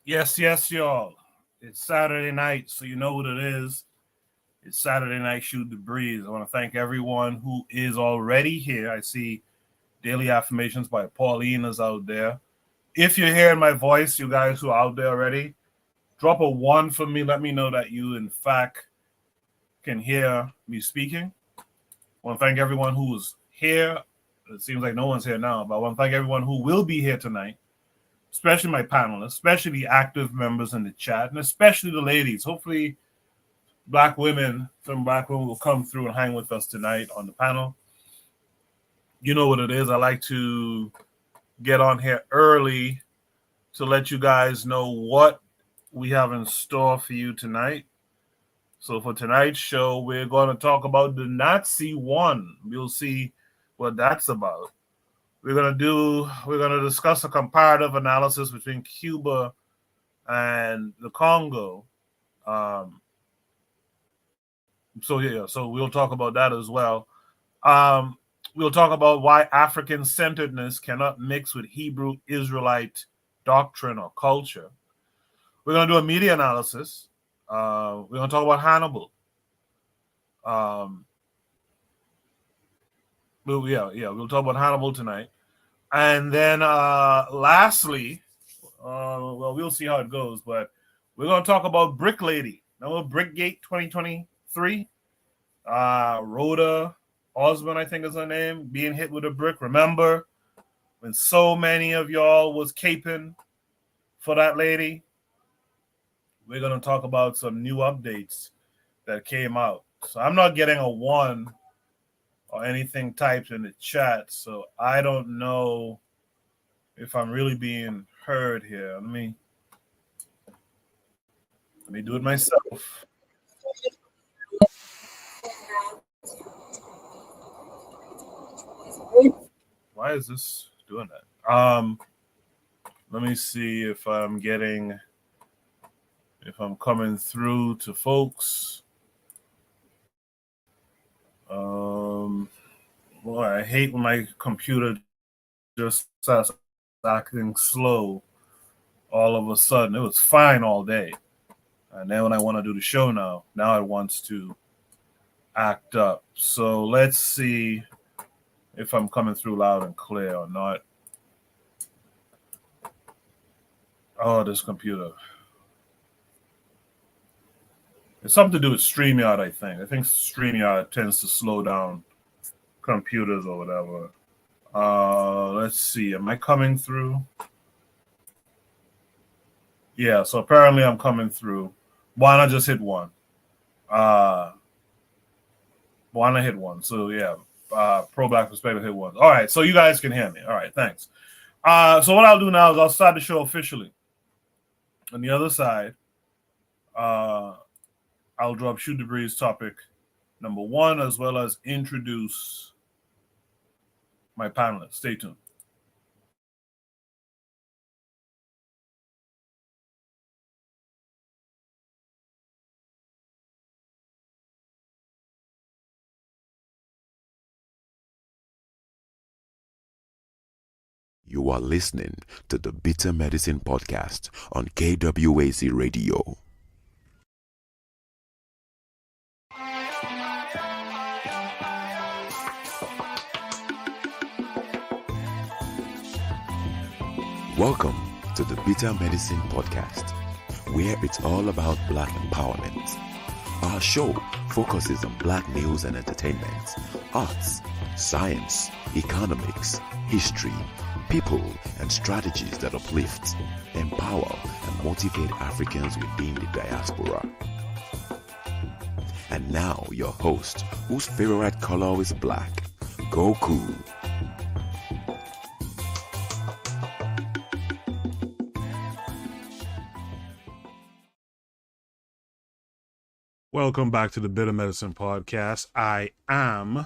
Yes, yes, y'all. It's Saturday night, so you know what it is. It's Saturday night Shoot the Breeze. I want to thank everyone who is already here. I see daily affirmations by Paulina's out there. If you're hearing my voice, you guys who are out there already, drop a one for me. Let me know that you, in fact, can hear me speaking. I want to thank everyone who's here. It seems like no one's here now, but I want to thank everyone who will be here tonight, especially my panelists, especially the active members in the chat, and especially the ladies. Hopefully, some black women will come through and hang with us tonight on the panel. You know what it is. I like to get on here early to let you guys know what we have in store for you tonight. So for tonight's show, we're going to talk about the Nazi one. You'll see what that's about. We're going to discuss a comparative analysis between Cuba and the Congo. So we'll talk about that as well. We'll talk about why African centeredness cannot mix with Hebrew Israelite doctrine or culture. We're going to do a media analysis. We're going to talk about Hannibal. We'll talk about Hannibal tonight. And then lastly, we'll see how it goes, but we're going to talk about Brick Lady. Remember Brickgate 2023? Rhoda Osmond, I think is her name, being hit with a brick. Remember when so many of y'all was caping for that lady? We're going to talk about some new updates that came out. So I'm not getting a one or anything typed in the chat, so I don't know if I'm really being heard here. Let me do it myself. Why is this doing that? Let me see if I'm coming through to folks. Boy, I hate when my computer just starts acting slow all of a sudden. It was fine all day. And then when I want to do the show now it wants to act up. So let's see if I'm coming through loud and clear or not. Oh, this computer. It's something to do with StreamYard, I think. I think StreamYard tends to slow down computers or whatever. Let's see. Am I coming through? Yeah, so apparently I'm coming through. Juana just hit one. Juana hit one. So yeah, Pro Black Perspective hit one. All right, so you guys can hear me. All right, thanks. So what I'll do now is I'll start the show officially. On the other side, I'll drop Shoot the Breeze topic number one, as well as introduce my panelists. Stay tuned. You are listening to the Bitter Medicine Podcast on KWAZ Radio. Welcome to the Bitter Medicine Podcast, where it's all about Black empowerment. Our show focuses on Black news and entertainment, arts, science, economics, history, people, and strategies that uplift, empower, and motivate Africans within the diaspora. And now, your host, whose favorite color is black, Goku. Welcome back to the Bitter Medicine Podcast. I am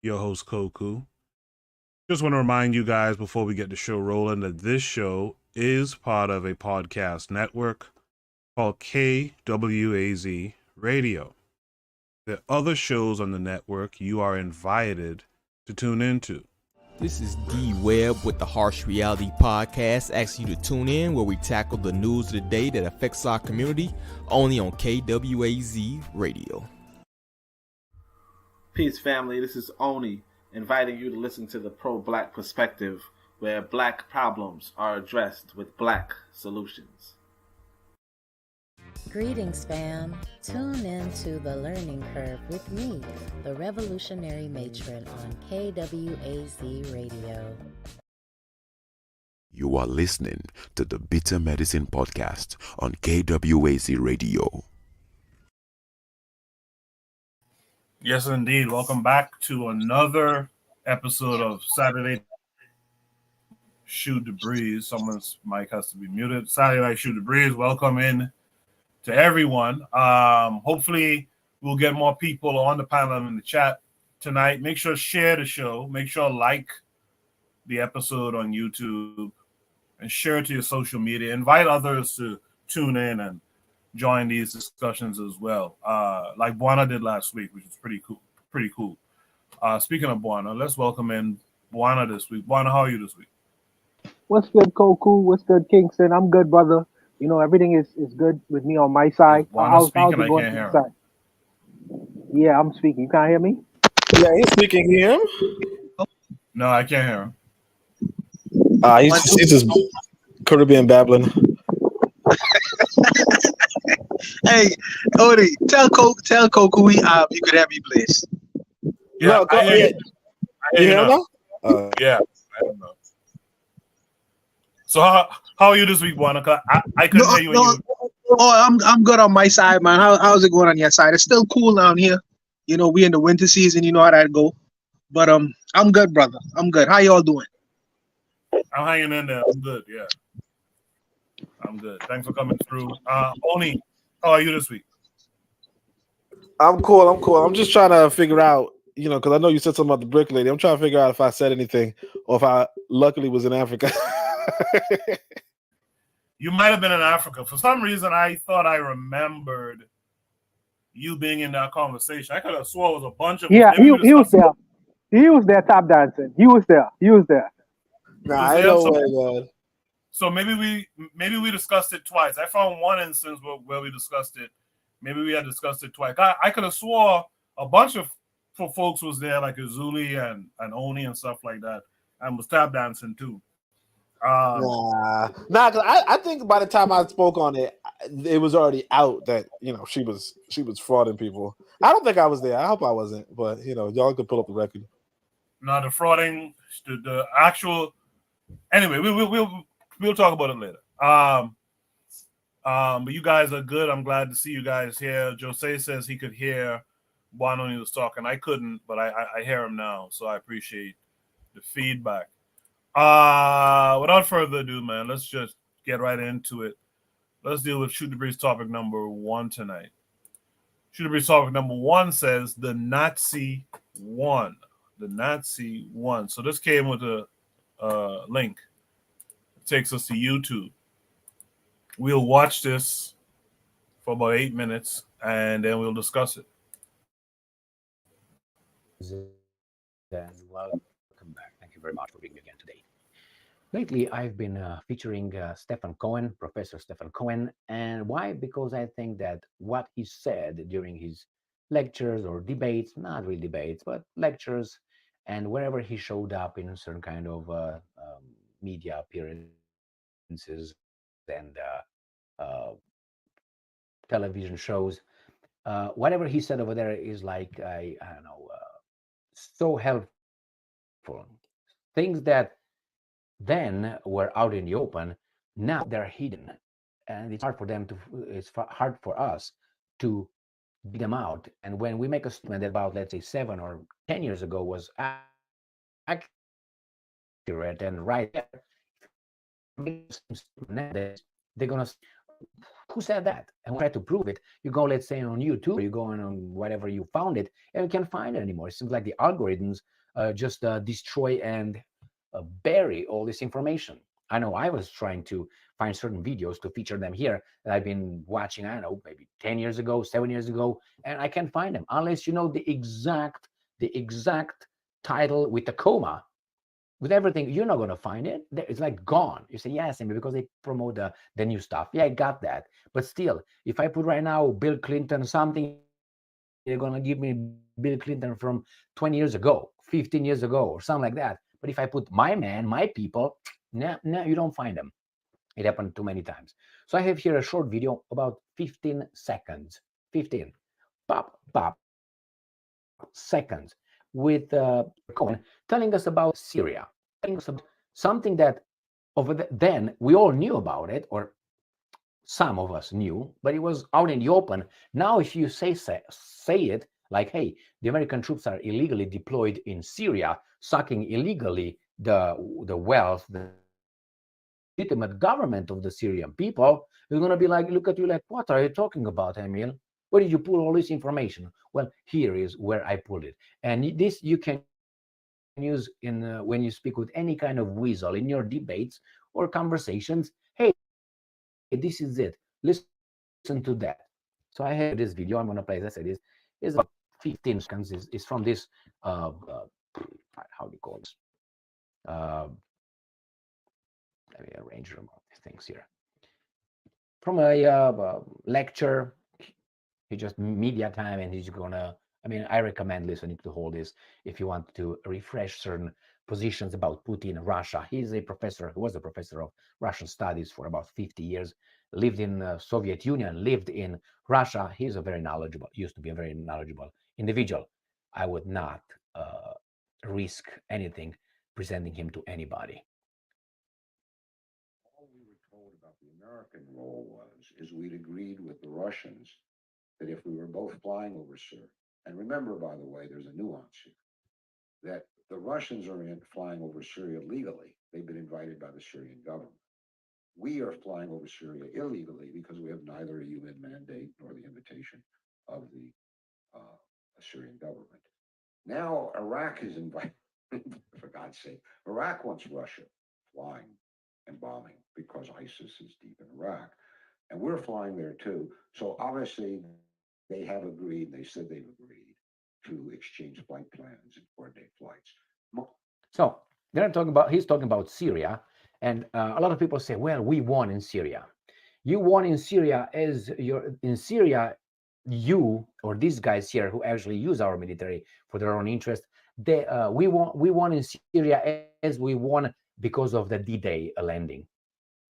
your host, Koku. Just want to remind you guys before we get the show rolling that this show is part of a podcast network called KWAZ Radio. There are other shows on the network you are invited to tune into. This is D Webb with the Harsh Reality Podcast, asking you to tune in where we tackle the news of the day that affects our community, only on KWAZ Radio. Peace, family. This is Oni, inviting you to listen to the Pro-Black Perspective, where black problems are addressed with black solutions. Greetings, fam. Tune in to The Learning Curve with me, the Revolutionary Matron on KWAZ Radio. You are listening to the Bitter Medicine Podcast on KWAZ Radio. Yes, indeed. Welcome back to another episode of Saturday Shoot the Breeze. Someone's mic has to be muted. Saturday Night Shoot the Breeze. Welcome in to everyone. Hopefully, we'll get more people on the panel and in the chat tonight. Make sure to share the show. Make sure to like the episode on YouTube and share it to your social media. Invite others to tune in and join these discussions as well, like Buana did last week, which is pretty cool. Speaking of Buana, let's welcome in Buana this week. Buana, how are you this week? What's good, Koku? What's good, Kingston? I'm good, brother. You know, everything is good with me on my side. Buana speaking, I can't hear him. Yeah, I'm speaking. You can't hear me? Yeah, he's speaking. You hear him? No, I can't hear him. He's just Caribbean babbling. Hey, Odie, tell Koku you could have me, please. Yeah, No, I hear you. I hear you now. Yeah, I don't know. So how are you this week, Buana? I couldn't hear you. Oh, I'm good on my side, man. How's it going on your side? It's still cool down here. You know, we in the winter season. You know how that go. But I'm good, brother. I'm good. How y'all doing? I'm hanging in there. I'm good. Yeah, I'm good. Thanks for coming through. Oni, how are you this week? I'm cool. I'm just trying to figure out, you know, because I know you said something about the brick lady. I'm trying to figure out if I said anything or if I luckily was in Africa. You might have been in Africa. For some reason, I thought I remembered you being in that conversation. I could have swore it was a bunch of... Yeah, he was there. He was there tap dancing. He was there. Nah, I know where God. So maybe we discussed it twice. I found one instance where we discussed it. Maybe we had discussed it twice. I could have swore a bunch of folks was there, like Azuli and Oni and stuff like that, and was tap dancing too. Nah, because I think by the time I spoke on it, it was already out that, you know, she was frauding people. I don't think I was there. I hope I wasn't, but you know, y'all could pull up the record. No, the frauding, the actual. Anyway, we'll talk about it later. But you guys are good. I'm glad to see you guys here. Jose says he could hear Buana when he was talking. I couldn't, but I hear him now, so I appreciate the feedback. Without further ado, man, let's just get right into it. Let's deal with Shoot the Breeze topic number 1 tonight. Shoot the Breeze topic number 1 says the Nazi won. The Nazi won. So this came with a link. It takes us to YouTube. We'll watch this for about 8 minutes and then we'll discuss it. Then welcome back. Thank you very much for being here again today. Lately, I've been featuring Professor Stephen Cohen. And why? Because I think that what he said during his lectures or debates, not really debates, but lectures, and wherever he showed up in a certain kind of media appearances and television shows, whatever he said over there is like, I don't know, so helpful. Things that then were out in the open, now they're hidden, and it's hard for us to dig them out. And when we make a statement that about, let's say, 7 or 10 years ago was accurate and right there, they're gonna say, who said that? And we try to prove it. You go, let's say, on YouTube, or you go on whatever you found it, and you can't find it anymore. It seems like the algorithms just destroy and bury all this information. I know I was trying to find certain videos to feature them here that I've been watching, I don't know, maybe 10 years ago, 7 years ago, and I can't find them unless you know the exact title with the comma with everything, you're not going to find it. It's like gone. You say, yes, because they promote the new stuff. Yeah, I got that. But still, if I put right now Bill Clinton something, they're going to give me Bill Clinton from 20 years ago, 15 years ago, or something like that. But if I put my man, my people, no, you don't find them. It happened too many times. So I have here a short video about 15 seconds. 15. Pop, pop, seconds with Cohen telling us about Syria, telling us about something that then we all knew about it, or some of us knew, but it was out in the open. Now, if you say it like, hey, the American troops are illegally deployed in Syria, sucking illegally the wealth, the legitimate government of the Syrian people, you're going to be like, look at you like, what are you talking about, Emil? Where did you pull all this information? Well, here is where I pulled it. And this you can use in when you speak with any kind of weasel in your debates or conversations. Hey, this is it. Listen to that. So I have this video. I'm going to play, as I said, is about 15 seconds. Is from this, how do you call this? Let me arrange these things here. From a lecture, he just media time, and he's gonna. I recommend listening to all this if you want to refresh certain positions about Putin, Russia. He's a professor. He was a professor of Russian studies for about 50 years. Lived in the Soviet Union. Lived in Russia. He's a very knowledgeable. Used to be a very knowledgeable individual. I would not risk anything presenting him to anybody. All we were told about the American role is we'd agreed with the Russians that if we were both flying over Syria, and remember, by the way, there's a nuance here, that the Russians are flying over Syria legally. They've been invited by the Syrian government. We are flying over Syria illegally because we have neither a UN mandate nor the invitation of the Syrian government. Now Iraq is invited, for God's sake, Iraq wants Russia flying and bombing because ISIS is deep in Iraq. And we're flying there too. So obviously they have agreed, they said they've agreed to exchange flight plans and coordinate flights. So he's talking about Syria. And a lot of people say, well, we won in Syria. You won in Syria in Syria, you or these guys here who actually use our military for their own interest, we won in Syria as we won because of the D-Day landing.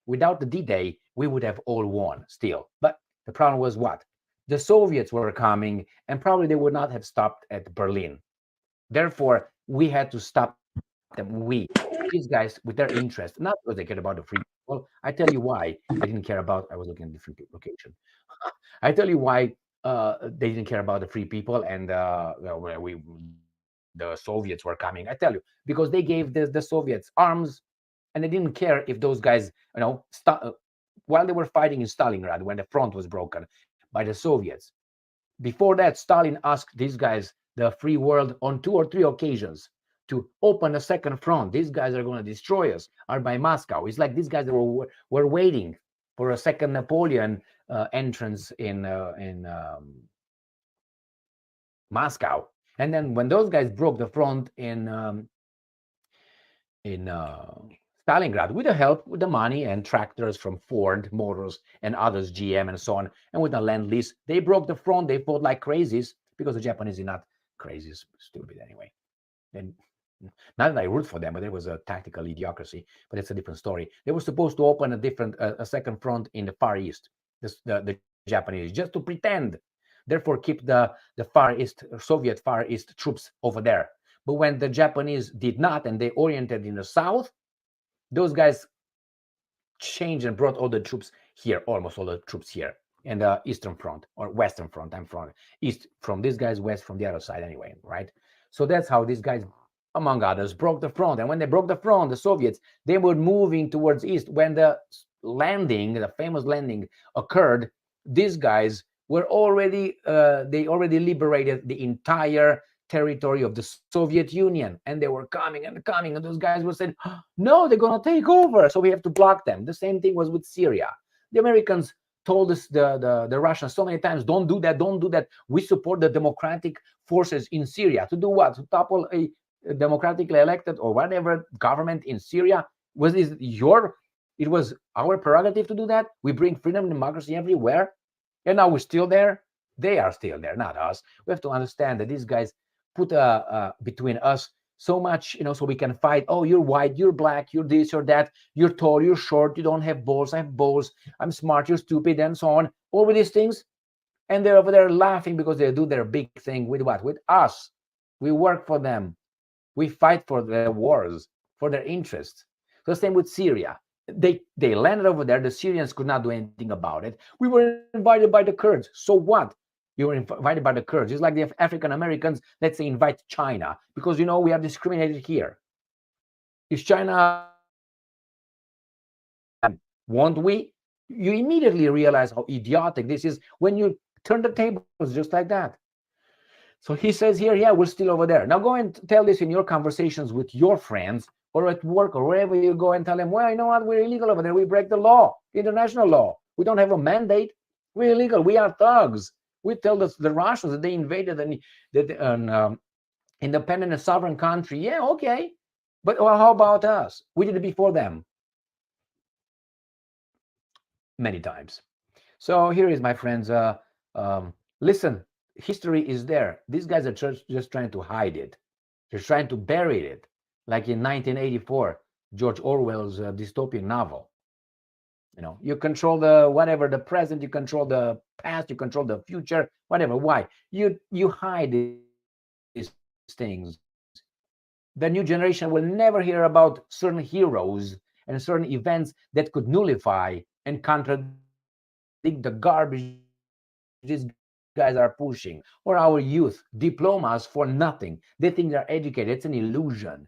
Without the D-Day, we would have all won still. But the problem was what? The Soviets were coming, and probably they would not have stopped at Berlin. Therefore, we had to stop them. These guys, with their interest, not because they cared about the free people. I tell you why they didn't care about. I was looking at a different location. I tell you why they didn't care about the free people, and the Soviets were coming. I tell you, because they gave the Soviets arms, and they didn't care if those guys, while they were fighting in Stalingrad, when the front was broken by the Soviets. Before that, Stalin asked these guys, the free world, on 2 or 3 occasions to open a second front. These guys are going to destroy us, are by Moscow. It's like these guys were waiting for a second Napoleon entrance in Moscow. And then when those guys broke the front in Stalingrad, with the help, with the money and tractors from Ford Motors and others, GM and so on, and with the Lend-Lease, they broke the front. They fought like crazies, because the Japanese are not crazy, stupid anyway. And not that I root for them, but there was a tactical idiocracy, but it's a different story. They were supposed to open a second front in the Far East, the Japanese, just to pretend, therefore keep the Far East, Soviet Far East troops over there. But when the Japanese did not, and they oriented in the south, those guys changed and brought all the troops here, almost all the troops here, and the Eastern Front or Western Front. I'm from East from these guys, West from the other side anyway, right? So that's how these guys, among others, broke the front. And when they broke the front, the Soviets, they were moving towards East. When the landing, the famous landing occurred, these guys were already, they already liberated the entire territory of the Soviet Union, and they were coming and coming, and those guys were saying, no, they're going to take over, so we have to block them. The same thing was with Syria. The Americans told us, the Russians, so many times, don't do that, don't do that. We support the democratic forces in Syria. To do what? To topple democratically elected or whatever government in Syria? It was our prerogative to do that? We bring freedom and democracy everywhere, and now we're still there. They are still there, not us. We have to understand that these guys put between us so much, so we can fight. Oh, you're white, you're black, you're this or that, you're tall, you're short, you don't have balls, I have balls, I'm smart, you're stupid, and so on. All of these things, and they're over there laughing because they do their big thing with what? With us. We work for them. We fight for their wars, for their interests. So the same with Syria. They landed over there. The Syrians could not do anything about it. We were invited by the Kurds. So what? You were invited by the Kurds. It's like the African Americans, let's say, invite China because we are discriminated here. Is China won't we? You immediately realize how idiotic this is when you turn the tables just like that. So he says here, yeah, we're still over there. Now go and tell this in your conversations with your friends or at work or wherever you go and tell them, well, you know what, we're illegal over there. We break the law, international law. We don't have a mandate. We're illegal. We are thugs. We tell the Russians that they invaded an independent and sovereign country. Yeah, okay. But how about us? We did it before them. Many times. So here is, my friends, listen, history is there. These guys are just trying to hide it. They're trying to bury it, like in 1984, George Orwell's dystopian novel. You control the present, you control the past, you control the future, whatever. Why? You hide these things. The new generation will never hear about certain heroes and certain events that could nullify and contradict the garbage these guys are pushing, or our youth diplomas for nothing. They think they're educated. It's an illusion.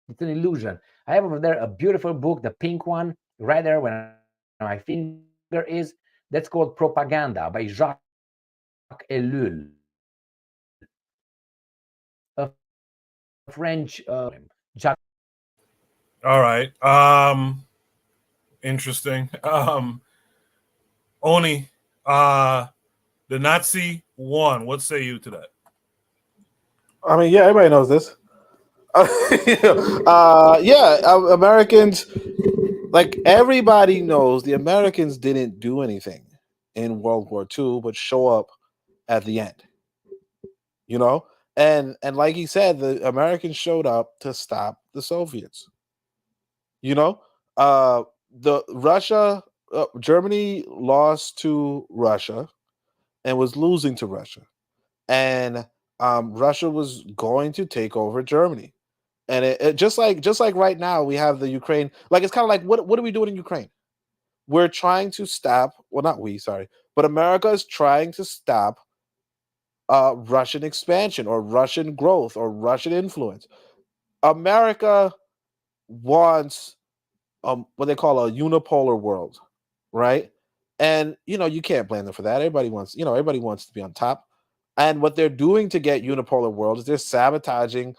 It's an illusion. I have over there a beautiful book, the pink one, right there where my finger is. That's called Propaganda by Jacques Ellul, a French. Jacques. All right. Interesting. Oni, the Nazi won. What say you to that? I mean, yeah, everybody knows this. Americans, like everybody knows, the Americans didn't do anything in World War II, but show up at the end. And like he said, the Americans showed up to stop the Soviets. Germany lost to Russia and was losing to Russia, and Russia was going to take over Germany. And it just like right now we have the Ukraine. Like it's kind of like what are we doing in Ukraine? We're trying to stop. Well, not we, sorry, but America is trying to stop Russian expansion or Russian growth or Russian influence. America wants what they call a unipolar world, right? And you can't blame them for that. Everybody wants to be on top. And what they're doing to get unipolar world is they're sabotaging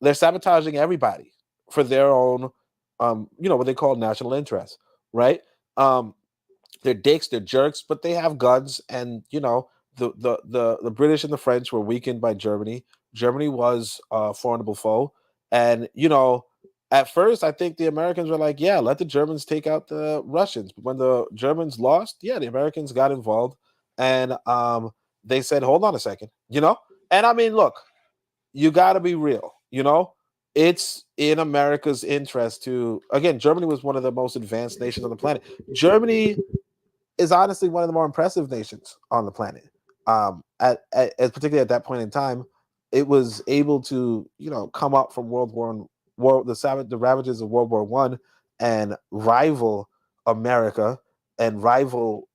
they're sabotaging everybody for their own what they call national interests, right? They're dicks, they're jerks, but they have guns. And the British and the French were weakened by Germany. Germany was a formidable foe. And at first, I think the Americans were like, yeah, let the Germans take out the Russians. But when the Germans lost, yeah, the Americans got involved. And they said, hold on a second, And I mean, look, you got to be real, It's in America's interest to, again, Germany was one of the most advanced nations on the planet. Germany is honestly one of the more impressive nations on the planet. Particularly at that point in time, it was able to, come up from the ravages of World War I and rival America and rival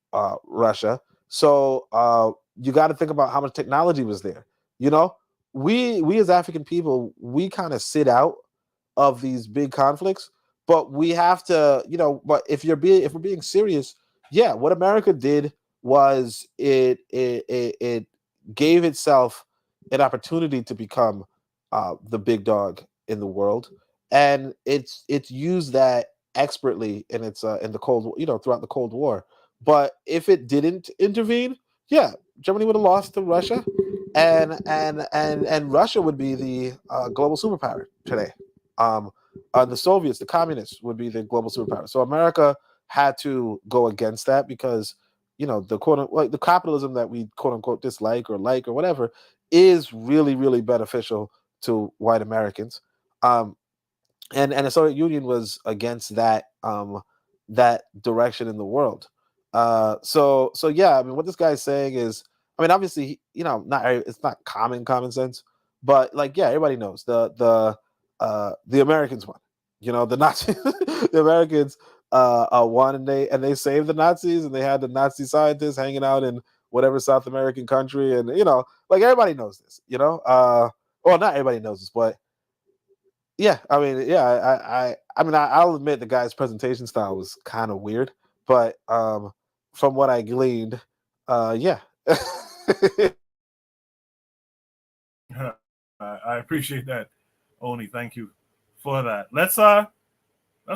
Russia. So you got to think about how much technology was there. We as African people, we kind of sit out of these big conflicts, but we have to, but if we're being serious, yeah, what America did was it gave itself an opportunity to become the big dog in the world, and it's used that expertly in its in the Cold, throughout the Cold War. But if it didn't intervene, yeah, Germany would have lost to Russia, and Russia would be the global superpower today. The Soviets, the communists, would be the global superpower. So America had to go against that because the the capitalism that we quote unquote dislike or like or whatever is really, really beneficial to white Americans. And the Soviet Union was against that that direction in the world. So yeah, I mean, what this guy's saying is, I mean, obviously, it's not common sense, but like, yeah, everybody knows the Americans won. The Nazis, the Americans won, and they saved the Nazis, and they had the Nazi scientists hanging out in whatever South American country, and like everybody knows this. Well, not everybody knows this, but yeah, I mean, yeah, I mean, I'll admit the guy's presentation style was kind of weird, but from what I gleaned, yeah. I appreciate that, Oni. Thank you for that. Let's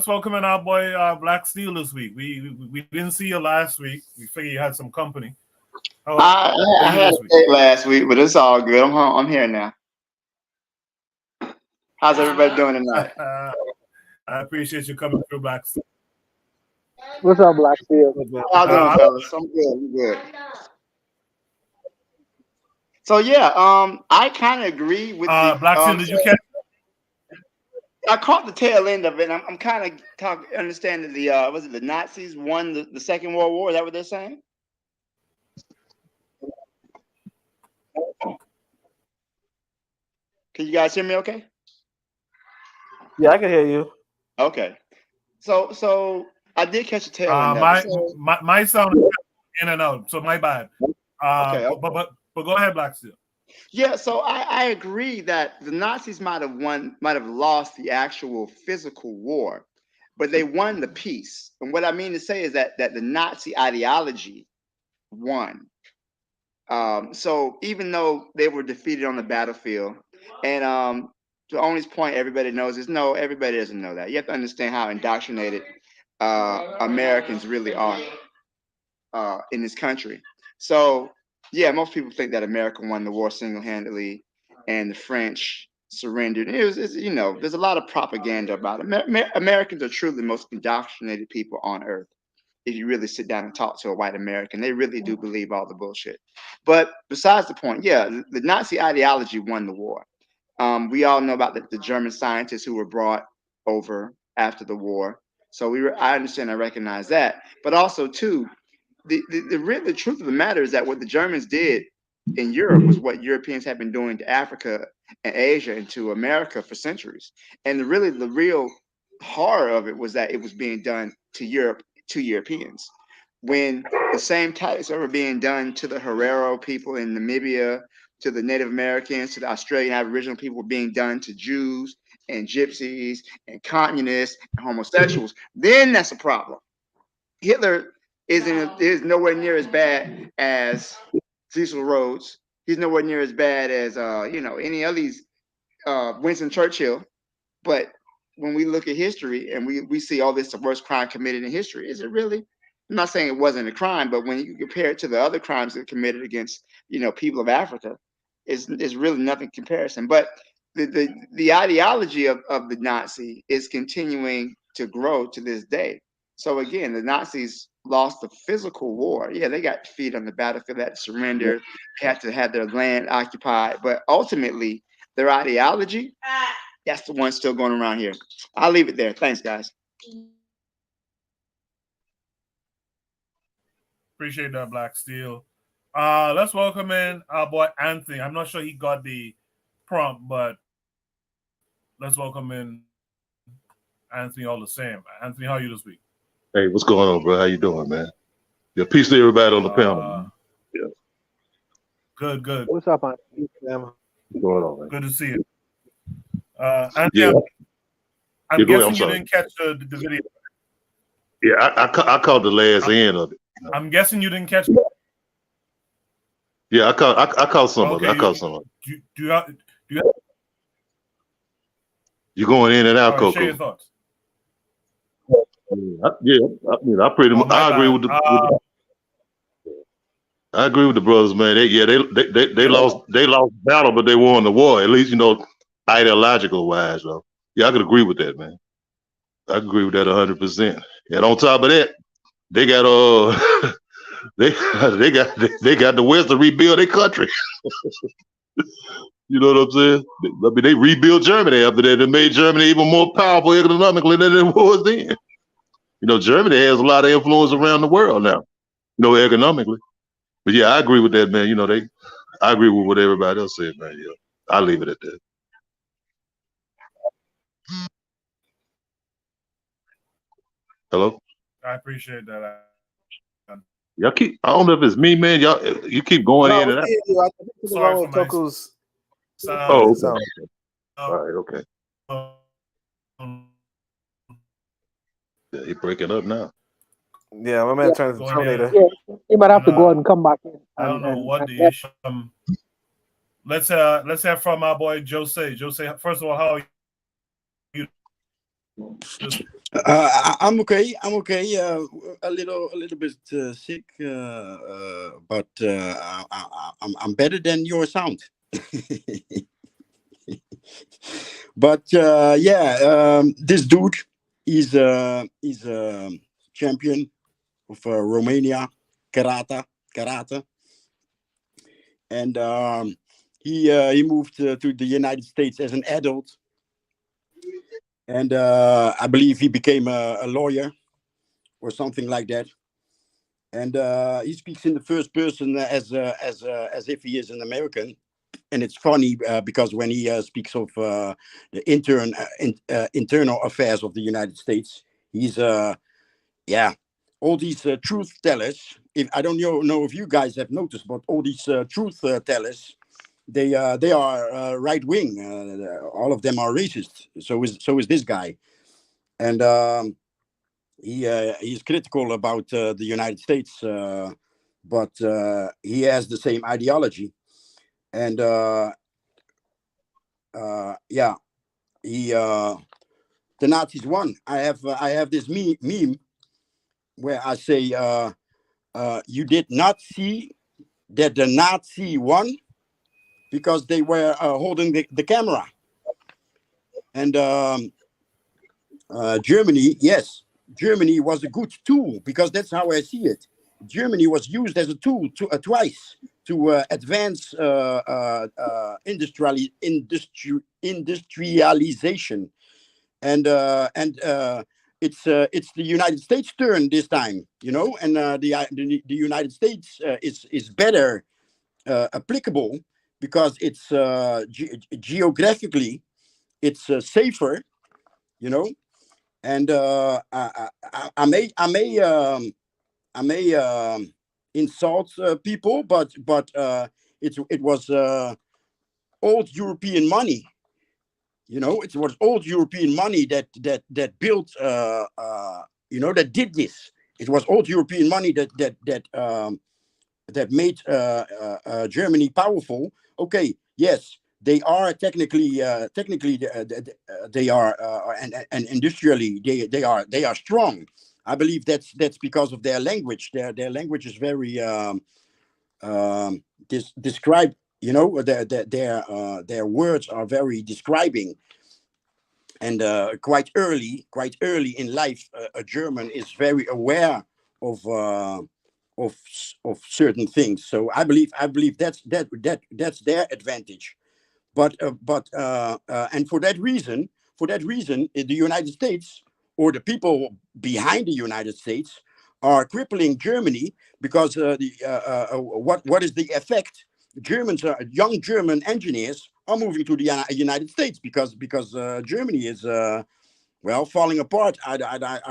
welcome in our boy Black Steel this week. We didn't see you last week. We figured you had some company. I had a date last week, but it's all good. I'm here now. How's everybody doing tonight? I appreciate you coming through, Black Steel. What's up, Black Steel? How y'all doing, fellas? I'm good. I'm good. So yeah, I kind of agree with Black Steel. Did you catch? I caught the tail end of it. And I'm kind of understanding the was it the Nazis won the Second World War? Is that what they're saying? Can you guys hear me? Okay. Yeah, I can hear you. Okay. So I did catch the tail end of it. My sound is in and out, so my bad. Okay. But go ahead, Black Steel. Yeah, so I agree that the Nazis might have lost the actual physical war, but they won the peace. And what I mean to say is that the Nazi ideology won. So even though they were defeated on the battlefield, and to Oni's point, everybody knows this. No, everybody doesn't know that. You have to understand how indoctrinated Americans really are in this country. So yeah, most people think that America won the war single-handedly, and the French surrendered. There's a lot of propaganda about it. Americans are truly the most indoctrinated people on earth. If you really sit down and talk to a white American, they really do believe all the bullshit. But besides the point, yeah, the Nazi ideology won the war. We all know about the German scientists who were brought over after the war. So I understand, I recognize that. But also, too, the truth of the matter is that what the Germans did in Europe was what Europeans have been doing to Africa and Asia and to America for centuries. And the real horror of it was that it was being done to Europeans. When the same tactics were being done to the Herero people in Namibia, to the Native Americans, to the Australian Aboriginal people, were being done to Jews and gypsies and communists and homosexuals, then that's a problem. Hitler is nowhere near as bad as Cecil Rhodes. He's nowhere near as bad as any of these Winston Churchill. But when we look at history and we see all this, the worst crime committed in history, is it really? I'm not saying it wasn't a crime, but when you compare it to the other crimes that committed against people of Africa, it's really nothing in comparison. But the ideology of the Nazi is continuing to grow to this day. So again, the Nazis lost the physical war. Yeah, they got defeated on the battlefield, had to surrender, had to have their land occupied. But ultimately, their ideology, that's the one still going around here. I'll leave it there. Thanks, guys. Appreciate that, Black Steel. Let's welcome in our boy Anthony. I'm not sure he got the prompt, but let's welcome in Anthony all the same. Anthony, how are you this week? Hey, what's going on, bro? How you doing, man? Yeah, peace to everybody on the panel. Yeah. Good. What's up, man? What's going on, man? Good to see you. Anthony, I'm guessing you didn't catch the video. Yeah, I caught the last end of it. I'm guessing you didn't catch it. Yeah, I caught some of it. I caught some of it. Do you have You're going in and out, Coco. Share your thoughts. I pretty much I agree with the. I agree with the brothers, man. They lost battle, but they won the war. At least ideological wise, though. Yeah, I could agree with that, man. I agree with that 100%. And on top of that, they got they they got the West to rebuild their country. You know what I'm saying? I mean, they rebuilt Germany after that. They made Germany even more powerful economically than it was then. Germany has a lot of influence around the world now. Economically. But yeah, I agree with that, man. I agree with what everybody else said, man. Yeah, I'll leave it at that. Hello? I appreciate that. Y'all I don't know if it's me, man. You keep going in No, and out. I think it's Sorry wrong for with my Toku's. Oh, okay. Sound. All right, okay. Yeah, he breaking up now. Yeah, my man turned to Going in. Terminator. Yeah, he might have to go And, ahead and come back in. I don't know what the let- issue. Let's have from my boy Jose. Jose, first of all, how are you? I'm okay. I'm okay. A little bit sick, but I'm better than your sound. But this dude is a champion of Romania karate, and he moved to the United States as an adult. And I believe he became a lawyer or something like that. And he speaks in the first person as if he is an American. And it's funny because when he speaks of the internal affairs of the United States, he's all these truth tellers. If I don't know if you guys have noticed, but all these truth tellers, they are right wing. All of them are racist. So is this guy. And he's critical about the United States, but he has the same ideology. And the Nazis won. I have this meme where I say, you did not see that the Nazi won because they were holding the camera. And Germany, yes, Germany was a good tool because that's how I see it. Germany was used as a tool twice to advance industrialization, and it's the United States' turn this time, and the United States is better applicable because it's geographically it's safer, and I may insult people, but it was old European money. It was old European money that built that did this. It was old European money that made Germany powerful. Okay, yes, they are technically they are and industrially they are strong. I believe that's because of their language. Their language is very describe. Their words are very describing. And quite early in life, a German is very aware of certain things. So I believe that's their advantage. But and for that reason, the United States or the people behind the United States are crippling Germany because what is the effect? Young German engineers are moving to the United States because Germany is falling apart. I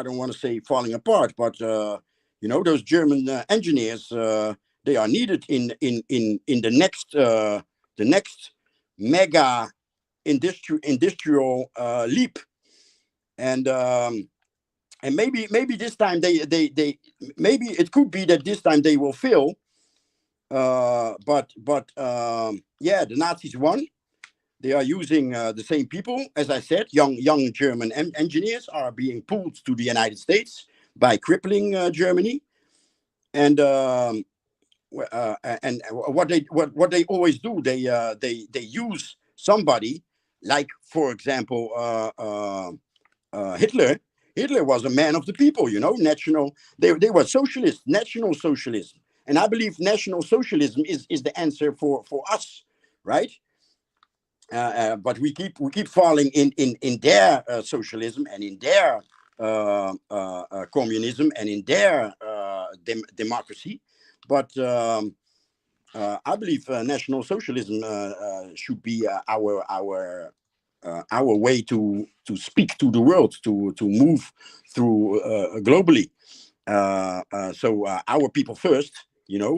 don't want to say falling apart, but those German engineers, they are needed in the next mega industrial leap. And maybe this time they maybe it could be that this time they will fail. But the Nazis won. They are using the same people, as I said. Young German engineers are being pulled to the United States by crippling Germany, and and what they always do, they use somebody, like, for example, Hitler. Hitler was a man of the people, national. They were socialist, national socialism, and I believe national socialism is the answer for us, right? But we keep falling in their socialism, and in their communism, and in their democracy. But I believe national socialism should be our way to speak to the world, to move through globally. So our people first, the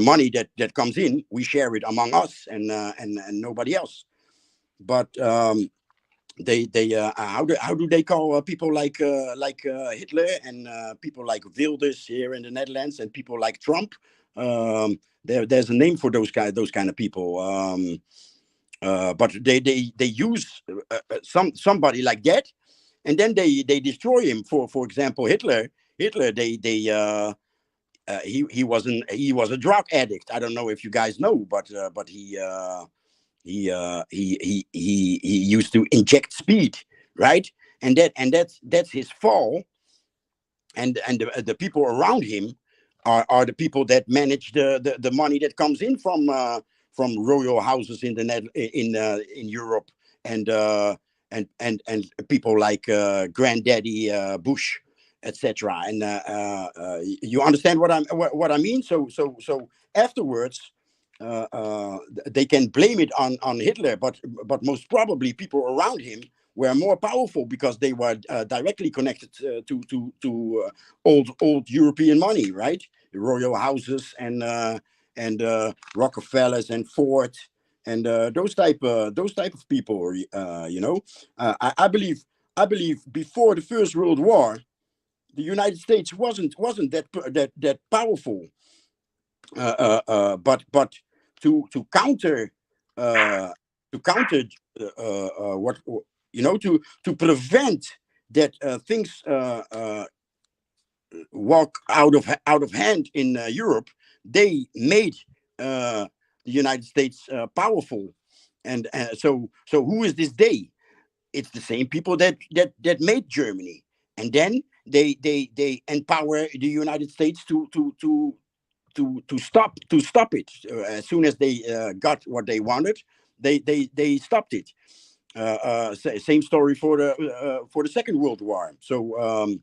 money that comes in, we share it among us, and nobody else. But they how do they call people like Hitler, and people like Wilders here in the Netherlands, and people like Trump? There's a name for those kind of people. But they use somebody like that, and then they destroy him. For example, Hitler, he was a drug addict. I don't know if you guys know, but he used to inject speed, right? And that's his fall. And the people around him are the people that manage the money that comes in from royal houses in the in Europe, and and people like granddaddy Bush, etc. And you understand what I mean? So afterwards, they can blame it on Hitler, but most probably people around him were more powerful, because they were directly connected to old European money, right? The royal houses, and Rockefellers and Ford, and those type of people. I believe before the First World War, the United States wasn't that powerful. But to counter what to prevent that things walk out of hand in Europe, they made the United States powerful. And so who is this they? It's the same people that made Germany, and then they empower the United States to stop it. As soon as they got what they wanted, they stopped it. Same story for the Second World War. So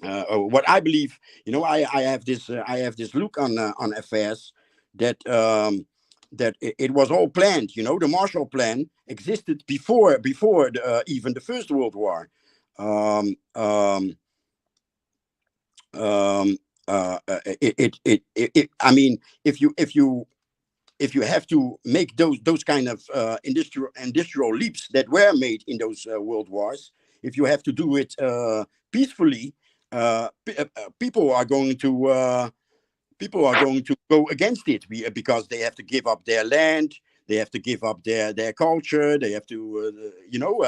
what I believe, I have this look on affairs, that it was all planned. The Marshall Plan existed before even the First World War. Um, um, I mean, if you have to make those kind of industrial leaps that were made in those world wars, if you have to do it peacefully, people are going to go against it, because they have to give up their land, they have to give up their culture, they have to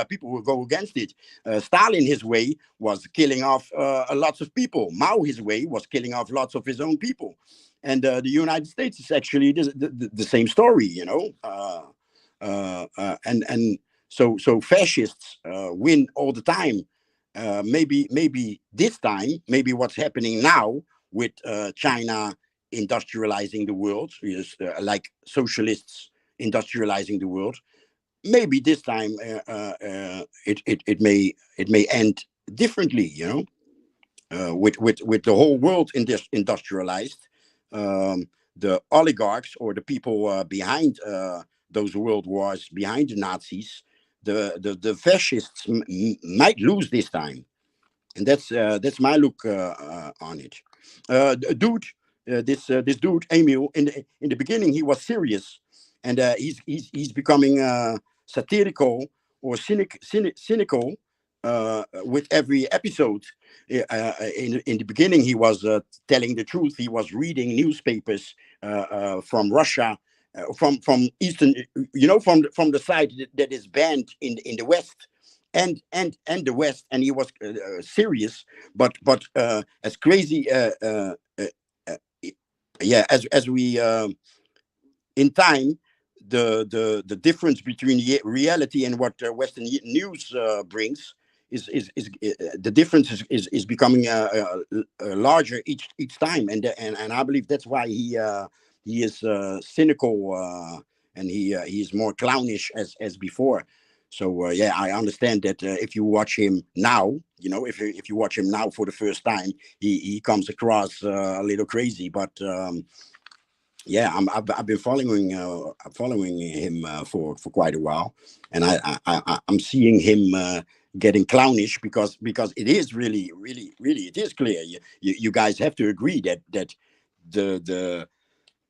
people will go against it. Stalin, his way, was killing off lots of people. Mao, his way, was killing off lots of his own people. And the United States is actually the same story. And so fascists win all the time. Maybe this time, maybe what's happening now with China industrializing the world, like socialists industrializing the world, maybe this time it may end differently. With the whole world industrialized, the oligarchs, or the people behind those world wars, behind the Nazis, the fascists might lose this time. And that's my look on it. This dude Emil, in the beginning, he was serious, and he's becoming satirical or cynical with every episode. In the beginning, he was telling the truth. He was reading newspapers from Russia, from Eastern, from the side that is banned in the West, and the West, and he was serious, but as crazy. yeah, as we in time, the difference between reality and what Western news brings is the difference is becoming larger each time, and I believe that's why he is cynical, and he is more clownish as before. So yeah, I understand that if you watch him now, if you watch him now for the first time, he comes across a little crazy, but. Yeah, I've been following him for quite a while, and I'm seeing him getting clownish because it is really it is clear. You guys have to agree that the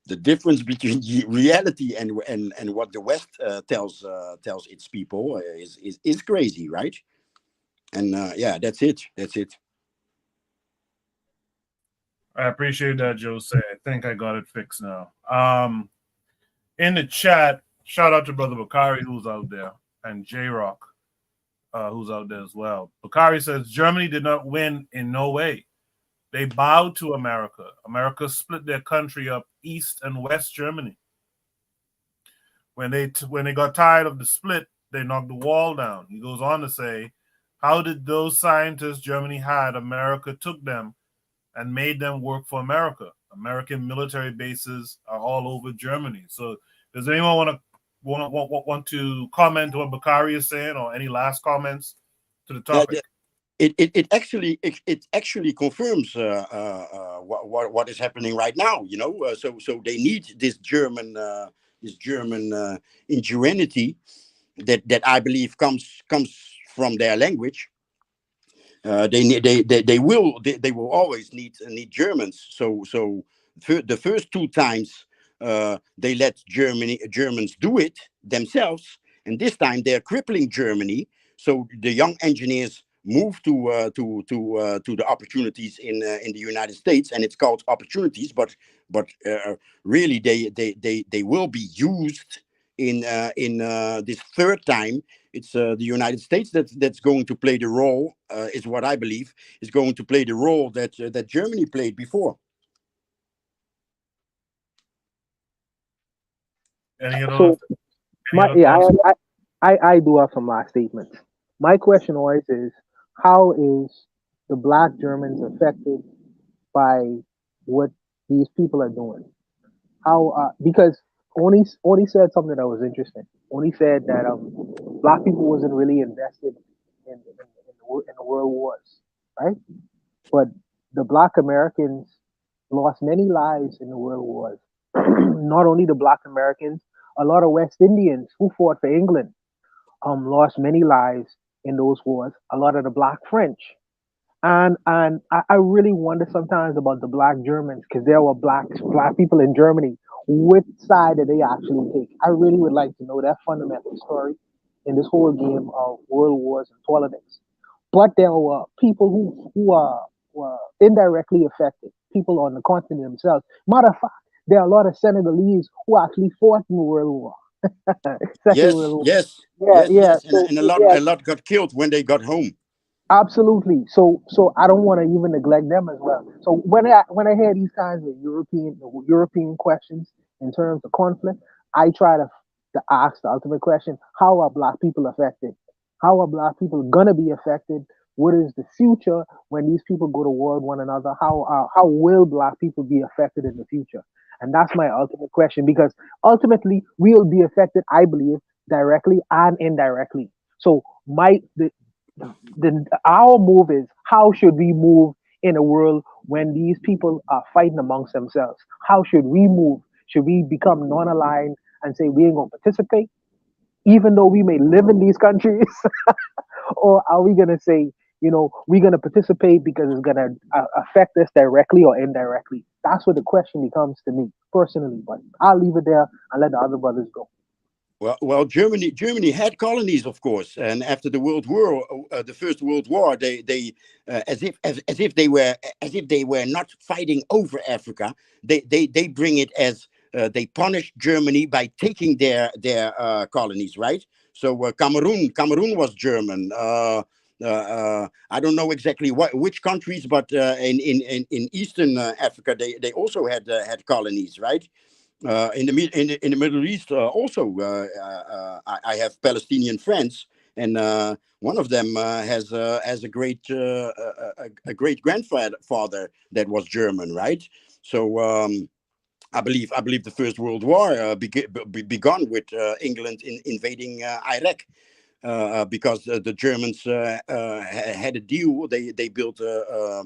the difference between reality and what the West tells its people is crazy, right? And yeah, that's it. That's it. I appreciate that, Jose. I think I got it fixed now. In the chat, shout out to Brother Bakari who's out there, and J Rock who's out there as well. Bakari says Germany did not win in no way. They bowed to America. America split their country up, East and West Germany. When they got tired of the split, they knocked the wall down. He goes on to say, how did those scientists Germany had, America took them and made them work for America? American military bases are all over Germany. So does anyone want to comment on what Bakari is saying, or any last comments to the topic? It actually confirms what is happening right now. So they need this German ingenuity that I believe comes from their language. They will always need Germans. So the first two times they let Germans do it themselves, and this time they're crippling Germany. So the young engineers move to the opportunities in the United States, and it's called opportunities, but really they will be used in this third time. It's the United States that's going to play the role, is what I believe, is going to play the role that Germany played before. So, I do have some last statements. My question always is, how is the Black Germans affected by what these people are doing? How because Oni said something that was interesting. Oni said that Black people wasn't really invested in the world wars, right? But the Black Americans lost many lives in the world wars. Not only the Black Americans, a lot of West Indians who fought for England lost many lives in those wars. A lot of the Black French, and I really wonder sometimes about the Black Germans, because there were black people in Germany. Which side did they actually take? I really would like to know that fundamental story in this whole game of world wars and politics. But there were people were indirectly affected, people on the continent themselves. Matter of fact, there are a lot of Senegalese who actually fought in the World War. Second World War. Yes. So, And a lot got killed when they got home. absolutely. So I don't want to even neglect them as well. So when I hear these kinds of European questions in terms of conflict, I try to ask the ultimate question: how are Black people affected? How are Black people gonna be affected? What is the future when these people go to war with one another? How will Black people be affected in the future? And that's my ultimate question, because ultimately we'll be affected, I believe, directly and indirectly. So our move is, how should we move in a world when these people are fighting amongst themselves? How should we move? Should we become non-aligned and say we ain't gonna participate, even though we may live in these countries? Or are we gonna say, we're gonna participate because it's gonna affect us directly or indirectly? That's what the question becomes to me personally. But I'll leave it there and let the other brothers go. Well, Germany had colonies, of course, and after the World War, the First World War, they as if they were not fighting over Africa, they bring it as they punish Germany by taking their colonies, right? So Cameroon was German. I don't know exactly which countries, but in Eastern Africa, they also had colonies, right? In the Middle East, also, I have Palestinian friends, and one of them has a great grandfather that was German, right? So I believe the First World War begun with England invading Iraq. Because the Germans had a deal. They built a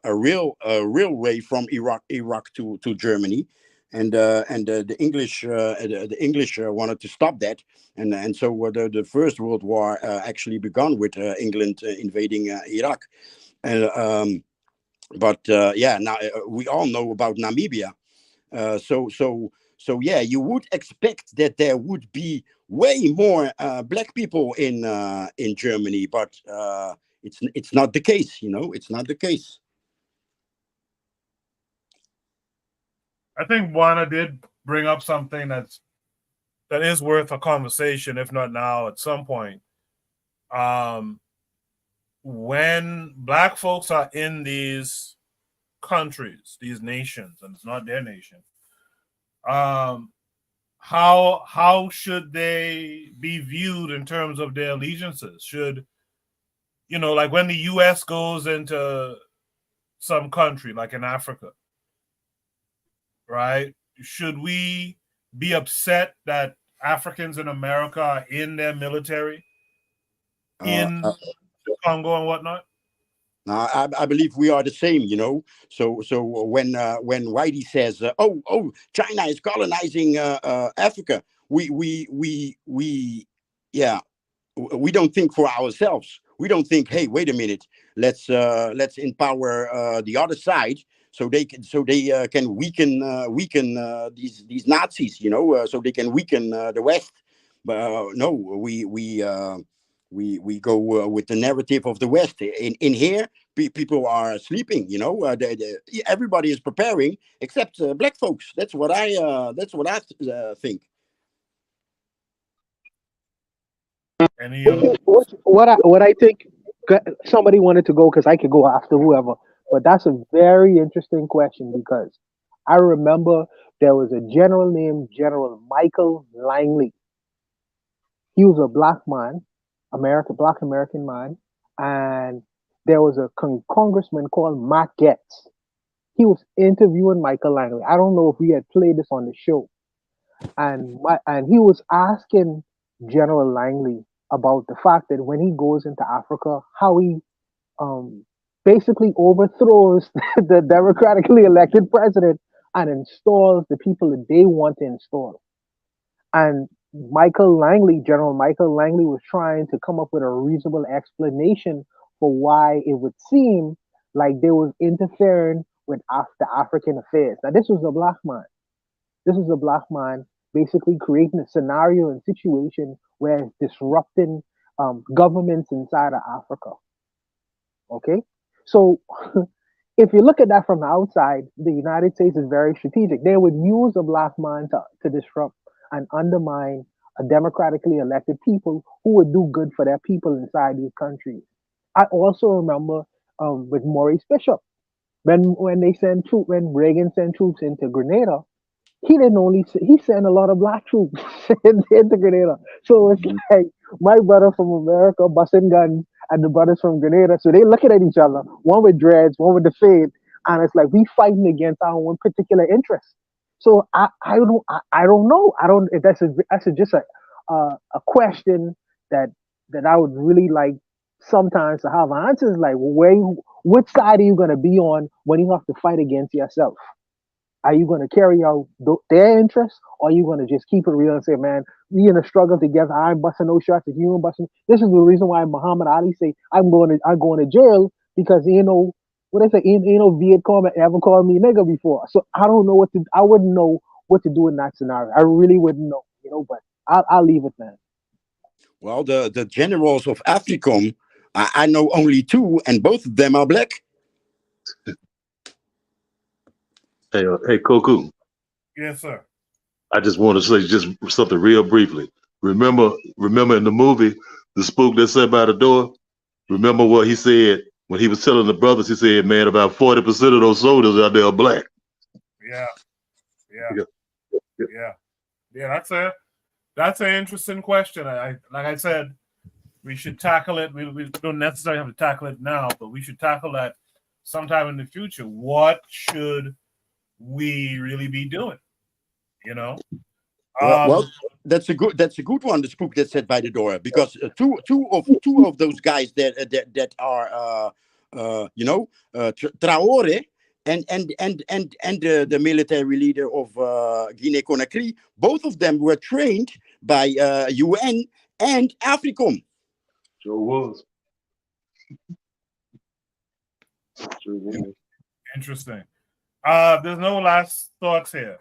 railway from Iraq to Germany, and the English wanted to stop that, and so the First World War actually began with England invading Iraq, and but yeah, now we all know about Namibia. So yeah, you would expect that there would be way more black people in Germany, but it's not the case. It's not the case. I think Juana did bring up something that is worth a conversation, if not now, at some point. When black folks are in these countries, these nations, and it's not their nation, how should they be viewed in terms of their allegiances? Should, like when the U.S. goes into some country, like in Africa, right? Should we be upset that Africans in America are in their military in Congo and whatnot? Now, I believe we are the same, So when Whitey says, "Oh, China is colonizing Africa," yeah, we don't think for ourselves. We don't think, hey, wait a minute, let's empower the other side so they can weaken these Nazis, so they can weaken the West. But no, we go with the narrative of the West. In here, people are sleeping. Everybody is preparing except black folks. That's what I think. What I think, somebody wanted to go because I could go after whoever, but that's a very interesting question because I remember there was a general named General Michael Langley. He was a black man, black American man, and there was a congressman called Matt Getz. He was interviewing Michael Langley. I don't know if we had played this on the show, and he was asking General Langley about the fact that when he goes into Africa, how he um, basically overthrows the democratically elected president and installs the people that they want to install. And General Michael Langley, was trying to come up with a reasonable explanation for why it would seem like they was interfering with the African affairs. Now, this was a black man. This is a black man basically creating a scenario and situation where it's disrupting governments inside of Africa. Okay, so if you look at that from the outside, the United States is very strategic. They would use a black man to disrupt and undermine a democratically elected people who would do good for their people inside these countries. I also remember with Maurice Bishop when when Reagan sent troops into Grenada, he sent a lot of black troops into Grenada. So it's like my brother from America busting guns and the brothers from Grenada. So they looking at each other, one with dreads, one with the fade, and it's like we fighting against our own particular interests. So I don't know. I don't. Just a question that I would really like sometimes to have answers like which side are you gonna be on when you have to fight against yourself? Are you going to carry out their interests, or are you going to just keep it real and say, man, we in a struggle together. I'm busting no shots if you ain't busting. This is the reason why Muhammad Ali say I'm going to jail because what they say, Viet Cong ever called me nigga before. So I don't know I wouldn't know what to do in that scenario. I really wouldn't know, but I'll leave it then. Well, the generals of AFRICOM, I know only two, and both of them are black. Hey, Koku. Yes, sir. I just want to say just something real briefly. Remember in the movie, the spook that sat by the door? Remember what he said when he was telling the brothers? He said, "Man, about 40% of those soldiers out there are black." Yeah, yeah, Yeah. yeah. That's an interesting question. I like I said, we should tackle it. We don't necessarily have to tackle it now, but we should tackle that sometime in the future. What should we really be doing? You know, Well, that's a good one. The spook that sat by the door, because two of those guys that are Traore and the military leader of Guinea Conakry, both of them were trained by UN and AFRICOM. Sure was. Sure was. interesting. There's no last thoughts here.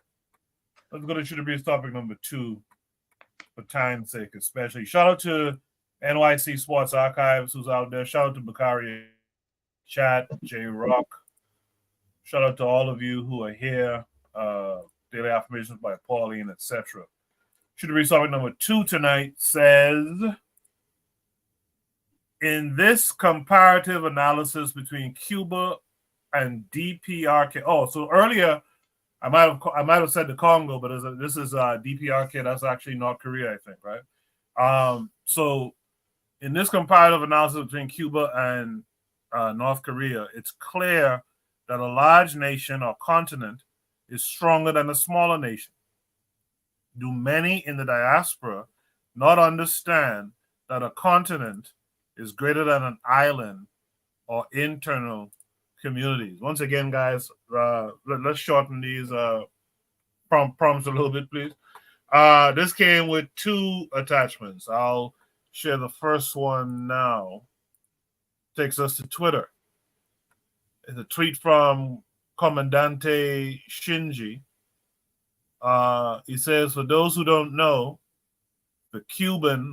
Let's go to Should It Be topic number 2 for time's sake, especially. Shout out to NYC Sports Archives who's out there. Shout out to Bakari Chat, J Rock. Shout out to all of you who are here. Daily Affirmations by Pauline, etc. Should It Be topic number 2 tonight says, in this comparative analysis between Cuba and DPRK. Oh, so earlier I might have said the Congo, but this is DPRK. That's actually North Korea, I think, right? So in this comparative analysis between Cuba and North Korea, it's clear that a large nation or continent is stronger than a smaller nation. Do many in the diaspora not understand that a continent is greater than an island or internal communities? Once again, guys, let's shorten these prompts a little bit, please. This came with 2 attachments. I'll share the first one now. Takes us to Twitter. It's a tweet from Commandante Shinji. He says, for those who don't know, the Cuban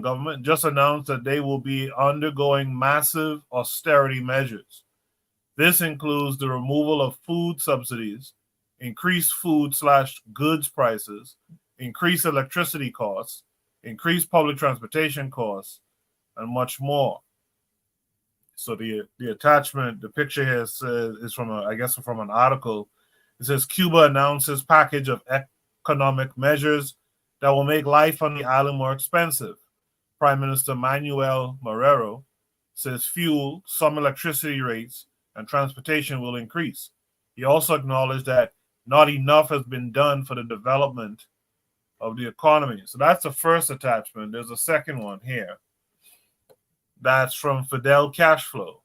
government just announced that they will be undergoing massive austerity measures. This includes the removal of food subsidies, increased food/goods prices, increased electricity costs, increased public transportation costs, and much more. So the attachment, the picture here is from an article. It says Cuba announces package of economic measures that will make life on the island more expensive. Prime Minister Manuel Marrero says fuel, some electricity rates, and transportation will increase. He also acknowledged that not enough has been done for the development of the economy. So that's the first attachment. There's a second one here. That's from Fidel Cashflow.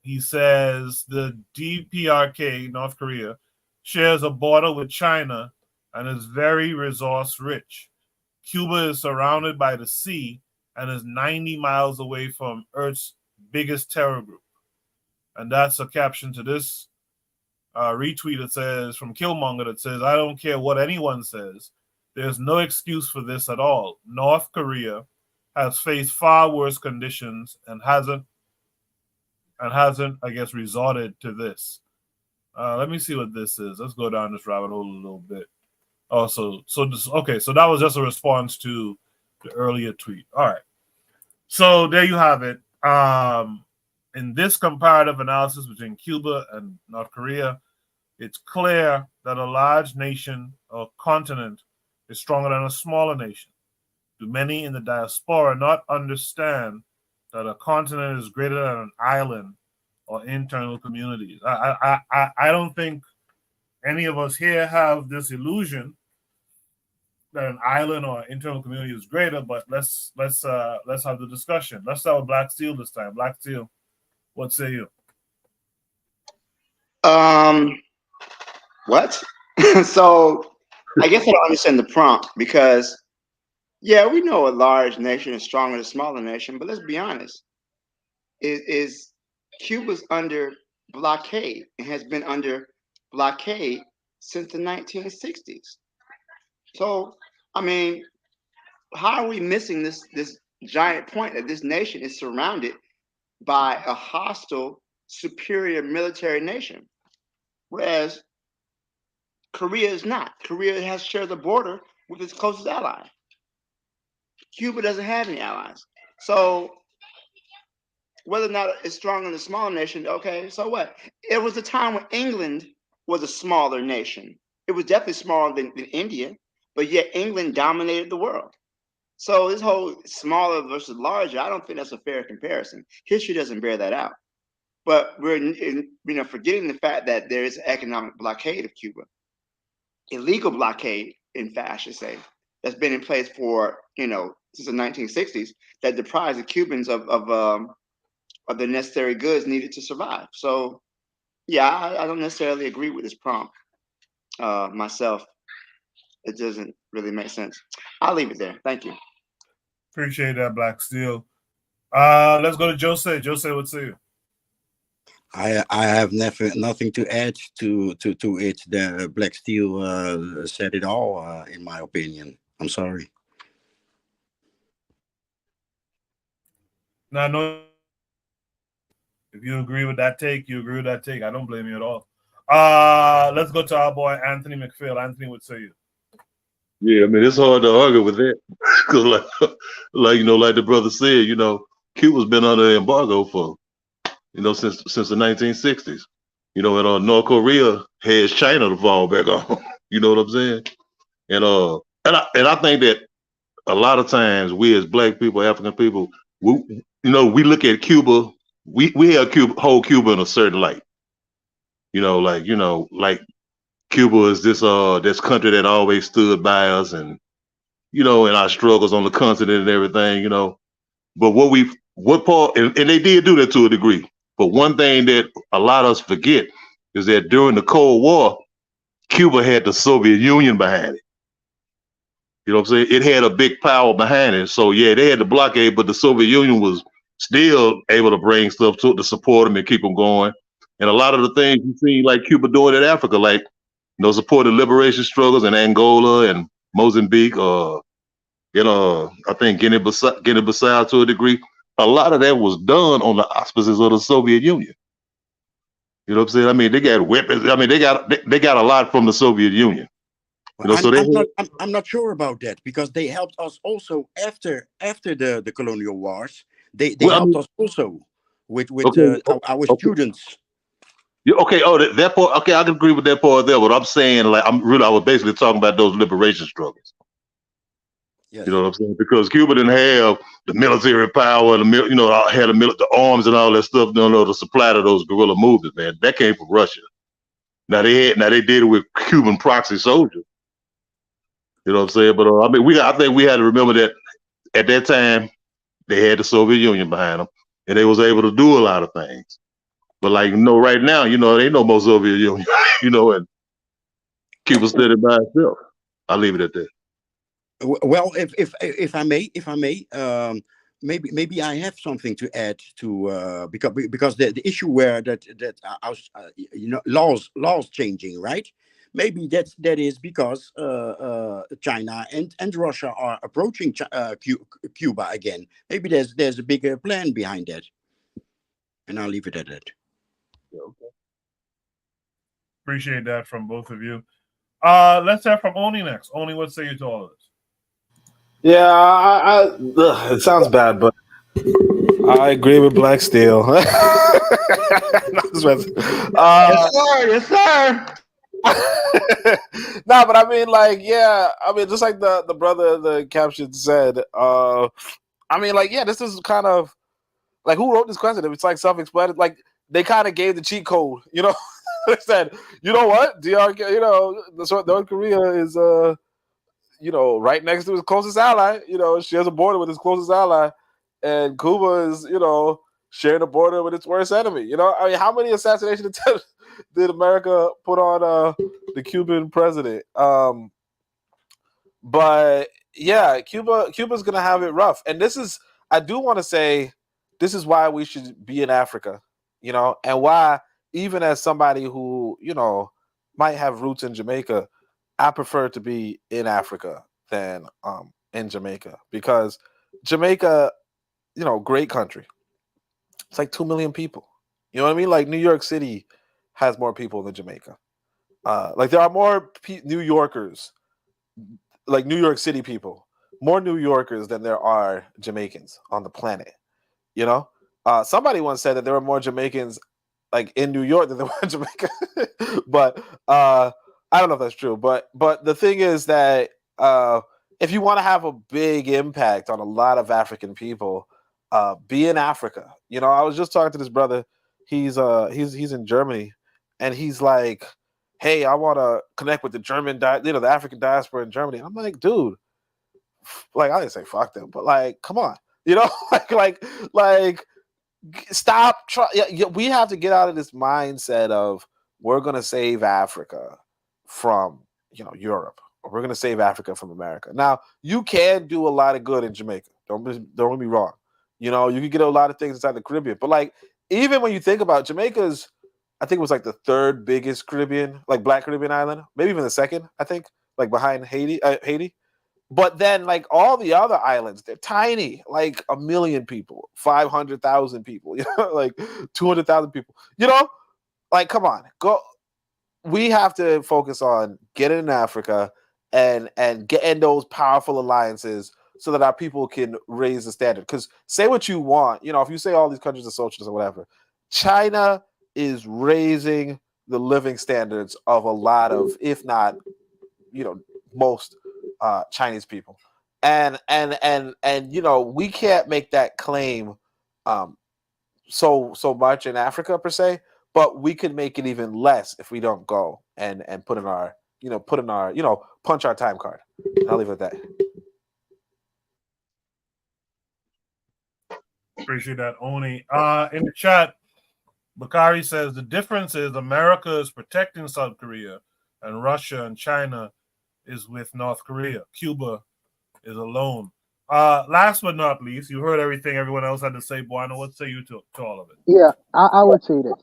He says the DPRK, North Korea, shares a border with China and is very resource rich. Cuba is surrounded by the sea and is 90 miles away from Earth's biggest terror group. And that's a caption to this retweet that says, from Killmonger, that says, I don't care what anyone says. There's no excuse for this at all. North Korea has faced far worse conditions and hasn't, I guess, resorted to this. Let me see what this is. Let's go down this rabbit hole a little bit. Oh, so that was just a response to the earlier tweet. All right. So there you have it. In this comparative analysis between Cuba and North Korea, it's clear that a large nation or continent is stronger than a smaller nation. Do many in the diaspora not understand that a continent is greater than an island or internal communities? I don't think any of us here have this illusion that an island or internal community is greater, but let's have the discussion. Let's start with Black Steel this time. Black Steel, what say you? What? So I guess I don't understand the prompt, because yeah, we know a large nation is stronger than a smaller nation, but let's be honest. Is Cuba's under blockade and has been under blockade since the 1960s. So, I mean, how are we missing this giant point that this nation is surrounded by a hostile, superior military nation, whereas Korea is not? Korea shares a border with its closest ally. Cuba doesn't have any allies. So whether or not it's strong in a small nation, okay, so what? It was a time when England was a smaller nation. It was definitely smaller than India, but yet England dominated the world. So this whole smaller versus larger, I don't think that's a fair comparison. History doesn't bear that out. But we're forgetting the fact that there is an economic blockade of Cuba, illegal blockade, in fact, I should say, that's been in place for since the 1960s that deprives the Cubans of the necessary goods needed to survive. So yeah, I don't necessarily agree with this prompt myself. It doesn't really make sense. I'll leave it there. Thank you. Appreciate that, Black Steel. Let's go to Jose. Jose, what's you? I have nothing to add to it. The Black Steel said it all, in my opinion. I'm sorry. Now, no. If you agree with that take, you agree with that take. I don't blame you at all. Let's go to our boy Anthony McPhail. Anthony, what say you? Yeah, I mean it's hard to argue with that because, like the brother said, Cuba's been under embargo for since the 1960s. And North Korea has China to fall back on. You know what I'm saying? And I think that a lot of times we as Black people, African people, we look at Cuba. We have hold Cuba in a certain light. Like Cuba is this country that always stood by us and in our struggles on the continent and everything, But what part, and they did do that to a degree. But one thing that a lot of us forget is that during the Cold War, Cuba had the Soviet Union behind it. You know what I'm saying? It had a big power behind it. So yeah, they had the blockade, but the Soviet Union was still able to bring stuff to support them and keep them going. And a lot of the things you see like Cuba doing in Africa, like supported liberation struggles in Angola and Mozambique, I think Guinea-Bissau to a degree. A lot of that was done on the auspices of the Soviet Union. You know what I'm saying? I mean, they got weapons. I mean, they got a lot from the Soviet Union. I'm not sure about that because they helped us also after the colonial wars. They helped us also with our students. Yeah, okay. Oh, that part. Okay, I can agree with that part there. But I'm saying, I was basically talking about those liberation struggles. Yes. You know what I'm saying? Because Cuba didn't have the military power, had the arms and all that stuff, to supply to those guerrilla movements, man. That came from Russia. Now they did it with Cuban proxy soldiers. You know what I'm saying? But I think we had to remember that at that time they had the Soviet Union behind them, and they was able to do a lot of things. But right now, there ain't no more Soviet Union, and Cuba standing by itself. I'll leave it at that. Well, if I may, maybe I have something to add to because the issue where that laws changing, right? Maybe that is because China and Russia are approaching Cuba again. Maybe there's a bigger plan behind that, and I'll leave it at that. Yeah, okay. Appreciate that from both of you. Let's have from Oni next. Oni, what say you to all of this? Yeah, it sounds bad, but I agree with Black Steel. Yes, sir. Yes, sir. No, but I mean, just like the brother in the caption said, this is kind of like who wrote this question? It's like self-explanatory. Like they kind of gave the cheat code, They said, you know what, North Korea is right next to his closest ally. Shares a border with his closest ally, and Cuba is sharing a border with its worst enemy. How many assassination attempts did America put on the Cuban president? But yeah, Cuba's gonna have it rough, and I do want to say this is why we should be in Africa, and why even as somebody who might have roots in Jamaica, I prefer to be in Africa than in Jamaica, because Jamaica, great country. It's like 2 million people. You know what I mean? Like New York City has more people than Jamaica. Like there are more New Yorkers, like New York City people, more New Yorkers than there are Jamaicans on the planet. You know, somebody once said that there were more Jamaicans like in New York than there were in Jamaica. But I don't know if that's true. But the thing is that if you want to have a big impact on a lot of African people, be in Africa. You know, I was just talking to this brother. He's in Germany, and he's like, "Hey, I want to connect with the the African diaspora in Germany." And I'm like, dude, like I didn't say fuck them, but like, come on, you know, like stop. We have to get out of this mindset of we're gonna save Africa from Europe, or we're gonna save Africa from America. Now you can do a lot of good in Jamaica. Don't get me wrong. You know, you can get a lot of things inside the Caribbean, but like even when you think about Jamaica's, I think it was like the third biggest Caribbean, like Black Caribbean island, maybe even the second. I think like behind Haiti. Haiti. But then, like all the other islands, they're tiny, like 1,000,000 people, 500,000 people, like 200,000 people. Like come on, go. We have to focus on getting in Africa and getting those powerful alliances so that our people can raise the standard. Because say what you want, if you say all these countries are socialist or whatever, China is raising the living standards of a lot of, if not, most Chinese people, and we can't make that claim so much in Africa per se, but we can make it even less if we don't go and put in our punch our time card. And I'll leave it at that. Appreciate that, Oni. In the chat, Bakari says the difference is America is protecting South Korea, and Russia and China is with North Korea. Cuba is alone. Last but not least, you heard everything everyone else had to say. Buano, what say you to all of it? Yeah, I would say this.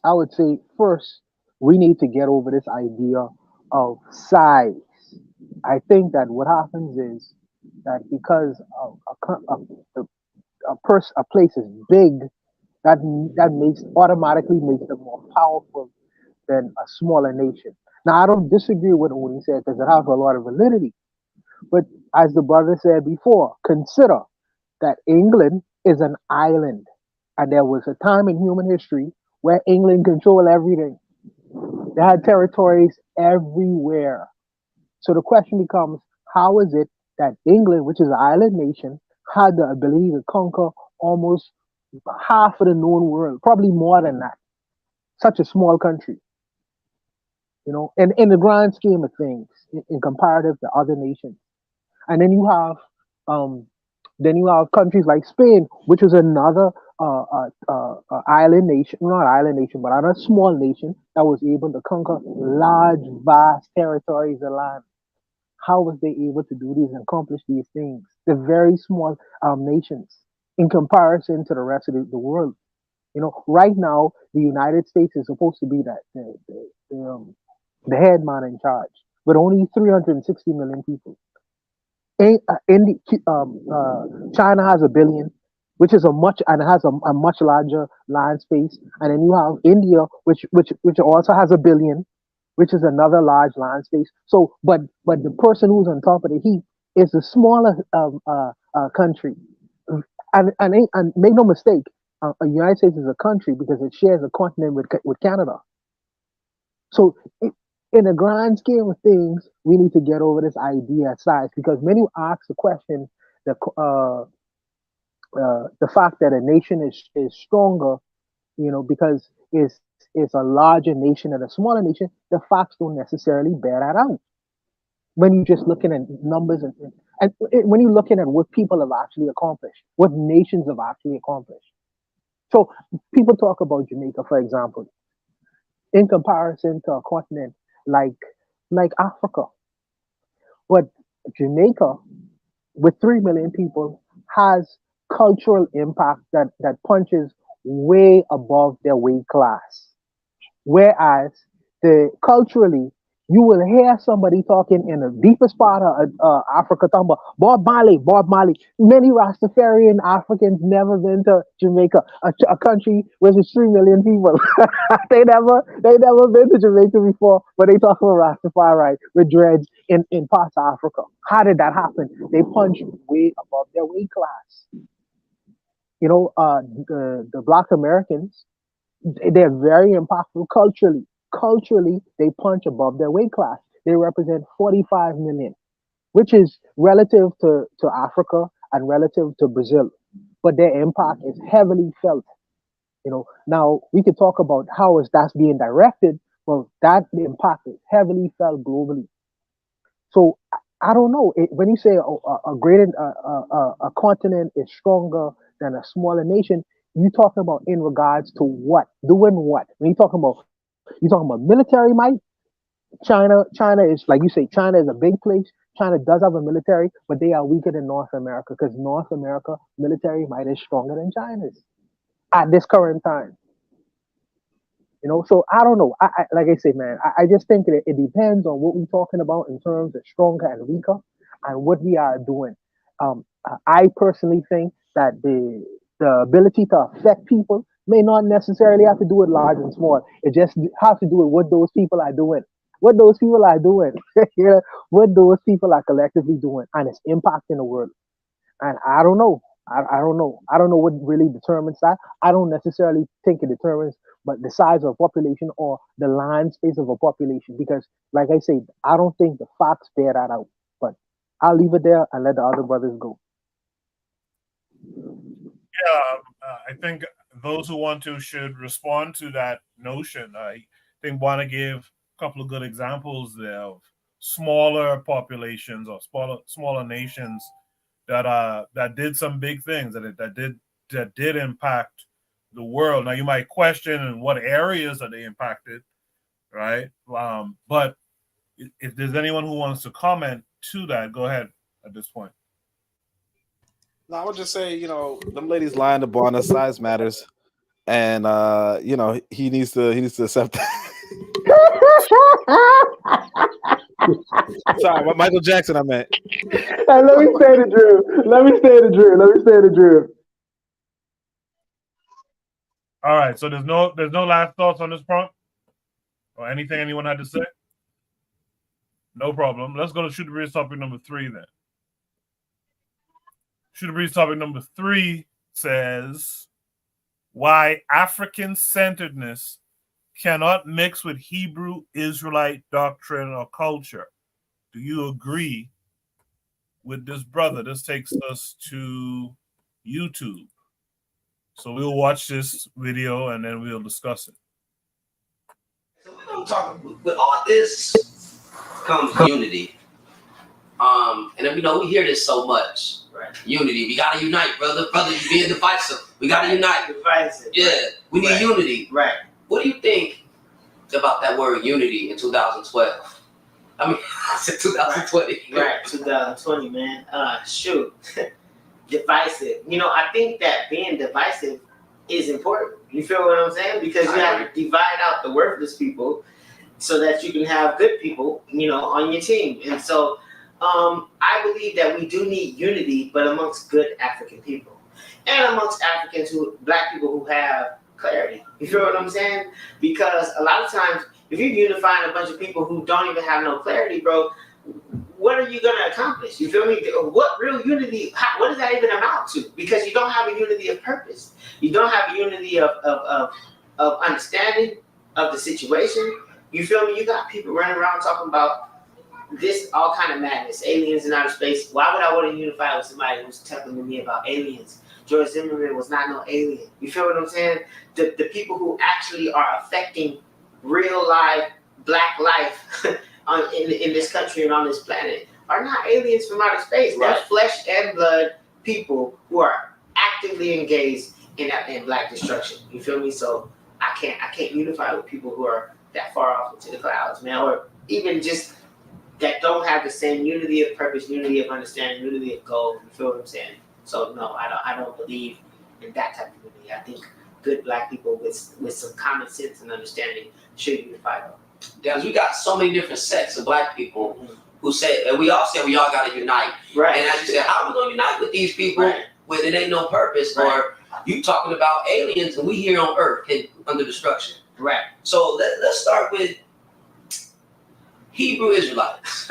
I would say first we need to get over this idea of size. I think that what happens is that because a place is big, that makes automatically makes them more powerful than a smaller nation. Now I don't disagree with what he said because it has a lot of validity. But as the brother said before, consider that England is an island. And there was a time in human history where England controlled everything. They had territories everywhere. So the question becomes, how is it that England, which is an island nation, had the ability to conquer almost half of the known world, probably more than that? Such a small country, and in the grand scheme of things, in comparative to other nations. And then you have countries like Spain, which is another island nation, not island nation, but another small nation that was able to conquer large, vast territories of land. How was they able to do these and accomplish these things? They're very small nations in comparison to the rest of the world. Right now, the United States is supposed to be the head man in charge, but only 360 million people. China has 1 billion, which is and has a much larger land space, and then you have India, which also has 1 billion, which is another large land space. So, but the person who's on top of the heap is the smaller country, and make no mistake, the United States is a country because it shares a continent with Canada. So in the grand scheme of things, we need to get over this idea of size because many ask the question, the fact that a nation is stronger, because it's a larger nation and a smaller nation. The facts don't necessarily bear that out. When you're just looking at numbers and when you're looking at what people have actually accomplished, what nations have actually accomplished. So people talk about Jamaica, for example, in comparison to a continent like Africa. But Jamaica, with 3 million people, has cultural impact that punches way above their weight class. Whereas culturally, you will hear somebody talking in the deepest part of Africa talking about Bob Marley, Bob Marley. Many Rastafarian Africans never been to Jamaica, a country where there's 3 million people. they never been to Jamaica before, but they talk about Rastafari with dreads in parts of Africa. How did that happen? They punch way above their weight class. The Black Americans, they're very impactful culturally. Culturally, they punch above their weight class. They represent 45 million, which is relative to Africa and relative to Brazil. But their impact is heavily felt. Now we could talk about how is that being directed. Well, that impact is heavily felt globally. So I don't know. When you say a continent is stronger than a smaller nation, you talking about in regards to what? Doing what? When you talking about military might, China is like you say, China is a big place. China does have a military, but they are weaker than North America because North America military might is stronger than China's at this current time. So I don't know. Like I say, man, I just think that it depends on what we're talking about in terms of stronger and weaker, and what we are doing. I personally think that the ability to affect people may not necessarily have to do with large and small. It just has to do with what those people are doing. What those people are doing, what those people are collectively doing, and its impact in the world. And I don't know. I don't know. I don't know what really determines that. I don't necessarily think it determines, but the size of a population or the land space of a population. Because, like I said, I don't think the facts bear that out. But I'll leave it there and let the other brothers go. Yeah, I think those who want to should respond to that notion. I think want to give a couple of good examples there of smaller populations or smaller nations that did some big things that did impact the world. Now you might question in what areas are they impacted, right? But if there's anyone who wants to comment to that, go ahead at this point. No, I would just say, them ladies lying to Barna, size matters, and he needs to accept that. Sorry, Michael Jackson, I meant. Hey, let me stay the drill. All right, so there's no last thoughts on this front or anything anyone had to say. No problem. Let's go to Shoot the Breeze topic number 3 then. Shoot the Breeze topic number 3 says why African centeredness cannot mix with Hebrew Israelite doctrine or culture. Do you agree with this brother? This takes us to YouTube. So we'll watch this video and then we'll discuss it. So we're gonna talk with all this comes unity. And then we hear this so much. Right. Unity. We gotta unite, brother. Brother, you being divisive. We gotta unite. Divisive. Yeah. Right. We need unity. Right. What do you think about that word unity in 2012? I mean, I said 2020. Right, 2020, man. Shoot. Divisive. I think that being divisive is important. You feel what I'm saying? Because you have to divide out the worthless people so that you can have good people, on your team. And so I believe that we do need unity, but amongst good African people. And amongst Black people who have clarity. You feel what I'm saying? Because a lot of times, if you're unifying a bunch of people who don't even have no clarity, bro, what are you going to accomplish? You feel me? What real unity, what does that even amount to? Because you don't have a unity of purpose. You don't have a unity of understanding of the situation. You feel me? You got people running around talking about this all kind of madness, aliens in outer space. Why would I want to unify with somebody who's telling me about aliens? George Zimmerman was not no alien. You feel what I'm saying? The people who actually are affecting real life, Black life in this country and on this planet are not aliens from outer space. Right. They're flesh and blood people who are actively engaged in Black destruction. You feel me? So I can't unify with people who are that far off into the clouds, man, or even just that don't have the same unity of purpose, unity of understanding, unity of goal. You feel what I'm saying? So no, I don't believe in that type of unity. I think good Black people with some common sense and understanding should unify though. Because we got so many different sects of black people who say, and we all say we all got to unite. Right. And as you said, how are we going to unite with these people when it ain't no purpose? Or you talking about aliens and we here on Earth under destruction. Right. So let's start with Hebrew Israelites.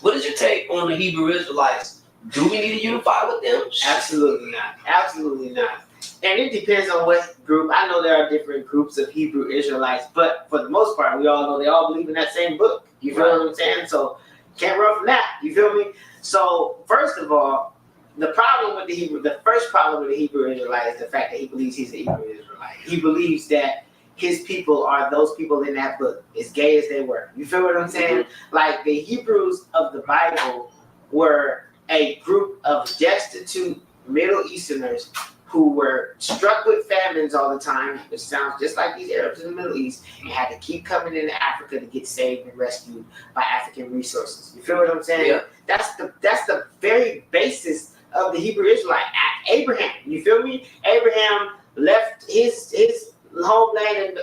What is your take on the Hebrew Israelites? Do we need to unify with them? Absolutely not. Absolutely not. And it depends on what group. I know there are different groups of Hebrew Israelites, but for the most part, we all know they all believe in that same book. You feel what I'm saying? So can't run from that. You feel me? So first of all, the first problem with the Hebrew Israelite is the fact that he believes he's a Hebrew Israelite. He believes that his people are those people in that book, as gay as they were. You feel what I'm saying? Like the Hebrews of the Bible were a group of destitute Middle Easterners who were struck with famines all the time, which sounds just like these Arabs in the Middle East, and had to keep coming into Africa to get saved and rescued by African resources. You feel what I'm saying? Yeah. That's the very basis of the Hebrew Israelite. Abraham, you feel me? Abraham left his homeland and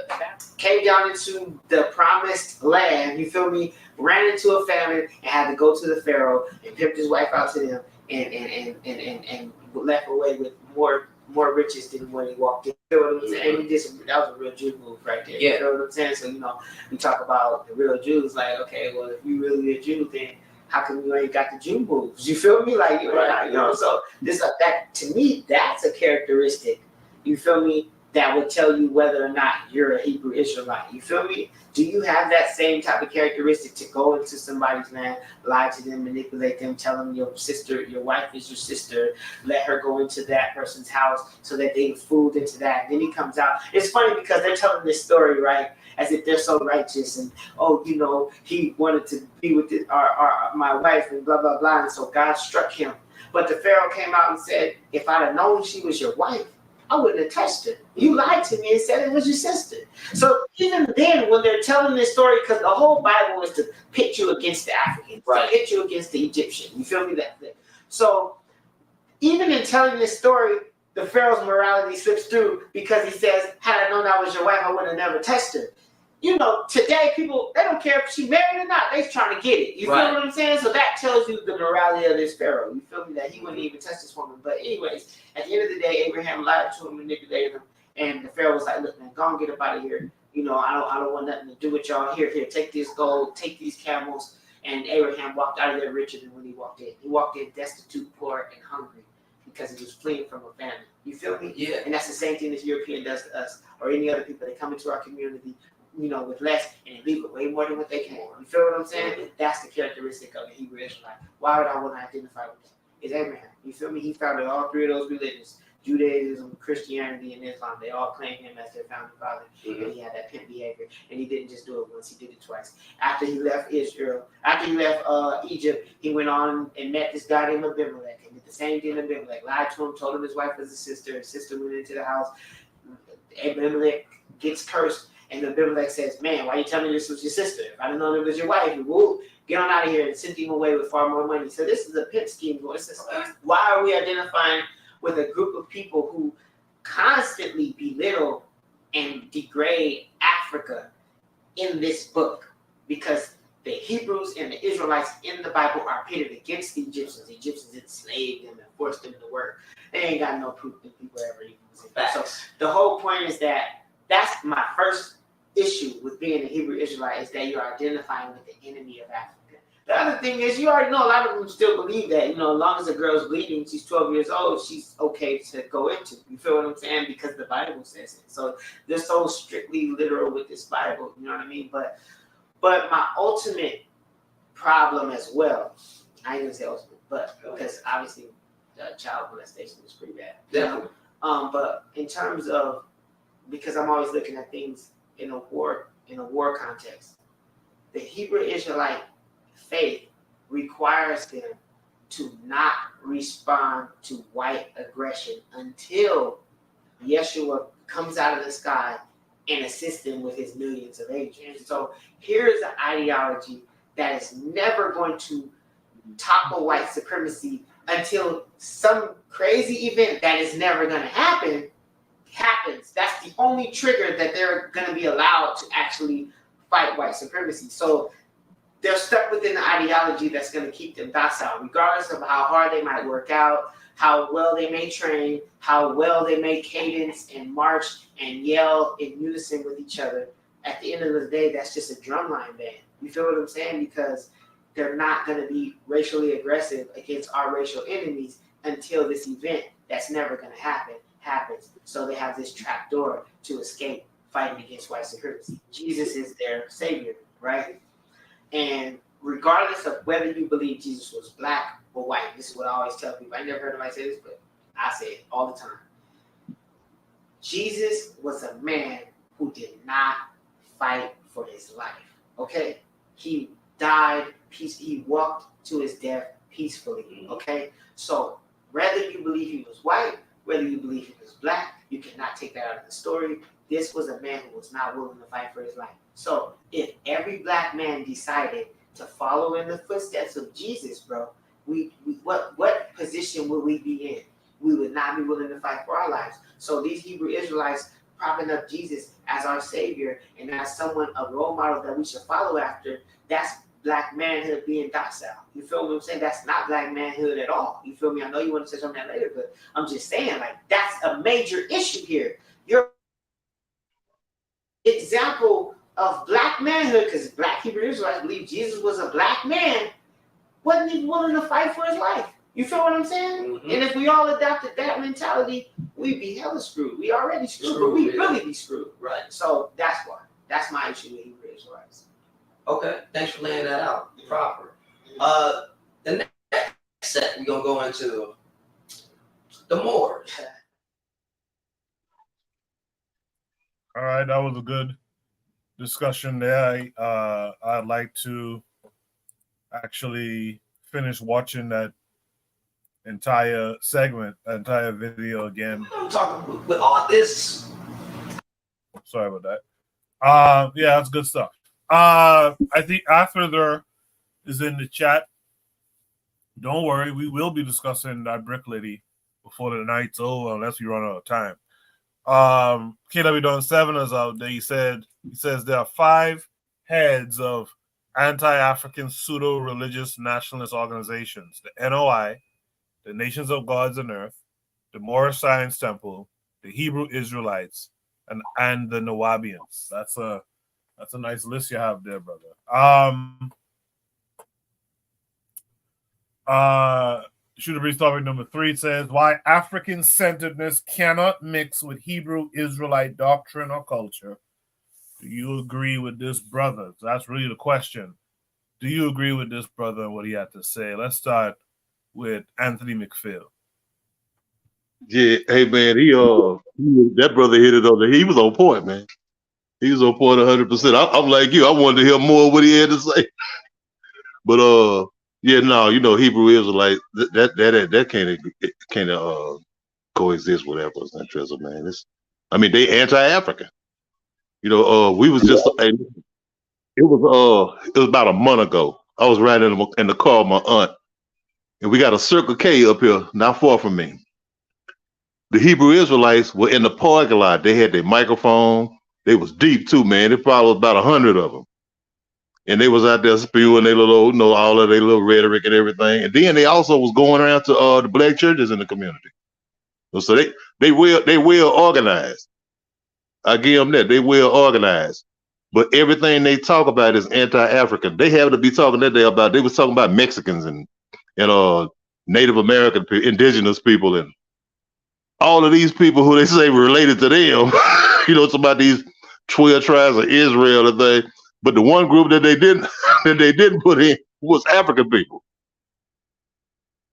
came down into the promised land, you feel me? Ran into a famine and had to go to the Pharaoh and pimped his wife out to them and left away with more riches than when he walked in. You feel what I'm saying? And that was a real Jew move right there. Yeah. You feel what I'm saying? So, we talk about the real Jews, like, okay, well, if you really a Jew, then how come you ain't got the Jew moves? You feel me? Like, so that to me, that's a characteristic, you feel me, that would tell you whether or not you're a Hebrew Israelite. You feel me? Do you have that same type of characteristic to go into somebody's land, lie to them, manipulate them, tell them your wife is your sister, let her go into that person's house so that they fooled into that. Then he comes out. It's funny because they're telling this story, right, as if they're so righteous and, he wanted to be with my wife and blah, blah, blah. And so God struck him. But the Pharaoh came out and said, if I'd have known she was your wife, I wouldn't have touched her. You lied to me and said it was your sister. So even then, when they're telling this story, because the whole Bible is to pit you against the African, to pit you against the Egyptian. You feel me? So even in telling this story, the Pharaoh's morality slips through because he says, had I known that was your wife, I would have never touched her. Today people, they don't care if she married or not. They're trying to get it. You feel what I'm saying? So that tells you the morality of this Pharaoh. You feel me? That he wouldn't even touch this woman. But anyways, at the end of the day, Abraham lied to him, manipulated him. And the Pharaoh was like, look, man, go and get up out of here. I don't want nothing to do with y'all. Here, take this gold, take these camels. And Abraham walked out of there richer than when he walked in. He walked in destitute, poor, and hungry because he was fleeing from a famine. You feel me? Yeah. And that's the same thing this European does to us or any other people that come into our community, with less and leave with way more than what they can. You feel what I'm saying? That's the characteristic of the Hebrew Israelite. Why would I want to identify with them? It's Abraham. You feel me? He founded all three of those religions. Judaism, Christianity, and Islam. They all claim him as their founding father. And he had that pimp behavior. And he didn't just do it once, he did it twice. After he left Egypt, he went on and met this guy named Abimelech. And did the same thing Abimelech. Lied to him, told him his wife was his sister. His sister went into the house. Abimelech gets cursed. And Abimelech says, man, why you telling me this was your sister? If I didn't know it was your wife, get on out of here, and sent him away with far more money. So this is a pimp scheme. Why are we identifying with a group of people who constantly belittle and degrade Africa in this book? Because the Hebrews and the Israelites in the Bible are pitted against the Egyptians. The Egyptians enslaved them and forced them to work. They ain't got no proof that people ever even was in that. So the whole point is that's my first issue with being a Hebrew Israelite, is that you're identifying with the enemy of Africa. The other thing is, you already know a lot of them still believe that, as long as a girl's bleeding, she's 12 years old, she's okay to go into. You feel what I'm saying? Because the Bible says it. So they're so strictly literal with this Bible, you know what I mean? But my ultimate problem as well, I ain't gonna say ultimate, but because obviously child molestation is pretty bad. Definitely. But in terms of, because I'm always looking at things in a war context, the Hebrew Israelite faith requires them to not respond to white aggression until Yeshua comes out of the sky and assists them with his millions of angels. So here's an ideology that is never going to topple white supremacy until some crazy event that is never going to happen happens. That's the only trigger that they're going to be allowed to actually fight white supremacy. So they're stuck within the ideology that's going to keep them docile, regardless of how hard they might work out, how well they may train, how well they may cadence and march and yell in unison with each other. At the end of the day, that's just a drumline band. You feel what I'm saying? Because they're not going to be racially aggressive against our racial enemies until this event that's never going to happens. So they have this trap door to escape fighting against white supremacy. Jesus is their savior, right? And regardless of whether you believe Jesus was black or white, this is what I always tell people. I never heard anybody say this, but I say it all the time. Jesus was a man who did not fight for his life. Okay? He died he walked to his death peacefully. Okay? So whether you believe he was white, whether you believe he was black, you cannot take that out of the story. This was a man who was not willing to fight for his life. So if every black man decided to follow in the footsteps of Jesus, bro, what position would we be in? We would not be willing to fight for our lives. So these Hebrew Israelites propping up Jesus as our savior and as someone, a role model that we should follow after, that's black manhood being docile. You feel what I'm saying? That's not black manhood at all. You feel me? I know you want to say something that later, but I'm just saying, like, that's a major issue here. Your example of black manhood, because black Hebrew Israelites believe Jesus was a black man, wasn't even willing to fight for his life. You feel what I'm saying? Mm-hmm. And if we all adopted that mentality, we'd be hella screwed. We already screwed, but we'd really be screwed. Right. So that's why. That's my issue with Hebrew Israelites. Okay, thanks for laying that out proper. The next set, we're going to go into the Moors. All right, that was a good discussion there. I'd like to actually finish watching that entire segment, that entire video again. I'm talking with all this. Sorry about that. Yeah, that's good stuff. I think after there is in the chat, don't worry, we will be discussing that brick lady before the night's over, unless we run out of time. KW Don 7 is out there. He says there are 5 heads of anti-African pseudo-religious nationalist organizations: the NOI, the Nations of Gods and Earth, the Moorish Science Temple, the Hebrew Israelites, and the Nawabians. That's a nice list you have there, brother. Shooter Breeze topic number 3 says why African-centeredness cannot mix with Hebrew Israelite doctrine or culture. Do you agree with this brother? That's really the question. Do you agree with this brother and what he had to say? Let's start with Anthony McPhail. Yeah, hey man, that brother hit it on the. He was on point, man. He was on point 100%. I'm like you. I wanted to hear more of what he had to say. But yeah, no, Hebrew Israelite that can't coexist with Afrocentrism, man. They anti-African. We was just it was about a month ago. I was riding in the car with my aunt, and we got a Circle K up here, not far from me. The Hebrew Israelites were in the parking lot. They had their microphone. They was deep too, man. It probably was about 100 of them. And they was out there spewing their little, all of their little rhetoric and everything. And then they also was going around to the black churches in the community. So they well organized. I give them that. They well organized. But everything they talk about is anti-African. They happen to be talking that day about, they was talking about Mexicans and Native American, indigenous people, and all of these people who they say were related to them. It's about these 12 tribes of Israel and thing. But the one group that they didn't put in was African people.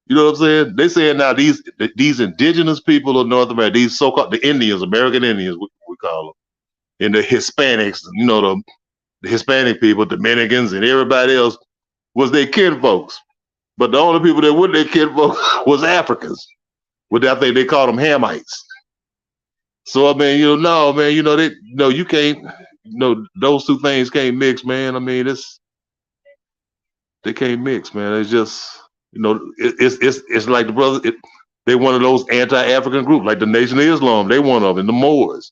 You know what I'm saying? They saying now these indigenous people of North America, these so-called the Indians, American Indians, we call them, and the Hispanics, the Hispanic people, Dominicans, and everybody else was their kinfolks. But the only people that were their kinfolks was Africans. I think they called them Hamites. So no, man, you can't. Those two things can't mix, man. They can't mix, man. It's just, it's like the brother. They one of those anti-African groups, like the Nation of Islam. They one of them. The Moors,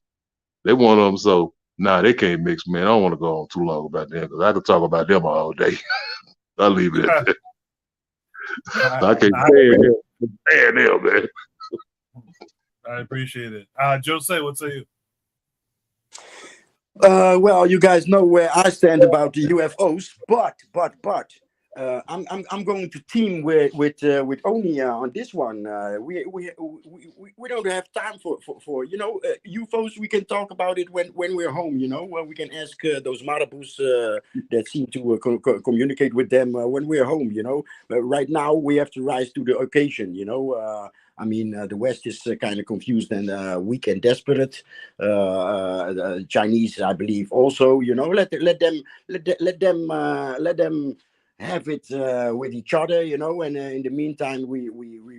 they one of them. So Nah, they can't mix, man. I don't want to go on too long about them because I could talk about them all day. I'll leave it at that. I can't stand them. Stand them, man. I appreciate it. Jose, what say you? Well, you guys know where I stand about the UFOs, but I'm going to team with Oni on this one. We don't have time for UFOs. We can talk about it when we're home. We can ask those marabouts that seem to communicate with them when we're home. But right now we have to rise to the occasion. The West is kind of confused and weak and desperate. Chinese, I believe, also. Let them have it with each other. And in the meantime, we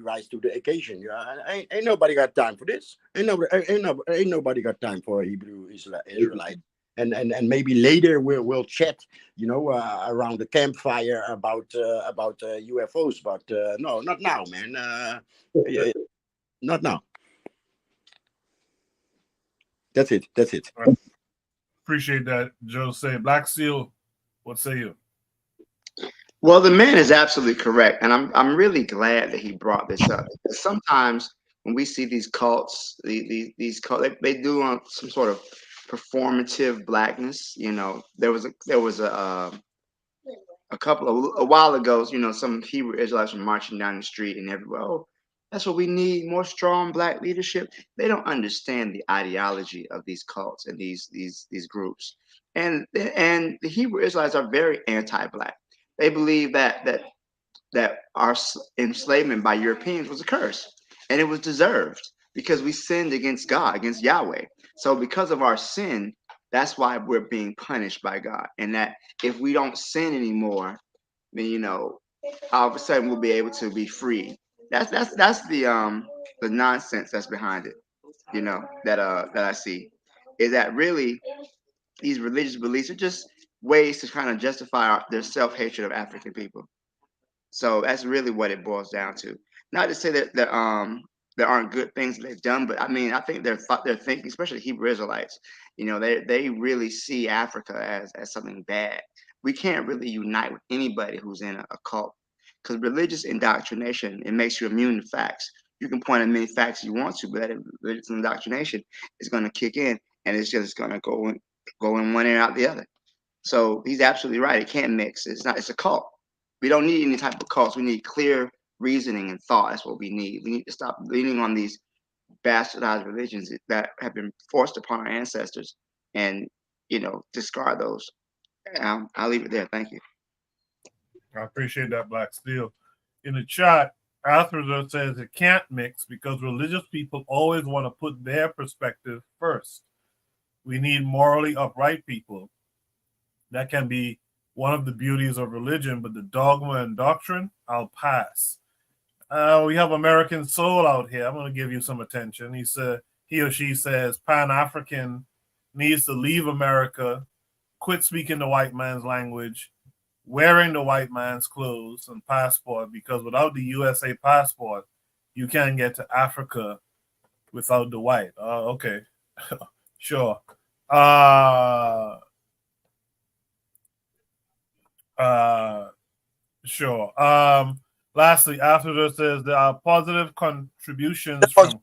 rise to the occasion. Ain't nobody got time for this. Ain't nobody got time for a Hebrew Israelite. And maybe later we'll chat, around the campfire about UFOs. But no, not now, man. Not now. That's it. Right. Appreciate that, Jose. Black Steel, what say you? Well, the man is absolutely correct, and I'm really glad that he brought this up. Because sometimes when we see these cults, these cults, they do on some sort of performative blackness. There was a while ago. Some Hebrew Israelites were marching down the street, and everywhere, oh, that's what we need, more strong black leadership. They don't understand the ideology of these cults and these groups, and the Hebrew Israelites are very anti-black. They believe that our enslavement by Europeans was a curse, and it was deserved because we sinned against God, against Yahweh. So because of our sin, that's why we're being punished by God. And that if we don't sin anymore, then all of a sudden we'll be able to be free. That's the nonsense that's behind it. That I see is that really these religious beliefs are just ways to kind of justify their self-hatred of African people. So that's really what it boils down to. Not to say that there aren't good things that they've done, but I think they're thinking, especially Hebrew Israelites, they really see Africa as something bad. We can't really unite with anybody who's in a cult because religious indoctrination, it makes you immune to facts. You can point at many facts you want to, but that religious indoctrination is going to kick in, and it's just going to go in one ear out the other. So he's absolutely right. It can't mix. It's a cult. We don't need any type of cults. We need clear reasoning and thought. That's what we need. We need to stop leaning on these bastardized religions that have been forced upon our ancestors and, discard those. I'll leave it there. Thank you. I appreciate that, Black Steel. In the chat, Arthur says it can't mix because religious people always want to put their perspective first. We need morally upright people. That can be one of the beauties of religion, but the dogma and doctrine, I'll pass. We have American Soul out here. I'm going to give you some attention. He or she says Pan-African needs to leave America, quit speaking the white man's language, wearing the white man's clothes and passport, because without the USA passport, you can't get to Africa without the white. Okay, sure. Sure. Lastly, after this says there are positive contributions from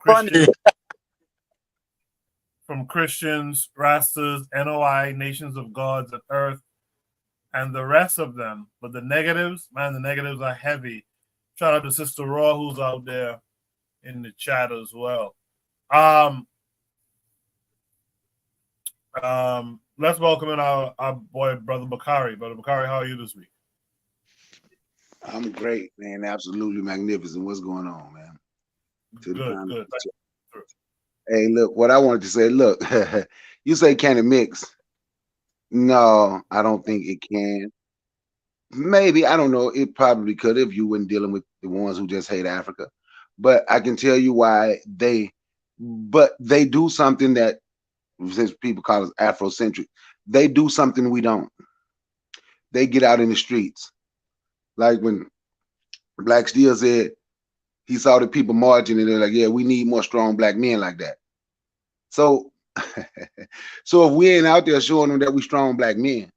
Christians, Rastas, NOI, Nations of Gods and Earth, and the rest of them. But the negatives are heavy. Shout out to Sister Raw, who's out there in the chat as well. Let's welcome in our boy, Brother Bakari. Brother Bakari, how are you this week? I'm great, man. Absolutely magnificent. What's going on, man? Good. Hey, look, what I wanted to say, look, you say, can it mix? No, I don't think it can. Maybe, I don't know. It probably could if you weren't dealing with the ones who just hate Africa. But I can tell you why they do something that, since people call us Afrocentric, they do something we don't. They get out in the streets. Like when Black Steel said he saw the people marching and they're like, yeah, we need more strong black men like that. So So if we ain't out there showing them that we strong black men,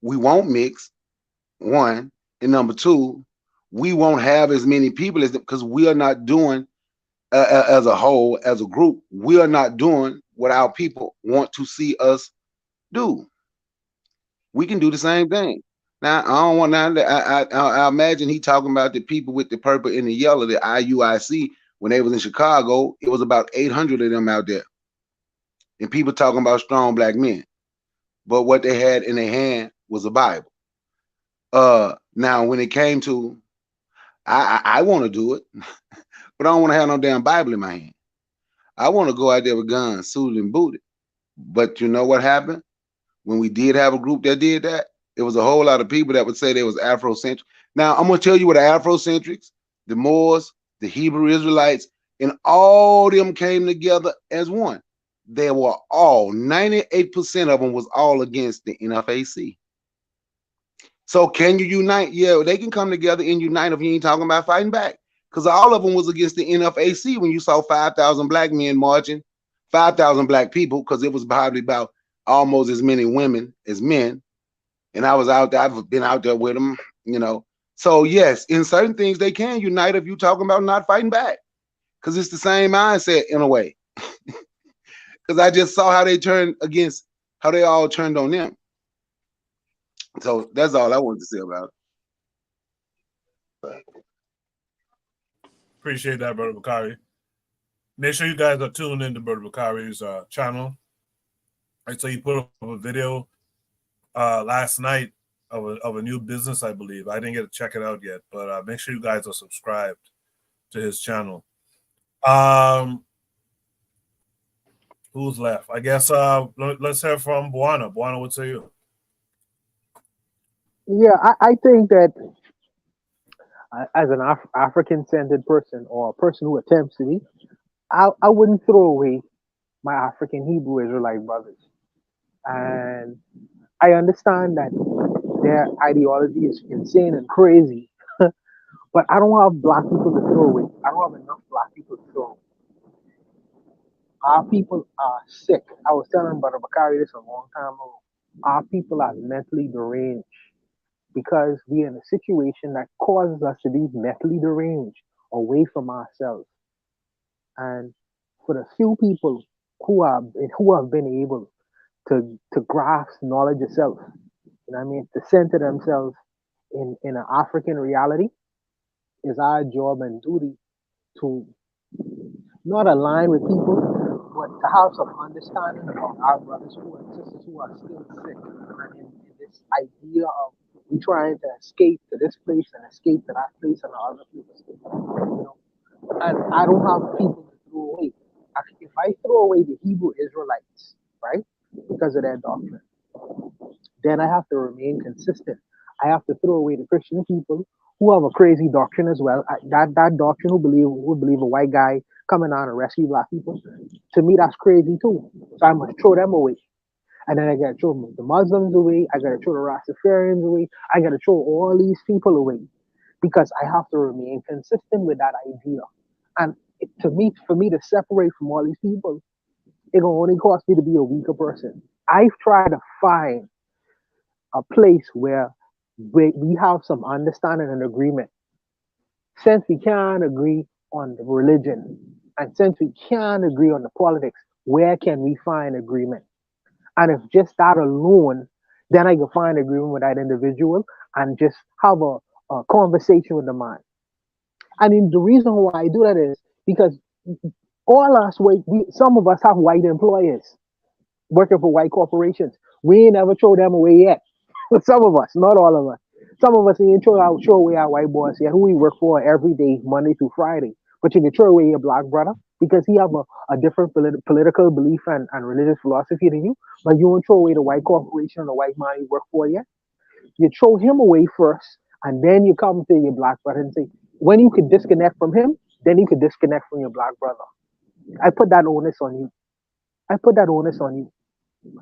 we won't mix, one, and number two, we won't have as many people as because we are not doing as a whole, as a group, we are not doing what our people want to see us do. We can do the same thing. Now I don't want now. I imagine he talking about the people with the purple and the yellow, the IUIC. When they was in Chicago, it was about 800 of them out there, and people talking about strong black men. But what they had in their hand was a Bible. Now when it came to, I want to do it, but I don't want to have no damn Bible in my hand. I want to go out there with guns, suited and booted. But you know what happened? When we did have a group that did that, it was a whole lot of people that would say they was Afrocentric. Now, I'm going to tell you what the Afrocentrics, the Moors, the Hebrew Israelites, and all them came together as one. They were all, 98% of them was all against the NFAC. So can you unite? Yeah, they can come together and unite if you ain't talking about fighting back. Because all of them was against the NFAC when you saw 5,000 black men marching, 5,000 black people, because it was probably about almost as many women as men. And I was out there, I've been out there with them, you know. So yes, in certain things they can unite if you talking about not fighting back. Because it's the same mindset in a way. Because I just saw how they turned against, how they all turned on them. So that's all I wanted to say about it. Appreciate that, Brother Bakari. Make sure you guys are tuned in to Brother Bakari's channel. I saw you put up a video last night of a new business, I believe. I didn't get to check it out yet, but make sure you guys are subscribed to his channel. Who's left? I guess let's hear from Buana. Buana, what say you? Yeah, I think that as an African-centered person or a person who attempts to be, I wouldn't throw away my African Hebrew Israelite brothers. And I understand that their ideology is insane and crazy, but I don't have black people to throw away. I don't have enough black people to throw away. Our people are sick. I was telling Brother Bakari this a long time ago. Our people are mentally deranged because we're in a situation that causes us to be mentally deranged away from ourselves. And for the few people who have been able to grasp knowledge itself, you know what I mean, to center themselves in an African reality, is our job and duty to not align with people, but to have some understanding about our brothers who and sisters who are still sick. And in this idea of we trying to escape to this place and escape to that place and the other place. You know? And I don't have people to throw away. If I throw away the Hebrew Israelites, right, because of their doctrine, then I have to remain consistent. I have to throw away the Christian people who have a crazy doctrine as well. That doctrine who believe a white guy coming on and rescue black people. To me, that's crazy too. So I must throw them away. And then I gotta throw the Muslims away. I gotta throw the Rastafarians away. I gotta throw all these people away because I have to remain consistent with that idea. And for me to separate from all these people, it gonna only cost me to be a weaker person. I've tried to find a place where we have some understanding and agreement. Since we can't agree on the religion, and since we can't agree on the politics, where can we find agreement? And if just that alone, then I can find agreement with that individual and just have a conversation with the man. I mean, the reason why I do that is because all us some of us have white employers working for white corporations. We ain't never throw them away yet. Some of us, not all of us. Some of us ain't throw away our white boys yet, who we work for every day, Monday through Friday. But you can throw away your black brother because he have a different political belief and religious philosophy than you. But you won't throw away the white corporation or the white man you work for yet. You throw him away first, and then you come to your black brother and say, when you could disconnect from him, then you could disconnect from your black brother. I put that onus on you. I put that onus on you.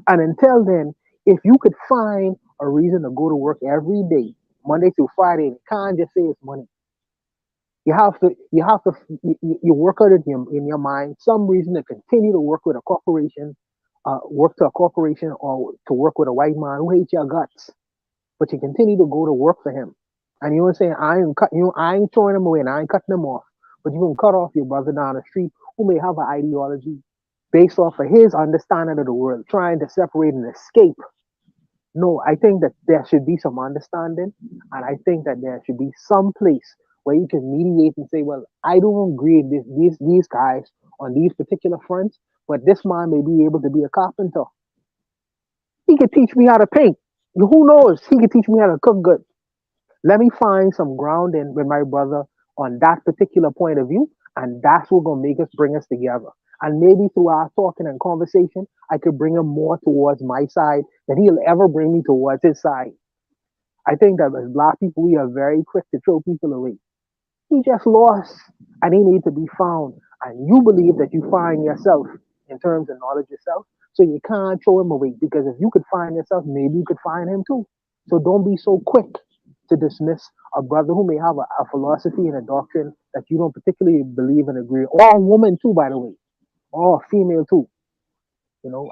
And until then, if you could find a reason to go to work every day, Monday through Friday, you can't just say it's money. You work out in your mind some reason to continue to work with a corporation work to a corporation or to work with a white man who hates your guts, but you continue to go to work for him. And you know what I'm saying? I ain't throwing him away and I ain't cutting him off. But you can cut off your brother down the street who may have an ideology based off of his understanding of the world, trying to separate and escape. No, I think that there should be some understanding, and I think that there should be some place where you can mediate and say, well, I don't agree with these guys on these particular fronts, but this man may be able to be a carpenter. He could teach me how to paint. Who knows? He could teach me how to cook good. Let me find some grounding with my brother on that particular point of view, and that's what's gonna make us bring us together. And maybe through our talking and conversation, I could bring him more towards my side than he'll ever bring me towards his side. I think that as black people, we are very quick to throw people away. He just lost, and he needs to be found. And you believe that you find yourself in terms of knowledge yourself, so you can't throw him away because if you could find yourself, maybe you could find him too. So don't be so quick to dismiss a brother who may have a philosophy and a doctrine that you don't particularly believe and agree, or a woman too, by the way, or a female too.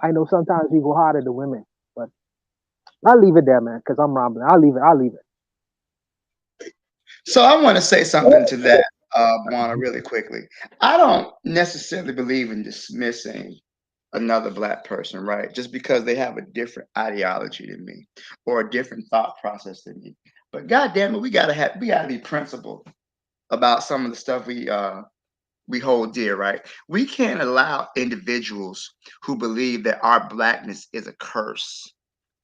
I know sometimes we go hard at the women, but I'll leave it there, man, because I'm rambling. I'll leave it. So I want to say something to that, Juana, really quickly. I don't necessarily believe in dismissing another black person, right? Just because they have a different ideology than me or a different thought process than me. But God damn it, we gotta be principled about some of the stuff we hold dear, right? We can't allow individuals who believe that our blackness is a curse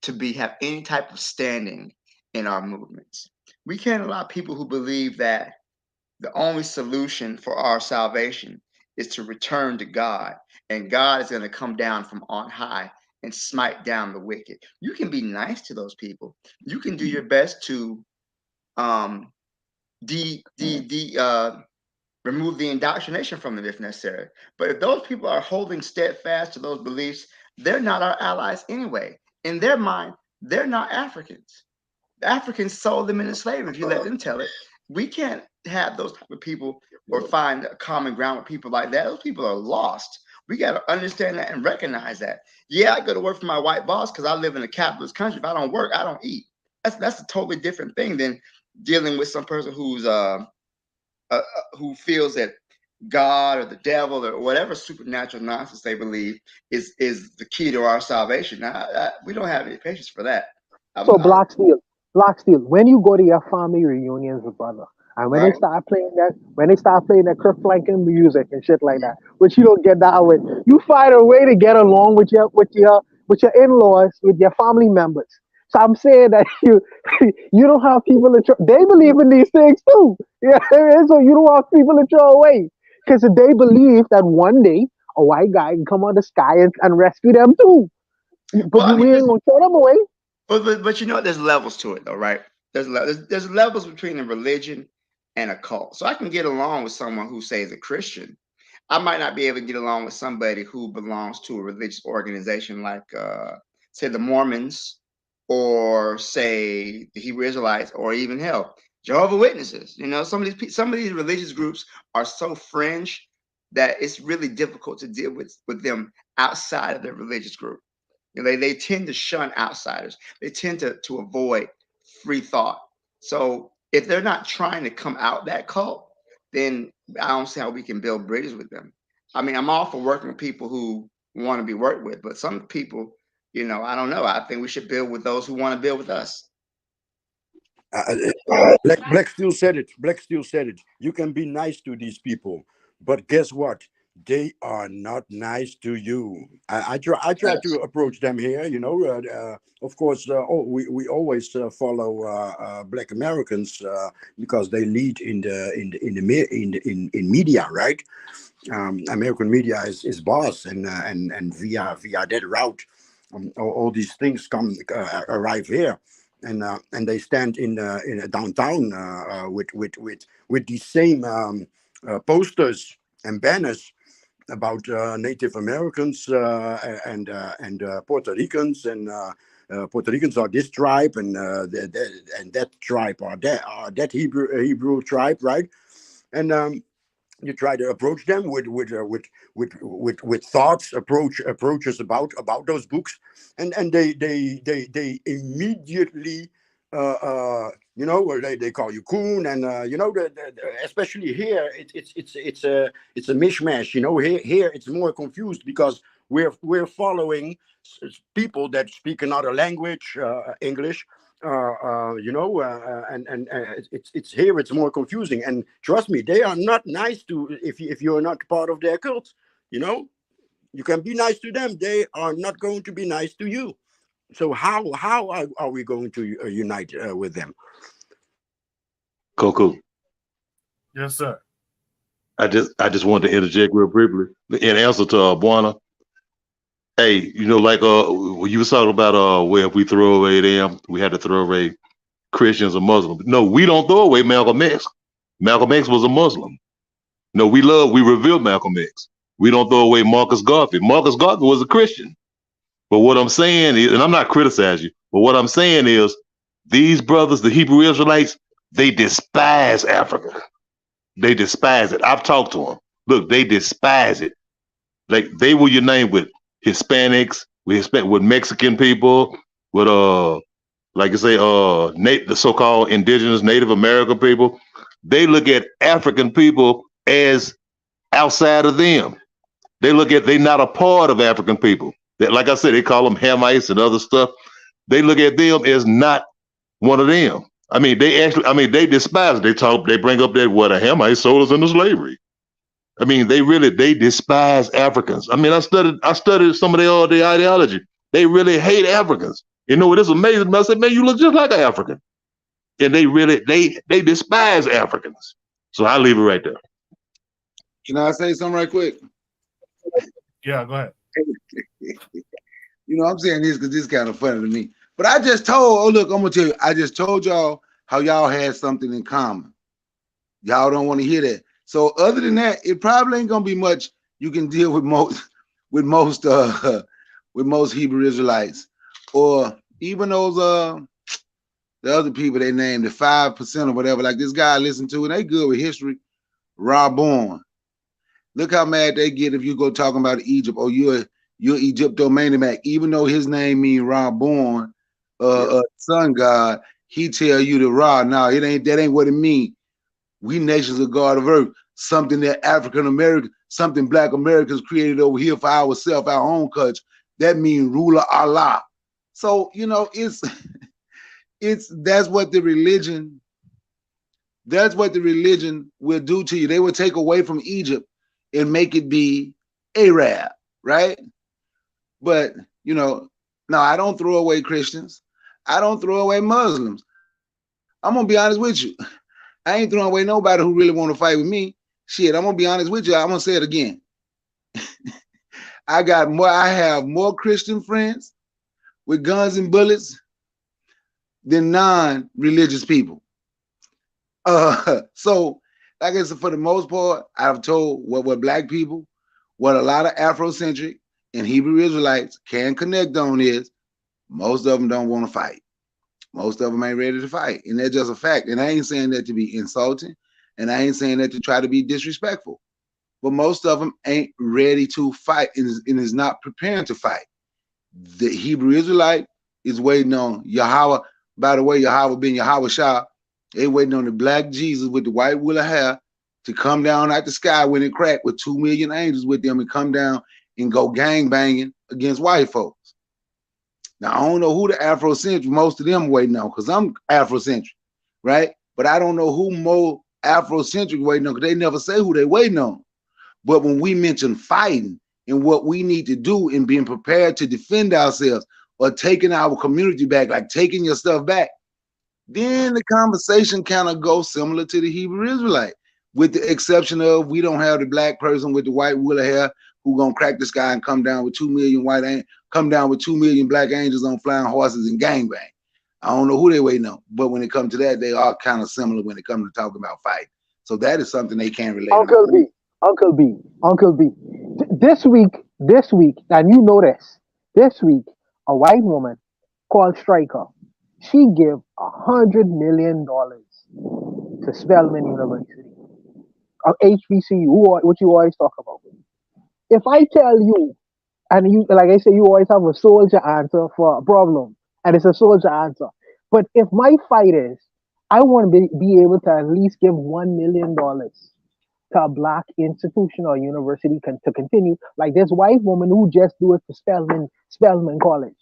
to have any type of standing in our movements. We can't allow people who believe that the only solution for our salvation is to return to God, and God is going to come down from on high and smite down the wicked. You can be nice to those people. You can do your best to um, remove the indoctrination from them if necessary. But if those people are holding steadfast to those beliefs, they're not our allies anyway. In their mind, they're not Africans. The Africans sold them into slavery. If you let them tell it, we can't have those type of people or find a common ground with people like that. Those people are lost. We got to understand that and recognize that. Yeah, I go to work for my white boss because I live in a capitalist country. If I don't work, I don't eat. That's a totally different thing than dealing with some person who feels that God or the devil or whatever supernatural nonsense they believe is the key to our salvation. We don't have any patience for that. So Black Steel, when you go to your family reunions, brother, and when Right. they start playing that Kirk Franklin music and shit like that, which you don't get down with, you find a way to get along with your in-laws, with your family members. So I'm saying that you don't have people they believe in these things too. Yeah, so you don't have people to throw away because they believe that one day a white guy can come out of the sky and rescue them too. But Well, I we mean, ain't gonna throw them away. but you know, there's levels to it though, right? There's levels between a religion and a cult. So I can get along with someone who says a Christian. I might not be able to get along with somebody who belongs to a religious organization like, say, the Mormons, or say the Hebrew Israelites, or even hell, Jehovah Witnesses. You know, some of these religious groups are so fringe that it's really difficult to deal with them outside of their religious group. You know, they tend to shun outsiders. They tend to avoid free thought. So if they're not trying to come out that cult, then I don't see how we can build bridges with them. I mean, I'm all for working with people who want to be worked with, but some people, I don't know. I think we should build with those who want to build with us. Black still said it. Black still said it. You can be nice to these people, but guess what? They are not nice to you. I try to approach them here. Of course, we always follow Black Americans because they lead in media, right? American media is boss, and via that route, all these things arrive here, and they stand in a downtown with these same posters and banners about Native Americans and Puerto Ricans, and Puerto Ricans are this tribe, and that tribe are that Hebrew tribe, right? And you try to approach them with thoughts, approaches about those books, and they immediately or they call you coon, and especially here it's a mishmash. Here it's more confused because we're following people that speak another language, English, it's here. It's more confusing, and trust me, they are not nice to if you're not part of their cult. You can be nice to them; they are not going to be nice to you. So how are we going to unite with them? Coco, Yes, sir. I just wanted to interject real briefly in answer to Buana. Hey, like when you was talking about where if we throw away them, we had to throw away Christians or Muslims. No, we don't throw away Malcolm X. Malcolm X was a Muslim. No, we revere Malcolm X. We don't throw away Marcus Garvey. Marcus Garvey was a Christian. But what I'm saying is, and I'm not criticizing you, but what I'm saying is these brothers, the Hebrew Israelites, they despise Africa. They despise it. I've talked to them. Look, they despise it. Like they will unite with Hispanics, with Mexican people, with like I say, the so-called indigenous Native American people. They look at African people as outside of them. They're not a part of African people. That, like I said, they call them Hamites and other stuff. They look at them as not one of them. I mean, they despise it. They bring up that what a Hamite sold us into slavery. I mean, they despise Africans. I mean, I studied some of their ideology. They really hate Africans. It's amazing. I said, man, you look just like an African. And they despise Africans. So I leave it right there. Can I say something right quick? Yeah, go ahead. I'm saying this because this is kind of funny to me. But I'm going to tell you, I just told y'all how y'all had something in common. Y'all don't want to hear that. So other than that, it probably ain't gonna be much you can deal with most Hebrew Israelites, or even those the other people they named, the 5% or whatever. Like this guy I listened to, and they good with history. Raborn. Look how mad they get if you go talking about Egypt. Oh, you're Egyptomaniac, even though his name means Raborn, sun god. He tell you to Ra. No, that ain't what it means. We nations of God of earth, something that African American, something Black Americans created over here for ourselves, our own country. That means ruler Allah. So that's what the religion will do to you. They will take away from Egypt and make it be Arab, right? But no, I don't throw away Christians. I don't throw away Muslims. I'm gonna be honest with you. I ain't throwing away nobody who really want to fight with me. Shit, I'm gonna be honest with you. I'm gonna say it again. I have more Christian friends with guns and bullets than non-religious people. So, like I said, for the most part, I've told what Black people, what a lot of Afrocentric and Hebrew Israelites can connect on is most of them don't want to fight. Most of them ain't ready to fight. And that's just a fact. And I ain't saying that to be insulting. And I ain't saying that to try to be disrespectful. But most of them ain't ready to fight and is not preparing to fight. The Hebrew Israelite is waiting on Yahweh. By the way, Yahweh being Yahweh Shah, they waiting on the black Jesus with the white wool of hair to come down out the sky when it cracked with 2 million angels with them and come down and go gang banging against white folks. Now, I don't know who the Afrocentric, most of them waiting on, because I'm Afrocentric, right? But I don't know who more Afrocentric waiting on, because they never say who they waiting on. But when we mention fighting and what we need to do and being prepared to defend ourselves or taking our community back, like taking your stuff back, then the conversation kind of goes similar to the Hebrew Israelite, with the exception of we don't have the black person with the white wool of hair who gonna crack the sky and come down with 2 million black angels on flying horses and gangbang. I don't know who they waiting on, but when it comes to that, they are kind of similar when it comes to talking about fight. So that is something they can't relate. Uncle B. This week, and you know this week, a white woman called Striker, she give $100 million to Spelman University. HBCU, what you always talk about. If I tell you, and you, like I say, you always have a soldier answer for a problem, and it's a soldier answer. But if my fight is, I want to be able to at least give $1 million to a black institution or university to continue. Like this white woman who just do it for Spelman College.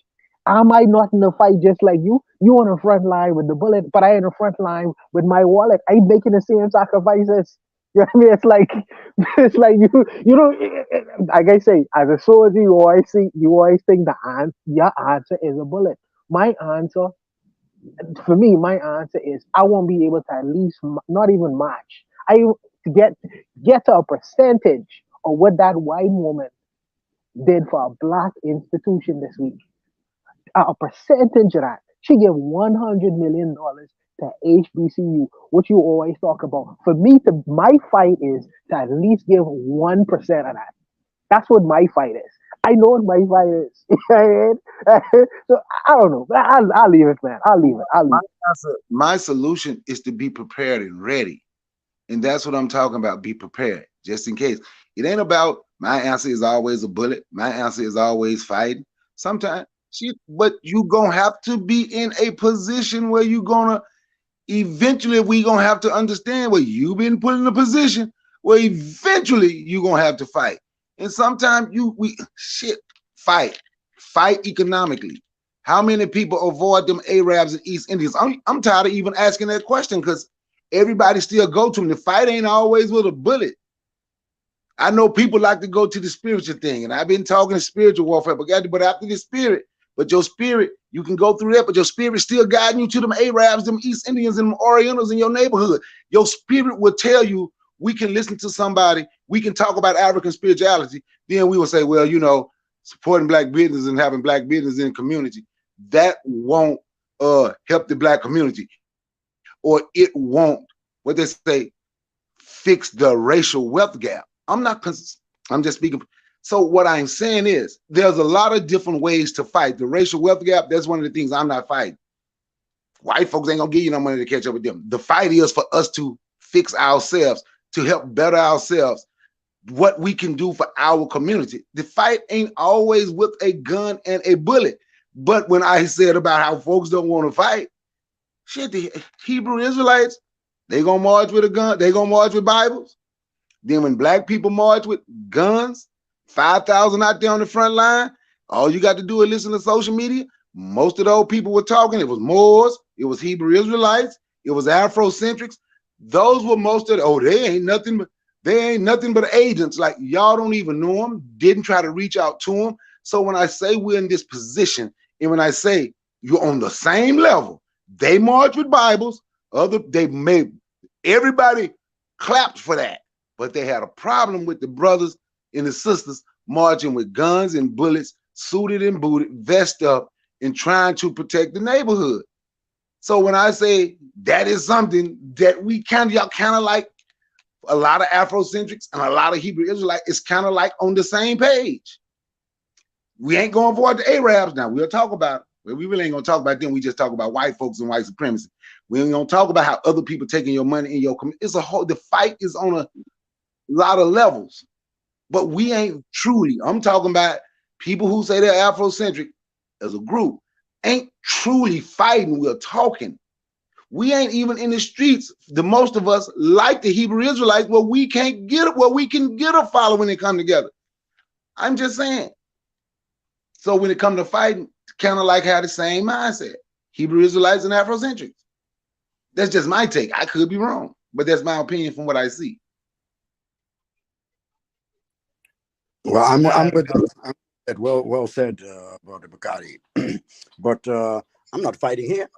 Am I not in the fight just like you? You on the front line with the bullet, but I in the front line with my wallet. I making the same sacrifices. You know what I mean? It's like it's like you know, like I say, as a soldier, you always think your answer is a bullet. My answer, for me, my answer is I won't be able to at least not even match. I to get to a percentage of what that white woman did for a black institution this week. A percentage of that. She give $100 million to HBCU, which you always talk about. For me, my fight is to at least give 1% of that. That's what my fight is. I know what my fight is. So I don't know. I'll leave it, man. I'll leave it. My solution is to be prepared and ready. And that's what I'm talking about. Be prepared, just in case. It ain't about my answer is always a bullet. My answer is always fighting. Sometimes, but you gonna have to be in a position where you gonna eventually we gonna have to understand where you've been put in a position where eventually you gonna have to fight. And sometimes we fight economically. How many people avoid them Arabs and East Indians? I'm tired of even asking that question because everybody still go to them. The fight ain't always with a bullet. I know people like to go to the spiritual thing, and I've been talking spiritual warfare, but after the spirit, but your spirit, you can go through that, but your spirit still guiding you to them Arabs, them East Indians, and them Orientals in your neighborhood. Your spirit will tell you, we can listen to somebody, we can talk about African spirituality, then we will say, well, you know, supporting black business and having black business in the community, that won't help the black community, or it won't, what they say, fix the racial wealth gap. I'm just speaking. So what I'm saying is there's a lot of different ways to fight the racial wealth gap. That's one of the things I'm not fighting. White folks ain't gonna give you no money to catch up with them. The fight is for us to fix ourselves, to help better ourselves, what we can do for our community. The fight ain't always with a gun and a bullet. But when I said about how folks don't want to fight, shit, the Hebrew Israelites, they gonna march with a gun, they gonna march with Bibles. Then when black people march with guns, 5,000 out there on the front line, all you got to do is listen to social media. Most of those people were talking. It was Moors, it was Hebrew Israelites, it was Afrocentrics. Those were most of they ain't nothing but agents. Like, y'all don't even know them, didn't try to reach out to them. So when I say we're in this position, and when I say you're on the same level, they march with Bibles, everybody clapped for that. But they had a problem with the brothers and the sisters marching with guns and bullets, suited and booted, vest up, and trying to protect the neighborhood. So when I say that is something that y'all kind of like a lot of Afrocentrics and a lot of Hebrew Israelites, it's kind of like on the same page. We ain't going for the Arabs now. We'll talk about it. Well, we really ain't gonna talk about them. We just talk about white folks and white supremacy. We ain't gonna talk about how other people taking your money in your community. The fight is on a lot of levels, but we ain't truly, I'm talking about people who say they're Afrocentric as a group, ain't truly fighting. We're talking. We ain't even in the streets. The most of us, like the Hebrew Israelites, where we can get a following and come together. I'm just saying. So when it comes to fighting, kind of like have the same mindset. Hebrew Israelites and Afrocentrics. That's just my take. I could be wrong, but that's my opinion from what I see. Well, I'm with that. Well said, Brother Bakari. But I'm not fighting here.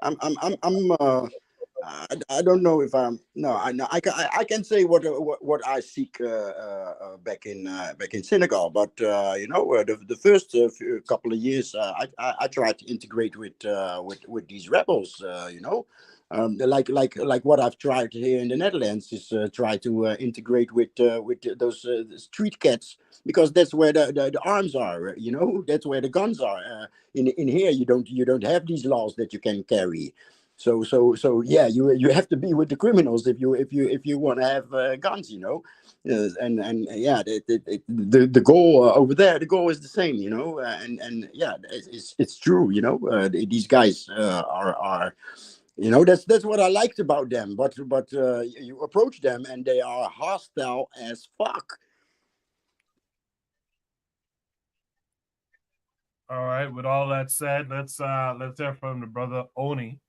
I don't know if I'm. No, I can say what I seek back in Senegal. But the first couple of years, I tried to integrate with these rebels. Like what I've tried here in the Netherlands is try to integrate with those street cats, because that's where the arms are. That's where the guns are. In here, you don't have these laws that you can carry. So yeah, you have to be with the criminals if you want to have guns, you know. And yeah, the goal over there, the goal is the same, you know. And yeah, it's true, you know. These guys are you know, that's what I liked about them. But you approach them and they are hostile as fuck. All right. With all that said, let's hear from the brother Oni.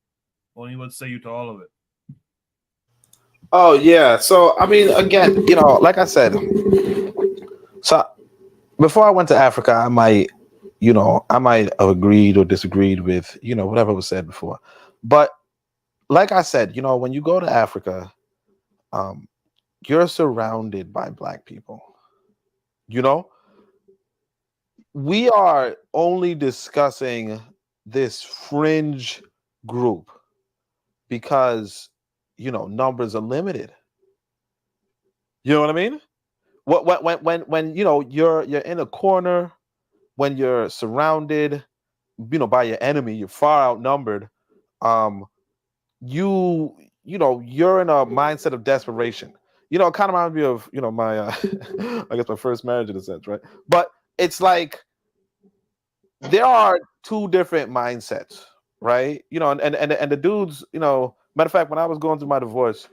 Oni, what say you to all of it? Oh yeah. So I mean, again, you know, like I said, so before I went to Africa, I might have agreed or disagreed with, you know, whatever was said before. But like I said, you know, when you go to Africa, you're surrounded by black people. You know, we are only discussing this fringe group because, you know, numbers are limited. You know what I mean? When you know you're in a corner, when you're surrounded, you know, by your enemy, you're far outnumbered. Um, you know, you're in a mindset of desperation. You know, it kind of reminds me of, you know, my I guess my first marriage in a sense, right? But it's like there are two different mindsets, right? You know, and the dudes, you know, matter of fact, when I was going through my divorce,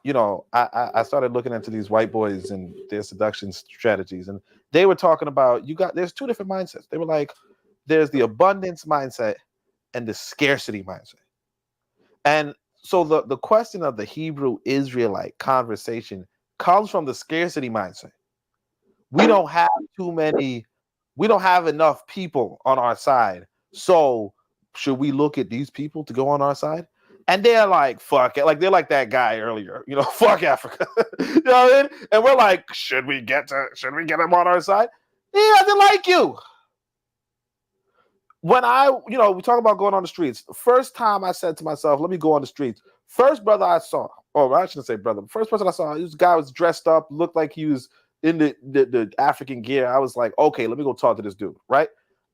you know, I started looking into these white boys and their seduction strategies, and they were talking about there's two different mindsets. They were like, there's the abundance mindset and the scarcity mindset. And so the question of the Hebrew Israelite conversation comes from the scarcity mindset. We don't have we don't have enough people on our side. So should we look at these people to go on our side? And they're like, fuck it. Like they're like that guy earlier, you know, fuck Africa. You know what I mean? And we're like, should we get them on our side? Yeah, they like you. When you know, we talk about going on the streets. First time I said to myself, let me go on the streets. First brother I saw, or I shouldn't say brother, first person I saw, this guy was dressed up, looked like he was in the African gear. I was like, okay, let me go talk to this dude, right?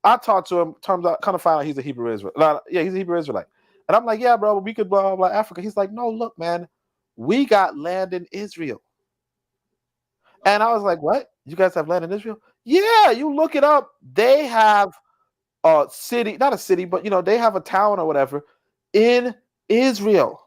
I talked to him, turns out, kind of found out he's a Hebrew Israelite. Yeah, he's a Hebrew Israelite. And I'm like, yeah, bro, we could blah, blah, blah, Africa. He's like, no, look, man, we got land in Israel. And I was like, what? You guys have land in Israel? Yeah, you look it up. They have a city, not a city, but you know, they have a town or whatever in Israel.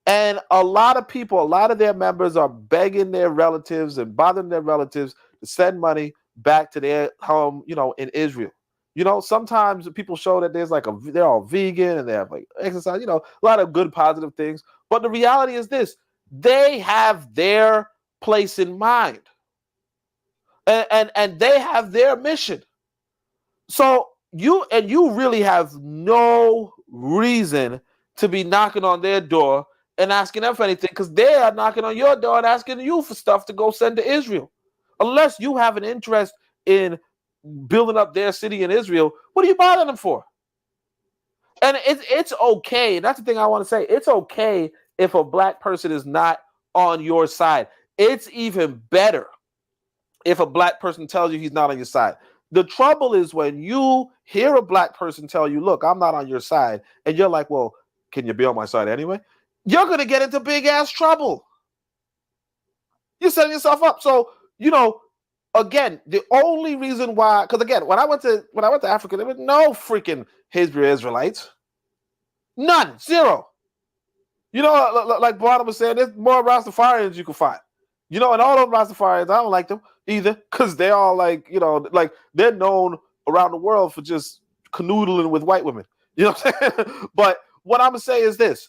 And a lot of people, a lot of their members are begging their relatives and bothering their relatives to send money back to their home, you know, in Israel. You know, sometimes people show that there's like they're all vegan and they have like exercise, you know, a lot of good positive things. But the reality is this: they have their place in mind. And they have their mission. So you really have no reason to be knocking on their door and asking them for anything, because they are knocking on your door and asking you for stuff to go send to Israel. Unless you have an interest in building up their city in Israel, what are you bothering them for? And it's okay. That's the thing I want to say. It's okay if a black person is not on your side. It's even better if a black person tells you he's not on your side. The trouble is when you hear a black person tell you, look, I'm not on your side, and you're like, well, can you be on my side anyway? You're going to get into big ass trouble. You're setting yourself up. So, you know, again, the only reason why, because again, when I went to Africa, there was no freaking Hebrew Israelites. None. Zero. You know, like Bwana was saying, there's more Rastafarians you can find. You know, and all those Rastafarians, I don't like them either, because they're all like, you know, like they're known around the world for just canoodling with white women. You know what I'm saying? But what I'm gonna say is this: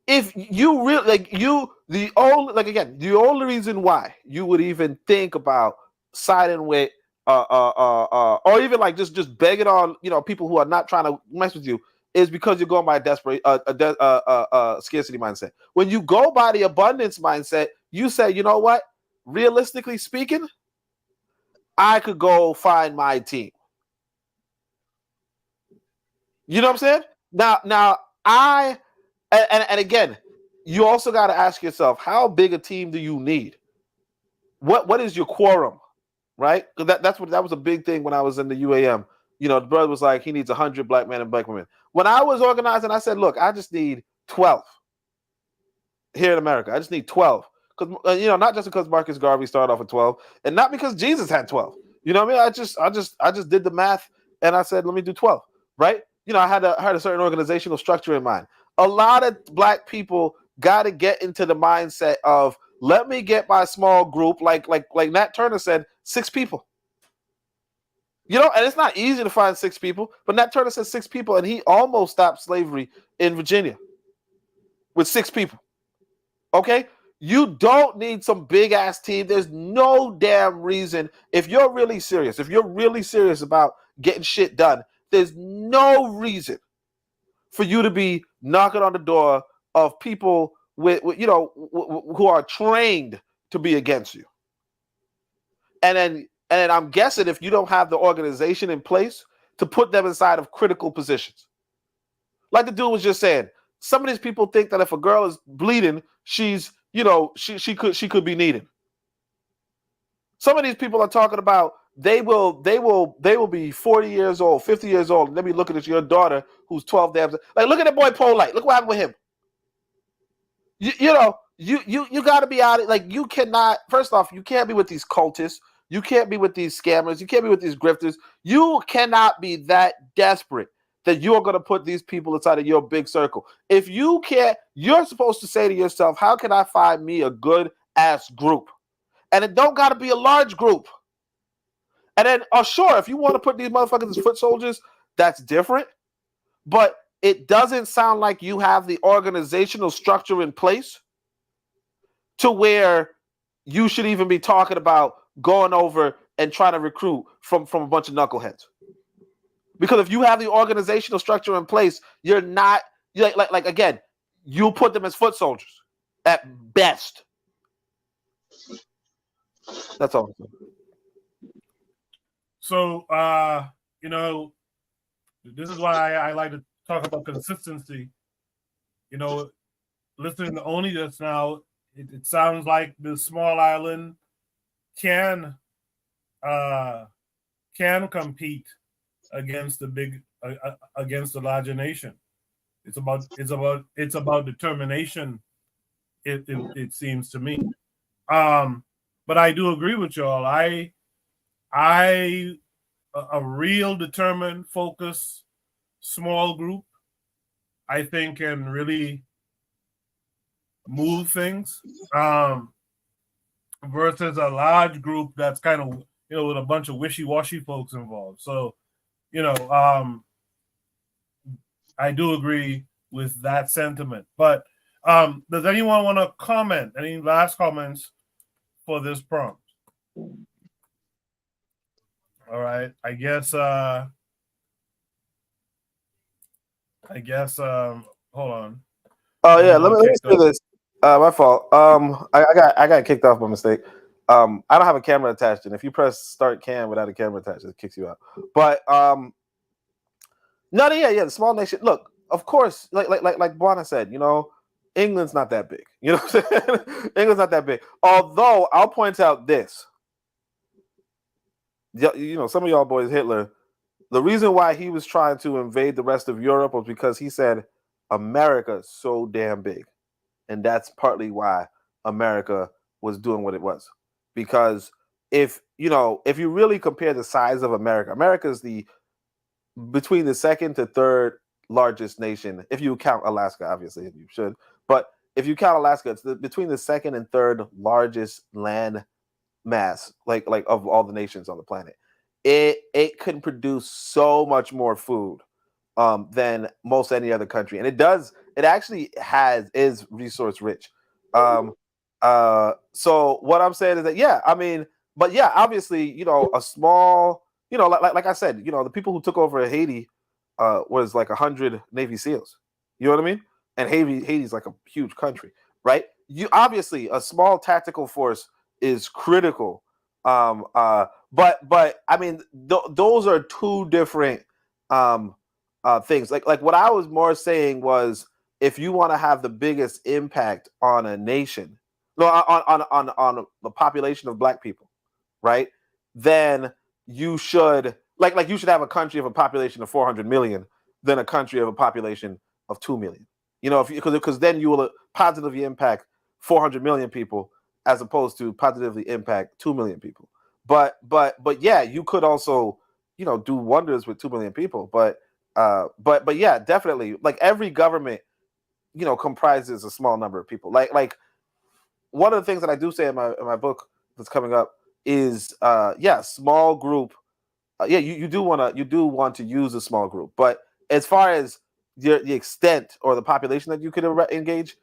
if you really the only reason why you would even think about siding with or even like just begging on, you know, people who are not trying to mess with you is because you're going by a scarcity mindset. When you go by the abundance mindset, you say, you know what? Realistically speaking, I could go find my team. You know what I'm saying? Now and again, you also got to ask yourself, how big a team do you need? What is your quorum, right? Because that was a big thing when I was in the UAM. the brother was like, he needs 100 black men and black women. When I was organizing, I said, look, I just need 12 here in America. I just need 12. Because not just because Marcus Garvey started off with 12, and not because Jesus had 12. You know what I mean? I just did the math, and I said, let me do 12. Right? I had a certain organizational structure in mind. A lot of black people got to get into the mindset of, let me get my small group, like Nat Turner said, 6 people. And it's not easy to find 6 people, but Nat Turner said 6 people, and he almost stopped slavery in Virginia with 6 people. Okay? You don't need some big ass team. There's no damn reason. If you're really serious about getting shit done, there's no reason for you to be knocking on the door of people who are trained to be against you. And then I'm guessing if you don't have the organization in place to put them inside of critical positions. Like the dude was just saying, some of these people think that if a girl is bleeding, she's, she could be needed. Some of these people are talking about they will be 40 years old, 50 years old, and they'll be looking at your daughter who's 12 damn. Like, look at that boy Polite. Look what happened with him. You got to be out. Like, you cannot. First off, you can't be with these cultists. You can't be with these scammers. You can't be with these grifters. You cannot be that desperate that you're going to put these people inside of your big circle. If you can't, you're supposed to say to yourself, how can I find me a good ass group? And it don't got to be a large group. And then, sure, if you want to put these motherfuckers as foot soldiers, that's different. But it doesn't sound like you have the organizational structure in place to where you should even be talking about going over and trying to recruit from a bunch of knuckleheads. Because if you have the organizational structure in place, you're not, like again, you put them as foot soldiers at best. That's all. So, this is why I like to talk about consistency. Listening to Oni just now, it sounds like the small island can compete against against the larger nation. It's about determination. It seems to me. But I do agree with y'all. A real determined, focused, small group, I think, can really move things. Versus a large group that's kind of, with a bunch of wishy-washy folks involved. So, I do agree with that sentiment. But does anyone want to comment? Any last comments for this prompt? All right. I guess hold on. Oh yeah, let me say this. My fault. I got kicked off by mistake. I don't have a camera attached, and if you press start cam without a camera attached, it kicks you out. But the small nation. Look, of course, like Buana said, England's not that big. You know what I'm saying? England's not that big. Although I'll point out this. Some of y'all boys, Hitler, the reason why he was trying to invade the rest of Europe was because he said America is so damn big. And that's partly why America was doing what it was. Because if you really compare the size of America is between the second to third largest nation. If you count Alaska, obviously you should. But if you count Alaska, it's between the second and third largest land mass, like of all the nations on the planet. It can produce so much more food than most any other country, and it actually is resource rich. So what I'm saying is that obviously a small, like I said, the people who took over Haiti was like 100 Navy SEALs. You know what I mean? And Haiti's like a huge country, right? You obviously a small tactical force is critical. But I mean, those are two different things. Like what I was more saying was, if you want to have the biggest impact on a nation, on the population of Black people, right? Then you should like you should have a country of a population of 400 million than a country of a population of 2 million. You know, because then you will positively impact 400 million people as opposed to positively impact 2 million people. But yeah, you could also, you know, do wonders with 2 million people. But yeah, definitely, like every government, you know, comprises a small number of people. Like one of the things that I do say in my book that's coming up is small group. You do want to use a small group, but as far as the extent or the population that you could engage,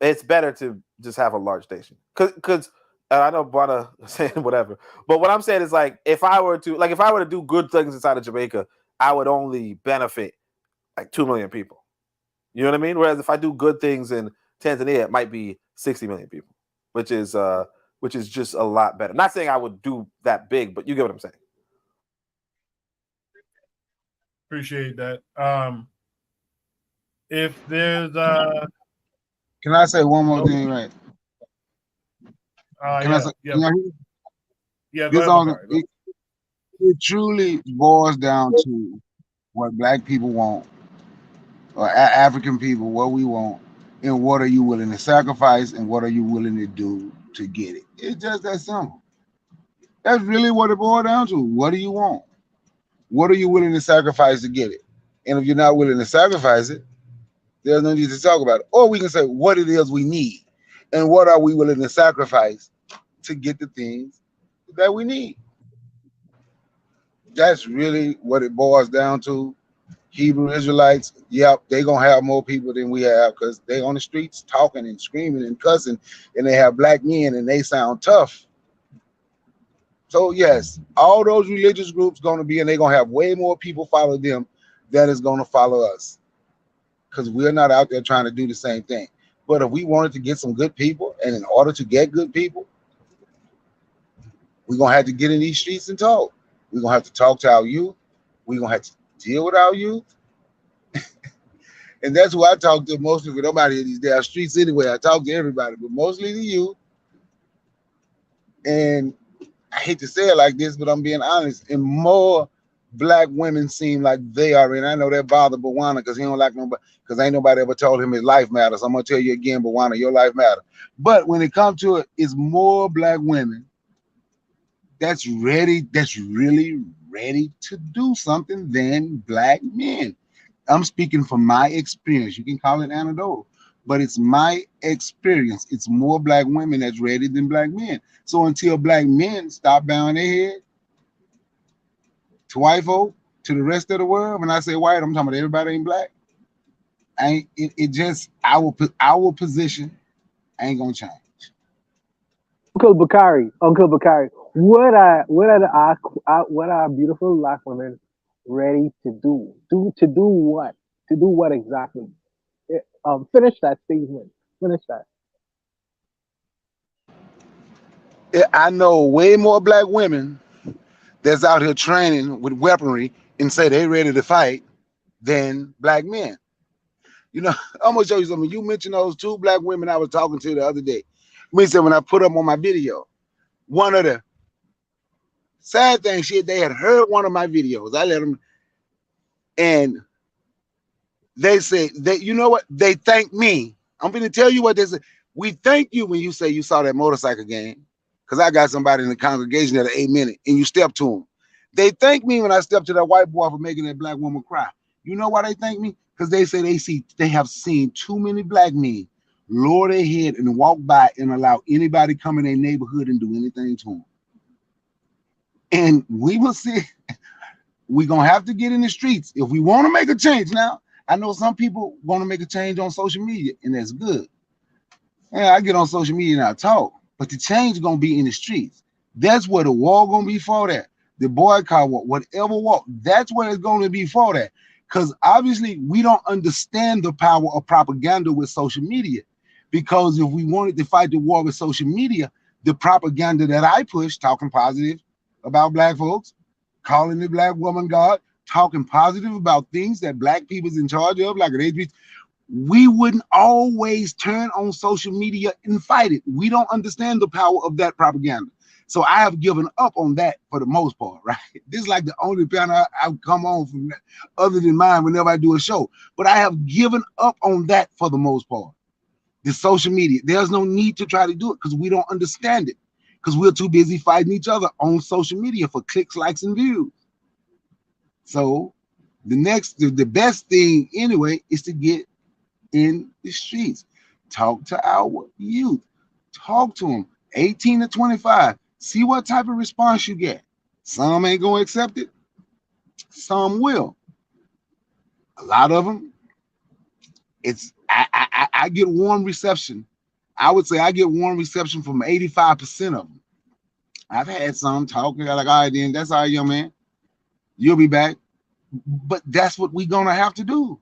it's better to just have a large station. Because I know Buana saying whatever, but what I'm saying is, like, if I were to do good things inside of Jamaica, I would only benefit like 2 million people. You know what I mean? Whereas if I do good things in Tanzania, it might be 60 million people, which is just a lot better. Not saying I would do that big, but you get what I'm saying. Appreciate that. If there's Can I say one more thing, right? Can I say? Yeah. Can y'all hear me? Yeah, This go ahead, Bakari. it truly boils down to what black people want, or African people, what we want, and what are you willing to sacrifice, and what are you willing to do to get it. It's just that simple. That's really what it boils down to. What do you want? What are you willing to sacrifice to get it? And if you're not willing to sacrifice it, there's no need to talk about it. Or we can say what it is we need, and what are we willing to sacrifice to get the things that we need. That's really what it boils down to. Hebrew Israelites, yep, they gonna have more people than we have because they on the streets talking and screaming and cussing, and they have black men and they sound tough. So yes, all those religious groups gonna be, and they're gonna have way more people follow them than is gonna follow us, because we're not out there trying to do the same thing. But if we wanted to get some good people, and in order to get good people, we're gonna have to get in these streets and talk. We're gonna have to talk to our youth. We're gonna have to deal with our youth. And that's who I talk to mostly. With nobody in these damn streets anyway. I talk to everybody, but mostly the youth. And I hate to say it like this, but I'm being honest. And more black women seem like they are. And I know that bothered Bawana because he don't like nobody, because ain't nobody ever told him his life matters. I'm gonna tell you again, Bawana, your life matters. But when it comes to it, it's more black women that's ready, that's really ready to do something than black men. I'm speaking from my experience. You can call it anecdotal, but it's my experience. It's more black women that's ready than black men. So until black men stop bowing their head to white folk, to the rest of the world, when I say white, I'm talking about everybody ain't black. It just our position ain't gonna change. Uncle Bakari, what are beautiful black women ready to do? To do what? To do what exactly? Finish that statement. Finish that. I know way more black women that's out here training with weaponry and say they ready to fight than black men. You know, I'm gonna show you something. You mentioned those two black women I was talking to the other day. Me said when I put them on my video, one of the sad things, they had heard one of my videos. I let them, and they said that, you know what? They thanked me. I'm gonna tell you what they said. We thank you when you say you saw that motorcycle game, because I got somebody in the congregation that amen it, and you step to them. They thank me when I step to that white boy for making that black woman cry. You know why they thank me? Because they say they have seen too many black men lower their head and walk by and allow anybody come in their neighborhood and do anything to them. And we will see. We're gonna have to get in the streets if we want to make a change. Now, I know some people want to make a change on social media, and that's good. Yeah, I get on social media and I talk, but the change is gonna be in the streets. That's where the war gonna be for that. The boycott war, whatever war, that's where it's gonna be for that. Because obviously we don't understand the power of propaganda with social media. Because if we wanted to fight the war with social media, the propaganda that I push, talking positive about black folks, calling the black woman God, talking positive about things that black people's in charge of, like an HB, we wouldn't always turn on social media and fight it. We don't understand the power of that propaganda. So I have given up on that for the most part, right? This is like the only panel I've come on from other than mine whenever I do a show. But I have given up on that for the most part. The social media, there's no need to try to do it because we don't understand it. Because we're too busy fighting each other on social media for clicks, likes, and views. So the best thing anyway is to get in the streets. Talk to our youth. Talk to them. 18 to 25. See what type of response you get. Some ain't gonna accept it. Some will. A lot of them, I get warm reception. I would say I get warm reception from 85% of them. I've had some talking like, all right, then that's all right, young man. You'll be back. But that's what we're gonna have to do.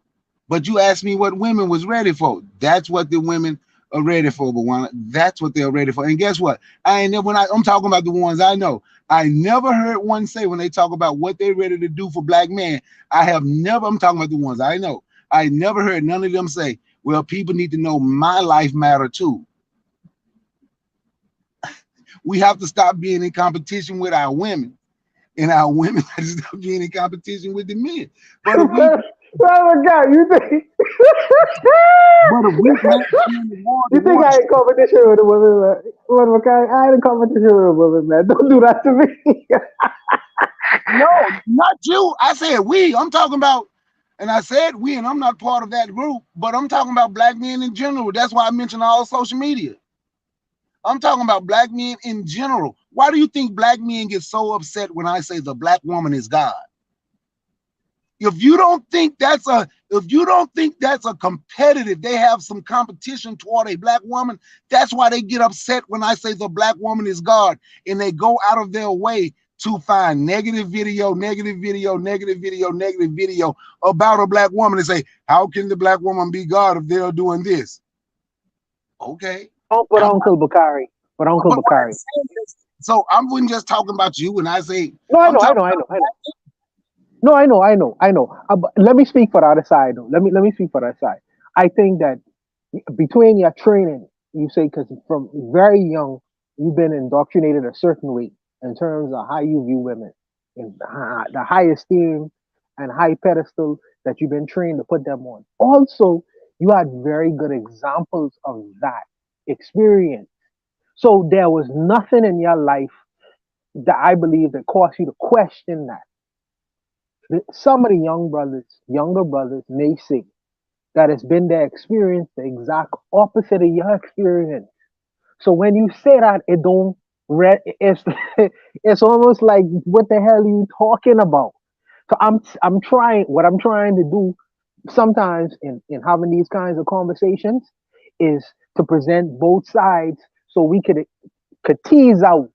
But you asked me what women was ready for. That's what the women are ready for, but that's what they're ready for. And guess what? I ain't never I'm talking about the ones I know. I never heard one say when they talk about what they're ready to do for black men. I'm talking about the ones I know. I never heard none of them say, well, people need to know my life matter too. We have to stop being in competition with our women. And our women have to stop being in competition with the men. But if we oh my God, you think? But if we you think I ain't competition with the women, man? I ain't in competition with the women, man. Don't do that to me. No, not you. I said we. I'm talking about, and I said we, and I'm not part of that group, but I'm talking about black men in general. That's why I mentioned all social media. I'm talking about black men in general. Why do you think black men get so upset when I say the black woman is God? If you don't think that's a competitive, they have some competition toward a black woman, that's why they get upset when I say the black woman is God, and they go out of their way to find negative video about a black woman and say, how can the black woman be God if they're doing this? Okay. But Uncle Bakari. So I wasn't just talking about you when I say no, I know. No, I know. But let me speak for the other side, though. Let me speak for the other side. I think that between your training, you say, because from very young, you've been indoctrinated a certain way in terms of how you view women, and the high esteem and high pedestal that you've been trained to put them on. Also, you had very good examples of that experience. So there was nothing in your life that I believe that caused you to question that. Some of the younger brothers may say that it's been their experience, the exact opposite of your experience. So when you say that, it's it's almost like, what the hell are you talking about? So I'm trying to do sometimes in having these kinds of conversations is to present both sides so we could tease out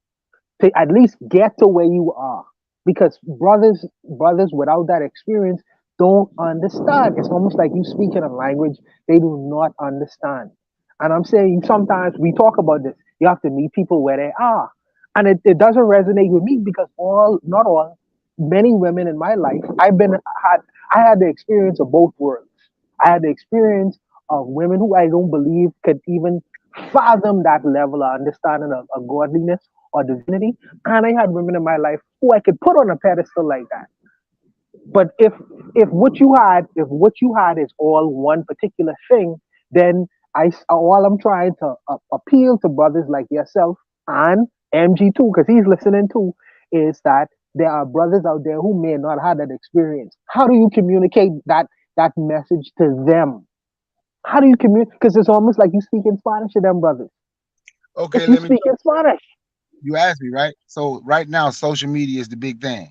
to at least get to where you are, because brothers without that experience don't understand. It's almost like you speaking a language they do not understand. And I'm saying, sometimes we talk about this, you have to meet people where they are, and it doesn't resonate with me because not all, many women in my life, I had the experience of both worlds. I had the experience of women who I don't believe could even fathom that level of understanding of godliness or divinity. And I had women in my life who I could put on a pedestal like that. But if what you had is all one particular thing, then all I'm trying to appeal to brothers like yourself and MG too, because he's listening too, is that there are brothers out there who may not have that experience. How do you communicate that message to them? How do you communicate? Because it's almost like you speak in Spanish to them brothers. Okay, you speak in Spanish. You asked me, right? So right now, social media is the big thing.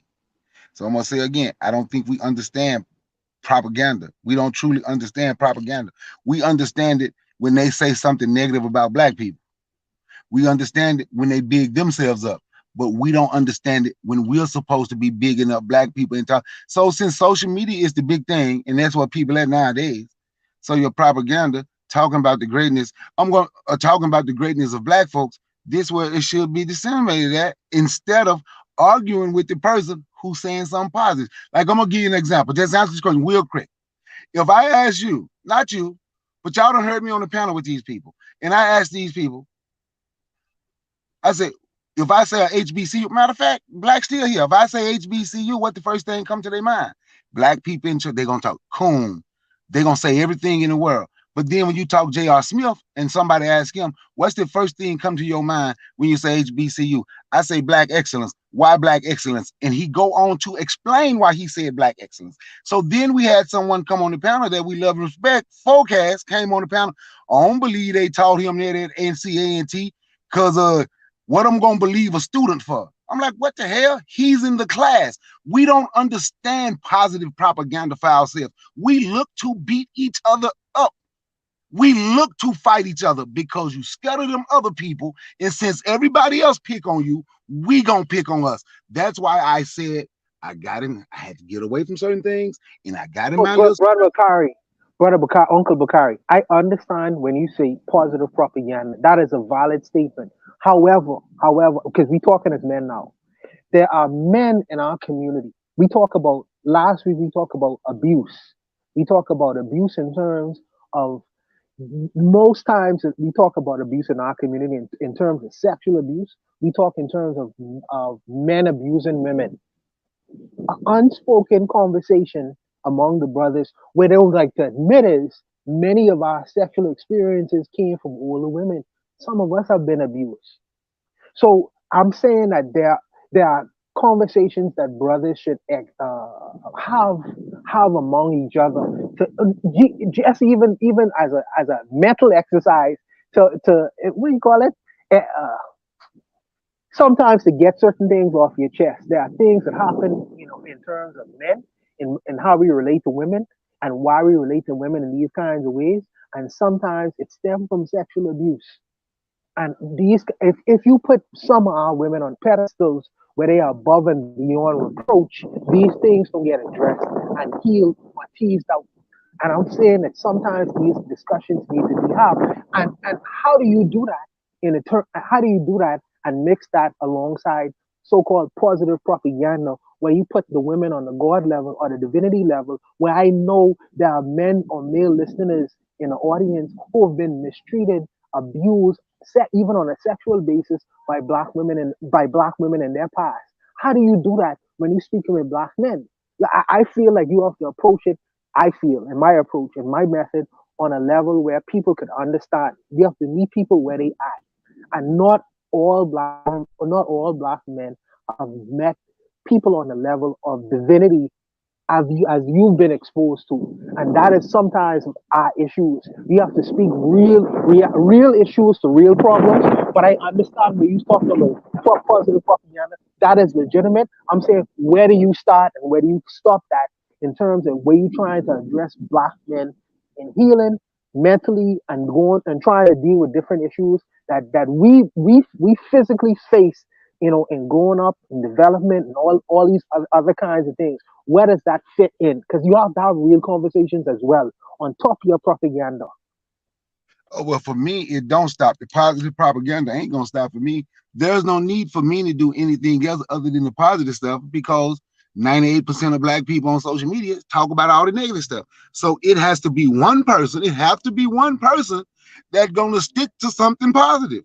So I'm gonna say again, I don't think we understand propaganda. We don't truly understand propaganda. We understand it when they say something negative about black people. We understand it when they big themselves up, but we don't understand it when we're supposed to be bigging up black people and talk. So since social media is the big thing, and that's what people at nowadays, so your propaganda talking about the greatness, talking about the greatness of black folks. This where it should be disseminated at, instead of arguing with the person who's saying something positive. Like, I'm gonna give you an example. Just answer this question real quick. If I ask you, not you, but y'all done heard me on the panel with these people, and I asked these people, I said, If I say a HBCU, matter of fact, black still here. If I say HBCU, what the first thing come to their mind? Black people in church, they're gonna talk coon. They're gonna say everything in the world. But then when you talk J.R. Smith and somebody asks him, what's the first thing come to your mind when you say HBCU? I say black excellence. Why black excellence? And he go on to explain why he said black excellence. So then we had someone come on the panel that we love and respect. Forecast came on the panel. I don't believe they taught him that at NCANT because what I'm gonna believe a student for? I'm like, what the hell? He's in the class. We don't understand positive propaganda for ourselves. We look to beat each other up. We look to fight each other because you scatter them other people. And since everybody else pick on you, we gonna pick on us. That's why I said I had to get away from certain things, and I got in my list. Brother Bakari, Uncle Bakari, I understand when you say positive propaganda. That is a valid statement. However, because we're talking as men now, there are men in our community. We talk about last week. We talk about abuse. We talk about abuse in terms of most times we talk about abuse in our community in terms of sexual abuse. We talk in terms of men abusing women. An unspoken conversation among the brothers where they don't like to admit is many of our sexual experiences came from older women. Some of us have been abused. So I'm saying that there are conversations that brothers should have among each other to just even as a mental exercise to what do you call it? Sometimes to get certain things off your chest. There are things that happen, in terms of men and how we relate to women and why we relate to women in these kinds of ways. And sometimes it stems from sexual abuse. And if you put some of our women on pedestals where they are above and beyond reproach, these things don't get addressed and healed or teased out. And I'm saying that sometimes these discussions need to be had. And how do you do that how do you do that and mix that alongside so-called positive propaganda where you put the women on the God level or the divinity level, where I know there are men or male listeners in the audience who have been mistreated, abused, even on a sexual basis by black women in their past. How do you do that when you're speaking with black men? I feel like you have to approach it. I feel in my approach and my method on a level where people could understand. You have to meet people where they at, and not all black men have met people on the level of divinity as you've been exposed to, and that is sometimes our issues. We have to speak real issues to real problems. But I understand when you talk about positive propaganda, that is legitimate. I'm saying, where do you start and where do you stop that in terms of where you trying to address black men in healing mentally and going and trying to deal with different issues that we physically face, in growing up, in development, and all these other kinds of things. Where does that fit in? Because you have to have real conversations as well on top of your propaganda. Oh, well, for me, it don't stop. The positive propaganda ain't gonna stop for me. There's no need for me to do anything else other than the positive stuff because 98% of black people on social media talk about all the negative stuff. So it has to be one person. It have to be one person that's gonna stick to something positive.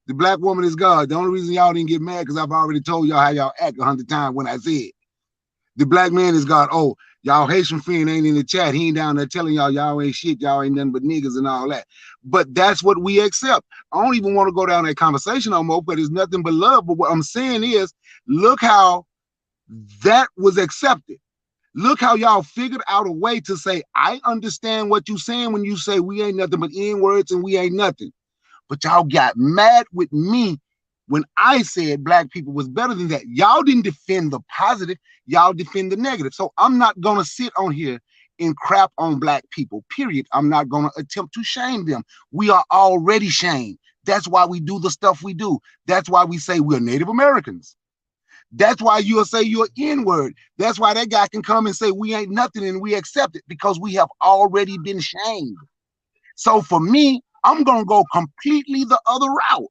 The black woman is God. The only reason y'all didn't get mad because I've already told y'all how y'all act 100 times when I said the black man is God. Oh, y'all Haitian friend ain't in the chat. He ain't down there telling y'all ain't shit. Y'all ain't nothing but niggas and all that. But that's what we accept. I don't even want to go down that conversation no more, but it's nothing but love. But what I'm saying is, look how that was accepted. Look how y'all figured out a way to say, I understand what you're saying when you say we ain't nothing but N-words and we ain't nothing. But y'all got mad with me when I said black people was better than that. Y'all didn't defend the positive, y'all defend the negative. So I'm not gonna sit on here and crap on black people, period. I'm not gonna attempt to shame them. We are already shamed. That's why we do the stuff we do. That's why we say we're Native Americans. That's why you'll say you're N-word. That's why that guy can come and say we ain't nothing and we accept it because we have already been shamed. So for me, I'm gonna go completely the other route.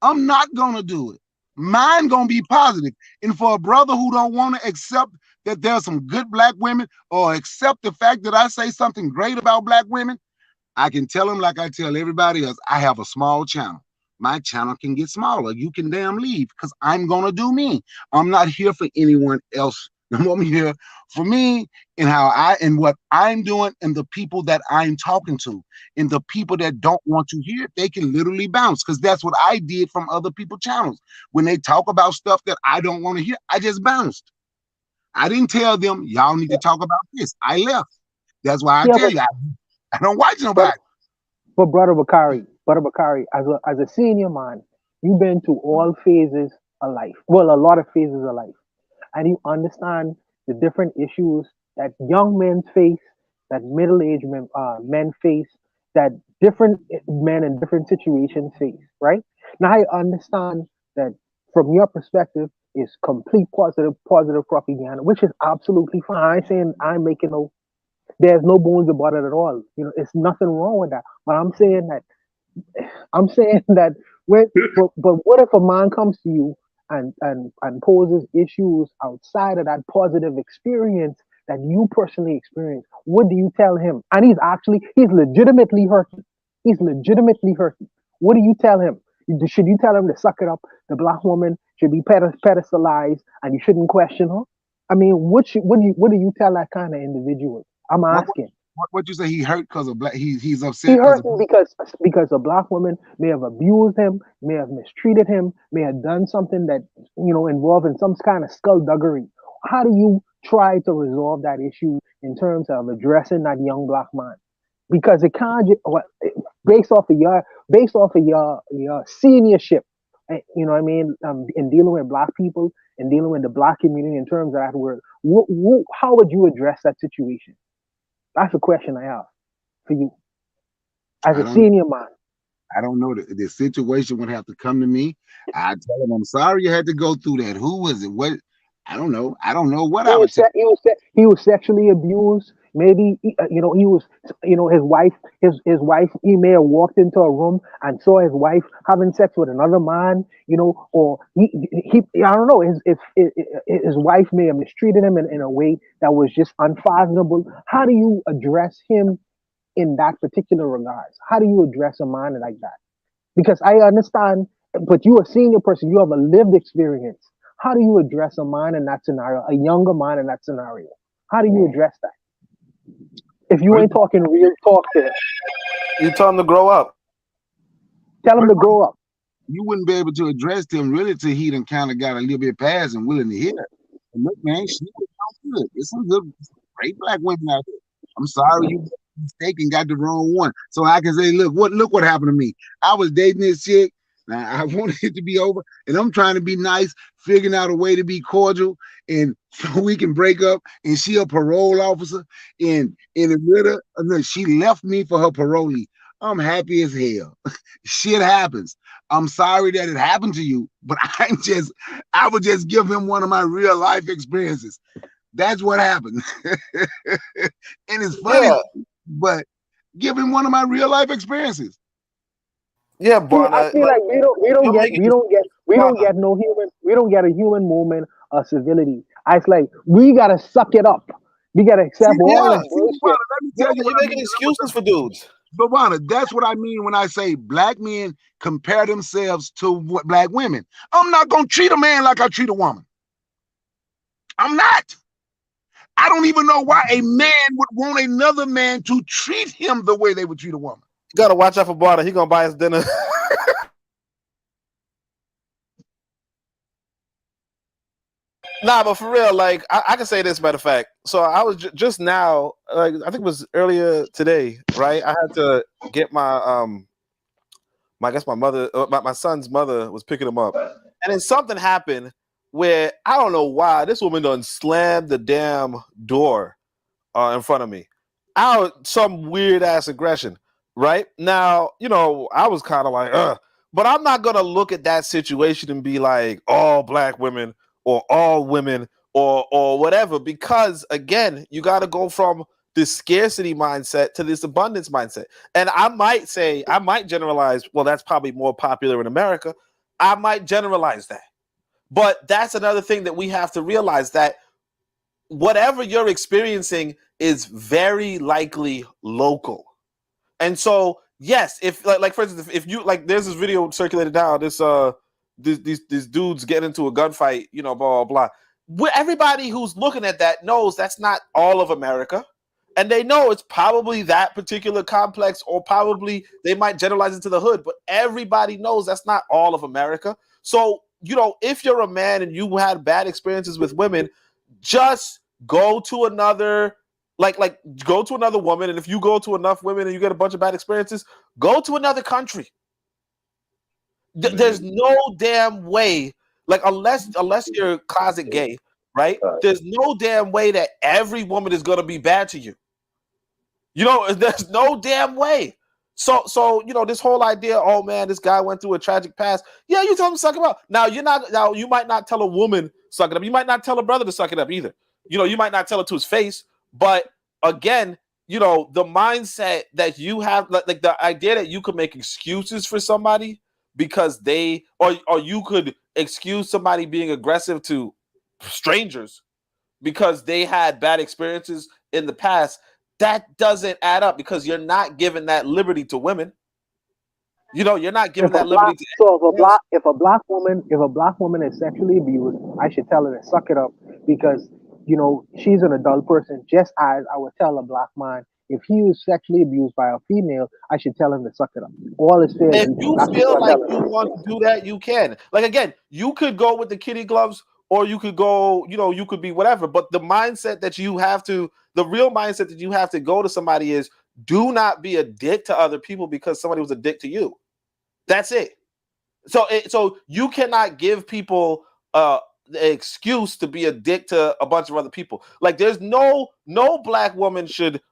I'm not gonna do it. Mine gonna be positive. And for a brother who don't want to accept that there's some good black women or accept the fact that I say something great about black women, I can tell him like I tell everybody else, I have a small channel. my channel can get smaller. You can damn leave because I'm gonna do me. I'm not here for anyone else. I'm here for me and what I'm doing and the people that I'm talking to. And the people that don't want to hear it, they can literally bounce, because that's what I did from other people's channels. When they talk about stuff that I don't want to hear, I just bounced. I didn't tell them y'all need to talk about this. I left. That's why I tell you I don't watch nobody. But Brother Bakari, as a senior man, you've been through all phases of life. Well, a lot of phases of life, and you understand the different issues that young men face, that middle-aged men face, that different men in different situations face. Right now, I understand that from your perspective is complete positive propaganda, which is absolutely fine. I ain't saying I'm making no. There's no bones about it at all. You know, it's nothing wrong with that. But I'm saying that but what if a man comes to you and poses issues outside of that positive experience that you personally experienced? What do you tell him? And he's legitimately hurting. He's legitimately hurting. What do you tell him? Should you tell him to suck it up? The black woman should be pedestalized and you shouldn't question her? I mean, what do you tell that kind of individual? I'm asking. What you say? He hurt because of black. He's upset. He hurt him because a black woman may have abused him, may have mistreated him, may have done something that involved in some kind of skullduggery. How do you try to resolve that issue in terms of addressing that young black man? Because it can't based off of your seniorship, you know what I mean, in dealing with black people and dealing with the black community in terms of that word. How would you address that situation? That's a question I have for you as a senior man. I don't know. The situation would have to come to me. I tell him, I'm sorry you had to go through that. Who was it? What? I don't know. I don't know what I would say. He was sexually abused. Maybe he was. His wife. He may have walked into a room and saw his wife having sex with another man. Or he I don't know. His wife may have mistreated him in a way that was just unfathomable. How do you address him in that particular regards? How do you address a man like that? Because I understand, but you're a senior person. You have a lived experience. How do you address a man in that scenario, a younger man in that scenario? How do you address that? If you ain't talking real talk to him. You tell him to grow up. Tell him to grow up. You wouldn't be able to address them really till he done kind of got a little bit past and willing to hear it. And look, man, she was good. There's some good, great black women out there. I'm sorry you made a mistake and got the wrong one. So I can say, look what happened to me. I was dating this chick. Now I wanted it to be over, and I'm trying to be nice, figuring out a way to be cordial, and so we can break up. And she a parole officer, and she left me for her parolee. I'm happy as hell. Shit happens. I'm sorry that it happened to you, but I would just give him one of my real life experiences. That's what happened. And it's funny, but give him one of my real life experiences. Yeah, but I feel like we don't get a human moment of civility. It's like we gotta suck it up. We gotta accept all this bullshit. Let me tell you, you're making excuses for dudes. But Ronald, that's what I mean when I say black men compare themselves to black women. I'm not gonna treat a man like I treat a woman. I'm not. I don't even know why a man would want another man to treat him the way they would treat a woman. You gotta watch out for Barter. He gonna buy us dinner. Nah, but for real, like I can say this matter of fact. So I was just now, like I think it was earlier today, right? I had to get my my mother, my son's mother was picking him up, and then something happened where I don't know why this woman done slammed the damn door in front of me. Out some weird ass aggression. Right now, I was kind of like, but I'm not gonna look at that situation and be like, all black women or all women or whatever, because again, you got to go from this scarcity mindset to this abundance mindset. And I might generalize, well, that's probably more popular in America. I might generalize that, but that's another thing that we have to realize, that whatever you're experiencing is very likely local. And so yes, if like for instance, if you like, there's this video circulated now. These dudes get into a gunfight, you know, blah blah blah. Everybody who's looking at that knows that's not all of America, and they know it's probably that particular complex, or probably they might generalize it to the hood. But everybody knows that's not all of America. So you know, if you're a man and you had bad experiences with women, just go to another. Like go to another woman, and if you go to enough women and you get a bunch of bad experiences, go to another country. There's no damn way, like unless you're closet gay, right? There's no damn way that every woman is gonna be bad to you. You know, there's no damn way. So you know, this whole idea, oh man, this guy went through a tragic past. Yeah, you tell him to suck it up. Now you might not tell a woman suck it up. You might not tell a brother to suck it up either. You know, you might not tell it to his face. But again, you know, the mindset that you have, like the idea that you could make excuses for somebody because they, or you could excuse somebody being aggressive to strangers because they had bad experiences in the past, that doesn't add up, because you're not giving that liberty to women. You know, you're not giving that liberty to if a black woman is sexually abused, I should tell her to suck it up, because you know she's an adult person, just as I would tell a black man if he was sexually abused by a female, I should tell him to suck it up. All is fair. If you feel like you want to do that, you can. Like again, you could go with the kitty gloves, or you could go, you know, you could be whatever. But the mindset that you have to, the real mindset that you have to go to somebody is, do not be a dick to other people because somebody was a dick to you. That's it. So you cannot give people the excuse to be a dick to a bunch of other people. Like there's no black woman should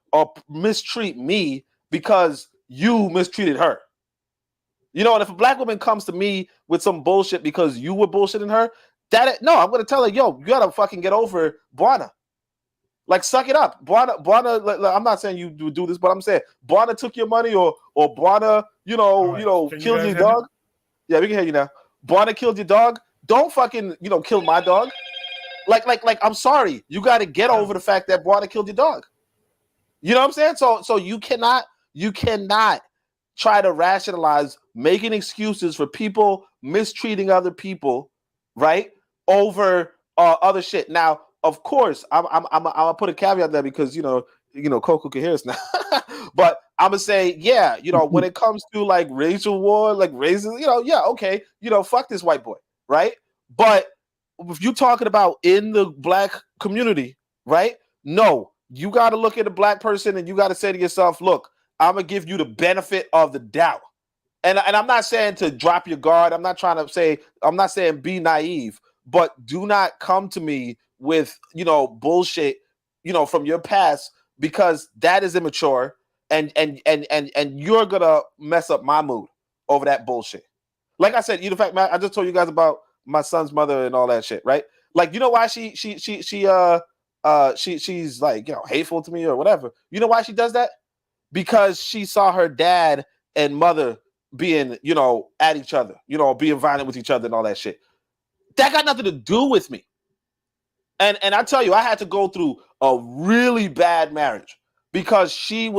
mistreat me because you mistreated her. You know, and if a black woman comes to me with some bullshit because you were bullshitting her, I'm gonna tell her, yo, you gotta fucking get over Buana. Like, suck it up. Buana, I'm not saying you do this, but I'm saying Buana took your money, or Buana, killed your dog. Yeah, we can hear you now. Buana killed your dog. Don't fucking, kill my dog. Like, I'm sorry. You got to get over the fact that Buana killed your dog. You know what I'm saying? So you cannot try to rationalize making excuses for people mistreating other people, right? Over other shit. Now, of course, I'm gonna put a caveat there because Coco can hear us now. But I'm gonna say, yeah, when it comes to like racial war, like racism, yeah, okay, fuck this white boy, right? But if you're talking about in the black community, right? No, you got to look at a black person and you got to say to yourself, look, I'm gonna give you the benefit of the doubt. And I'm not saying to drop your guard. I'm not saying be naive, but do not come to me with, bullshit, from your past, because that is immature, and you're gonna mess up my mood over that bullshit. Like I said, in fact, man, I just told you guys about my son's mother and all that shit, right? Like, you know why she's like, hateful to me or whatever. You know why she does that? Because she saw her dad and mother being, at each other, being violent with each other and all that shit. That got nothing to do with me. And I tell you, I had to go through a really bad marriage because she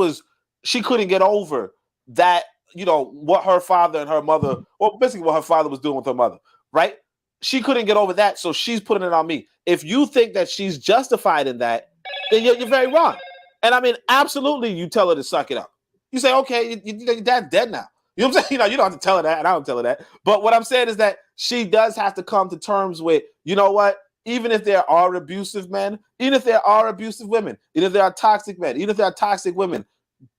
couldn't get over that, what her father and her mother, well, basically what her father was doing with her mother, right? She couldn't get over that, so she's putting it on me. If you think that she's justified in that, then you're very wrong. And I mean, absolutely, you tell her to suck it up. You say, okay, your dad's dead now. You know what I'm saying? You don't have to tell her that, and I don't tell her that. But what I'm saying is that she does have to come to terms with, you know what? Even if there are abusive men, even if there are abusive women, even if there are toxic men, even if there are toxic women,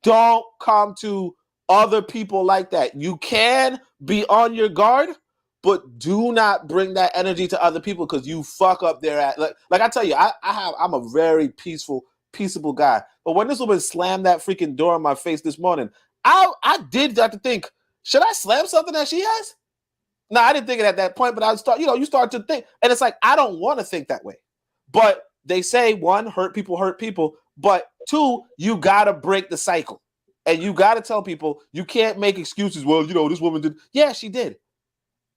don't come to other people like that. You can be on your guard, but do not bring that energy to other people because you fuck up their. Like I tell you, I'm a very peaceable guy. But when this woman slammed that freaking door in my face this morning, I did have to think, should I slam something that she has? No, I didn't think it at that point, but I start, you start to think. And it's like, I don't want to think that way. But they say, one, hurt people. But two, you got to break the cycle. And you got to tell people, you can't make excuses. Well, this woman did. Yeah, she did.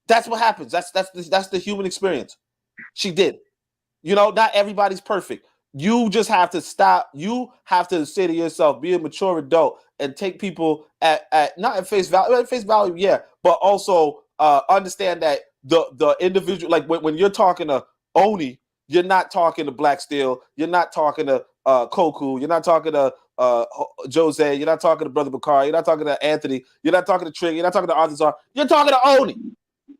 That's what happens. That's the human experience. She did. Not everybody's perfect. you just have to stop. You have to say to yourself, be a mature adult and take people at not at face value, yeah, but also understand that the individual, like when you're talking to Oni, you're not talking to Black Steel, you're not talking to Koku, you're not talking to Jose, you're not talking to Brother Bakari, you're not talking to Anthony, you're not talking to Trig, you're not talking to Arkansas, you're talking to Oni.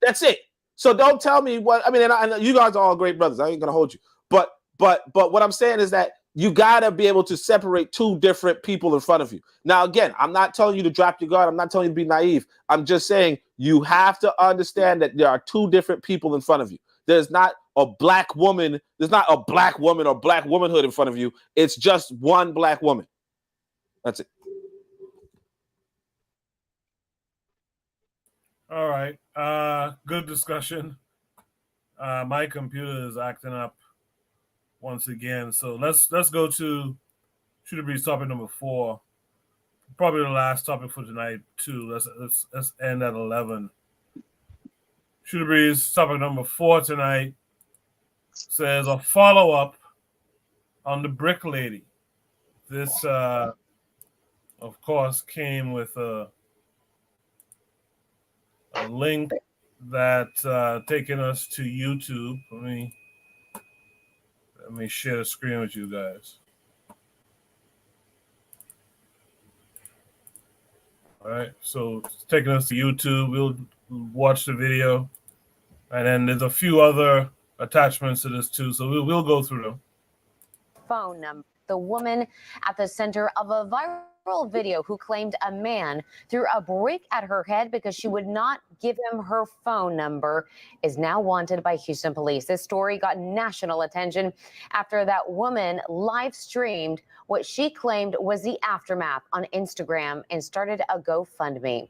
That's it. So don't tell me what I mean. And you guys are all great brothers. I ain't gonna hold you, but what I'm saying is that you gotta be able to separate two different people in front of you. Now, again, I'm not telling you to drop your guard. I'm not telling you to be naive. I'm just saying you have to understand that there are two different people in front of you. There's not a black woman. There's not a black woman or black womanhood in front of you. It's just one black woman. That's it. All right. Good discussion. My computer is acting up once again. So let's go to Shooter Breeze topic number 4. Probably the last topic for tonight too. Let's end at 11. Shooter Breeze topic number 4 tonight says a follow-up on the Brick Lady. This of course came with a link that taken us to YouTube. Let me share the screen with you guys. All right, so it's taking us to YouTube. We'll watch the video, and then there's a few other attachments to this too. So we'll go through them. Phone number. The woman at the center of a viral video who claimed a man threw a brick at her head because she would not give him her phone number is now wanted by Houston police. This story got national attention after that woman live streamed what she claimed was the aftermath on Instagram and started a GoFundMe.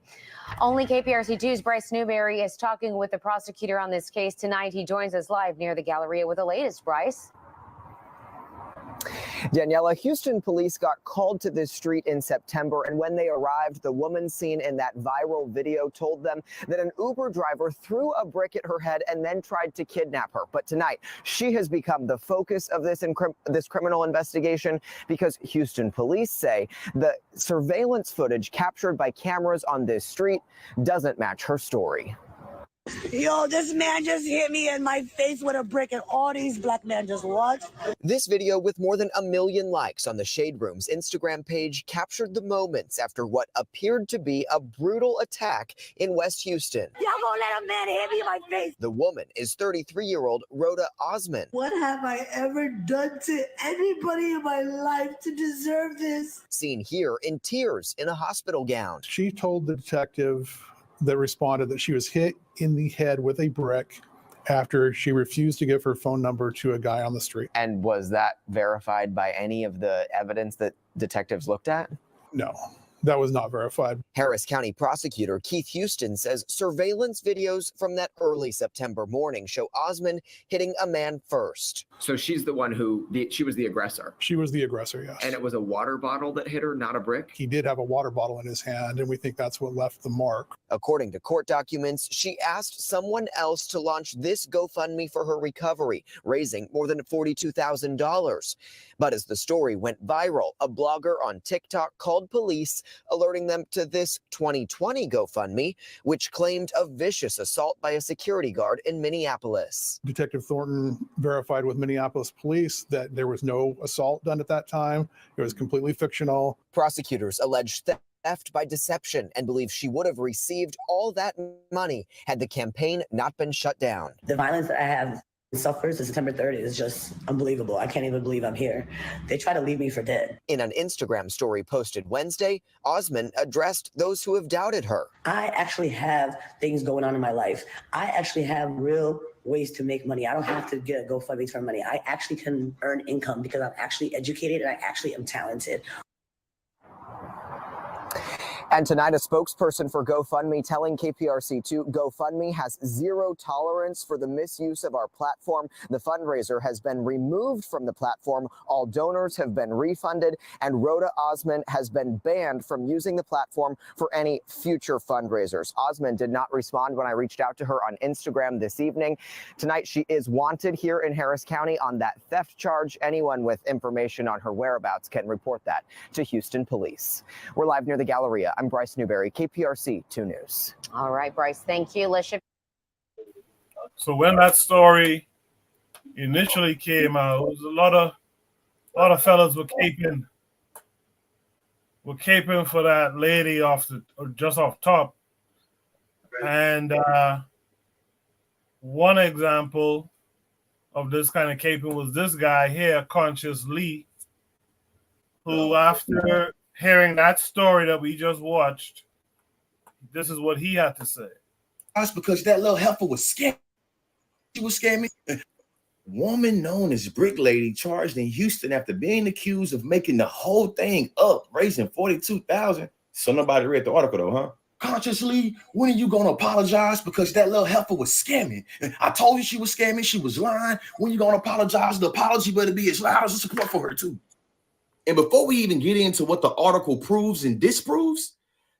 Only KPRC2's Bryce Newberry is talking with the prosecutor on this case tonight. He joins us live near the Galleria with the latest. Bryce. Daniela, Houston police got called to this street in September, and when they arrived, the woman seen in that viral video told them that an Uber driver threw a brick at her head and then tried to kidnap her. But tonight, she has become the focus of this criminal investigation because Houston police say the surveillance footage captured by cameras on this street doesn't match her story. Yo, this man just hit me in my face with a brick, and all these black men just watched. This video with more than 1 million likes on the Shade Room's Instagram page captured the moments after what appeared to be a brutal attack in West Houston. Y'all gonna let a man hit me in my face? The woman is 33-year-old Rhoda Osman. What have I ever done to anybody in my life to deserve this? Seen here in tears in a hospital gown. She told the detective that responded that she was hit in the head with a brick after she refused to give her phone number to a guy on the street. And was that verified by any of the evidence that detectives looked at? No, that was not verified. Harris County prosecutor Keith Houston says surveillance videos from that early September morning show Osman hitting a man first. So she's the one she was the aggressor. She was the aggressor, yes. And it was a water bottle that hit her, not a brick? He did have a water bottle in his hand, and we think that's what left the mark. According to court documents, she asked someone else to launch this GoFundMe for her recovery, raising more than $42,000. But as the story went viral, a blogger on TikTok called police, alerting them to this 2020 GoFundMe, which claimed a vicious assault by a security guard in Minneapolis. Detective Thornton verified with Minneapolis police that there was no assault done at that time. It was completely fictional. Prosecutors alleged theft by deception and believe she would have received all that money had the campaign not been shut down. The violence that I have suffered since September 30th is just unbelievable. I can't even believe I'm here. They try to leave me for dead. In an Instagram story posted Wednesday, Osman addressed those who have doubted her. I actually have things going on in my life. I actually have real ways to make money. I don't have to get a GoFundMe for money. I actually can earn income because I'm actually educated and I actually am talented. And tonight, a spokesperson for GoFundMe telling KPRC2 GoFundMe has zero tolerance for the misuse of our platform. The fundraiser has been removed from the platform. All donors have been refunded, and Rhoda Osman has been banned from using the platform for any future fundraisers. Osman did not respond when I reached out to her on Instagram this evening. Tonight, she is wanted here in Harris County on that theft charge. Anyone with information on her whereabouts can report that to Houston Police. We're live near the Galleria. I'm Bryce Newberry, KPRC 2 News. All right, Bryce, thank you. Let's shift. So when that story initially came out, it was a lot of fellas were caping for that lady just off top. And one example of this kind of caping was this guy here, Conscious Lee, who after hearing that story that we just watched, this is what he had to say. That's because that little heifer was scared. She was scamming. Woman known as Brick Lady charged in Houston after being accused of making the whole thing up, raising $42,000. So nobody read the article though, huh? Consciously, when are you gonna apologize? Because that little heifer was scamming. I told you she was scamming. She was lying. When you gonna apologize? The apology better be as loud as the support for her too. And before we even get into what the article proves and disproves,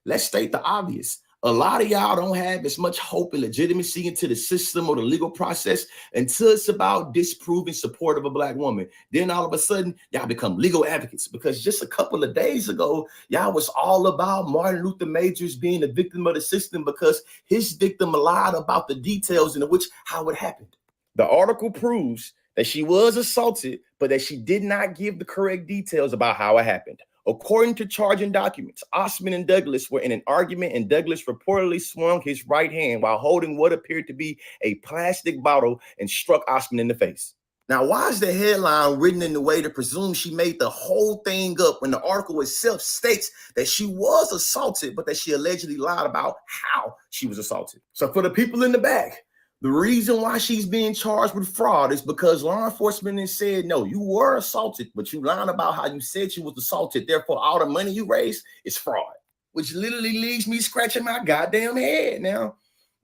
let's state the obvious. A lot of y'all don't have as much hope and legitimacy into the system or the legal process until it's about disproving support of a Black woman. Then all of a sudden, y'all become legal advocates because just a couple of days ago, y'all was all about Martin Luther Majors being a victim of the system because his victim lied about the details in which how it happened. The article proves that she was assaulted, but that she did not give the correct details about how it happened. According to charging documents, Osman and Douglas were in an argument and Douglas reportedly swung his right hand while holding what appeared to be a plastic bottle and struck Osman in the face. Now, why is the headline written in the way to presume she made the whole thing up when the article itself states that she was assaulted, but that she allegedly lied about how she was assaulted? So for the people in the back, the reason why she's being charged with fraud is because law enforcement has said, no, you were assaulted, but you lied about how you said you was assaulted. Therefore, all the money you raised is fraud, which literally leaves me scratching my goddamn head. Now,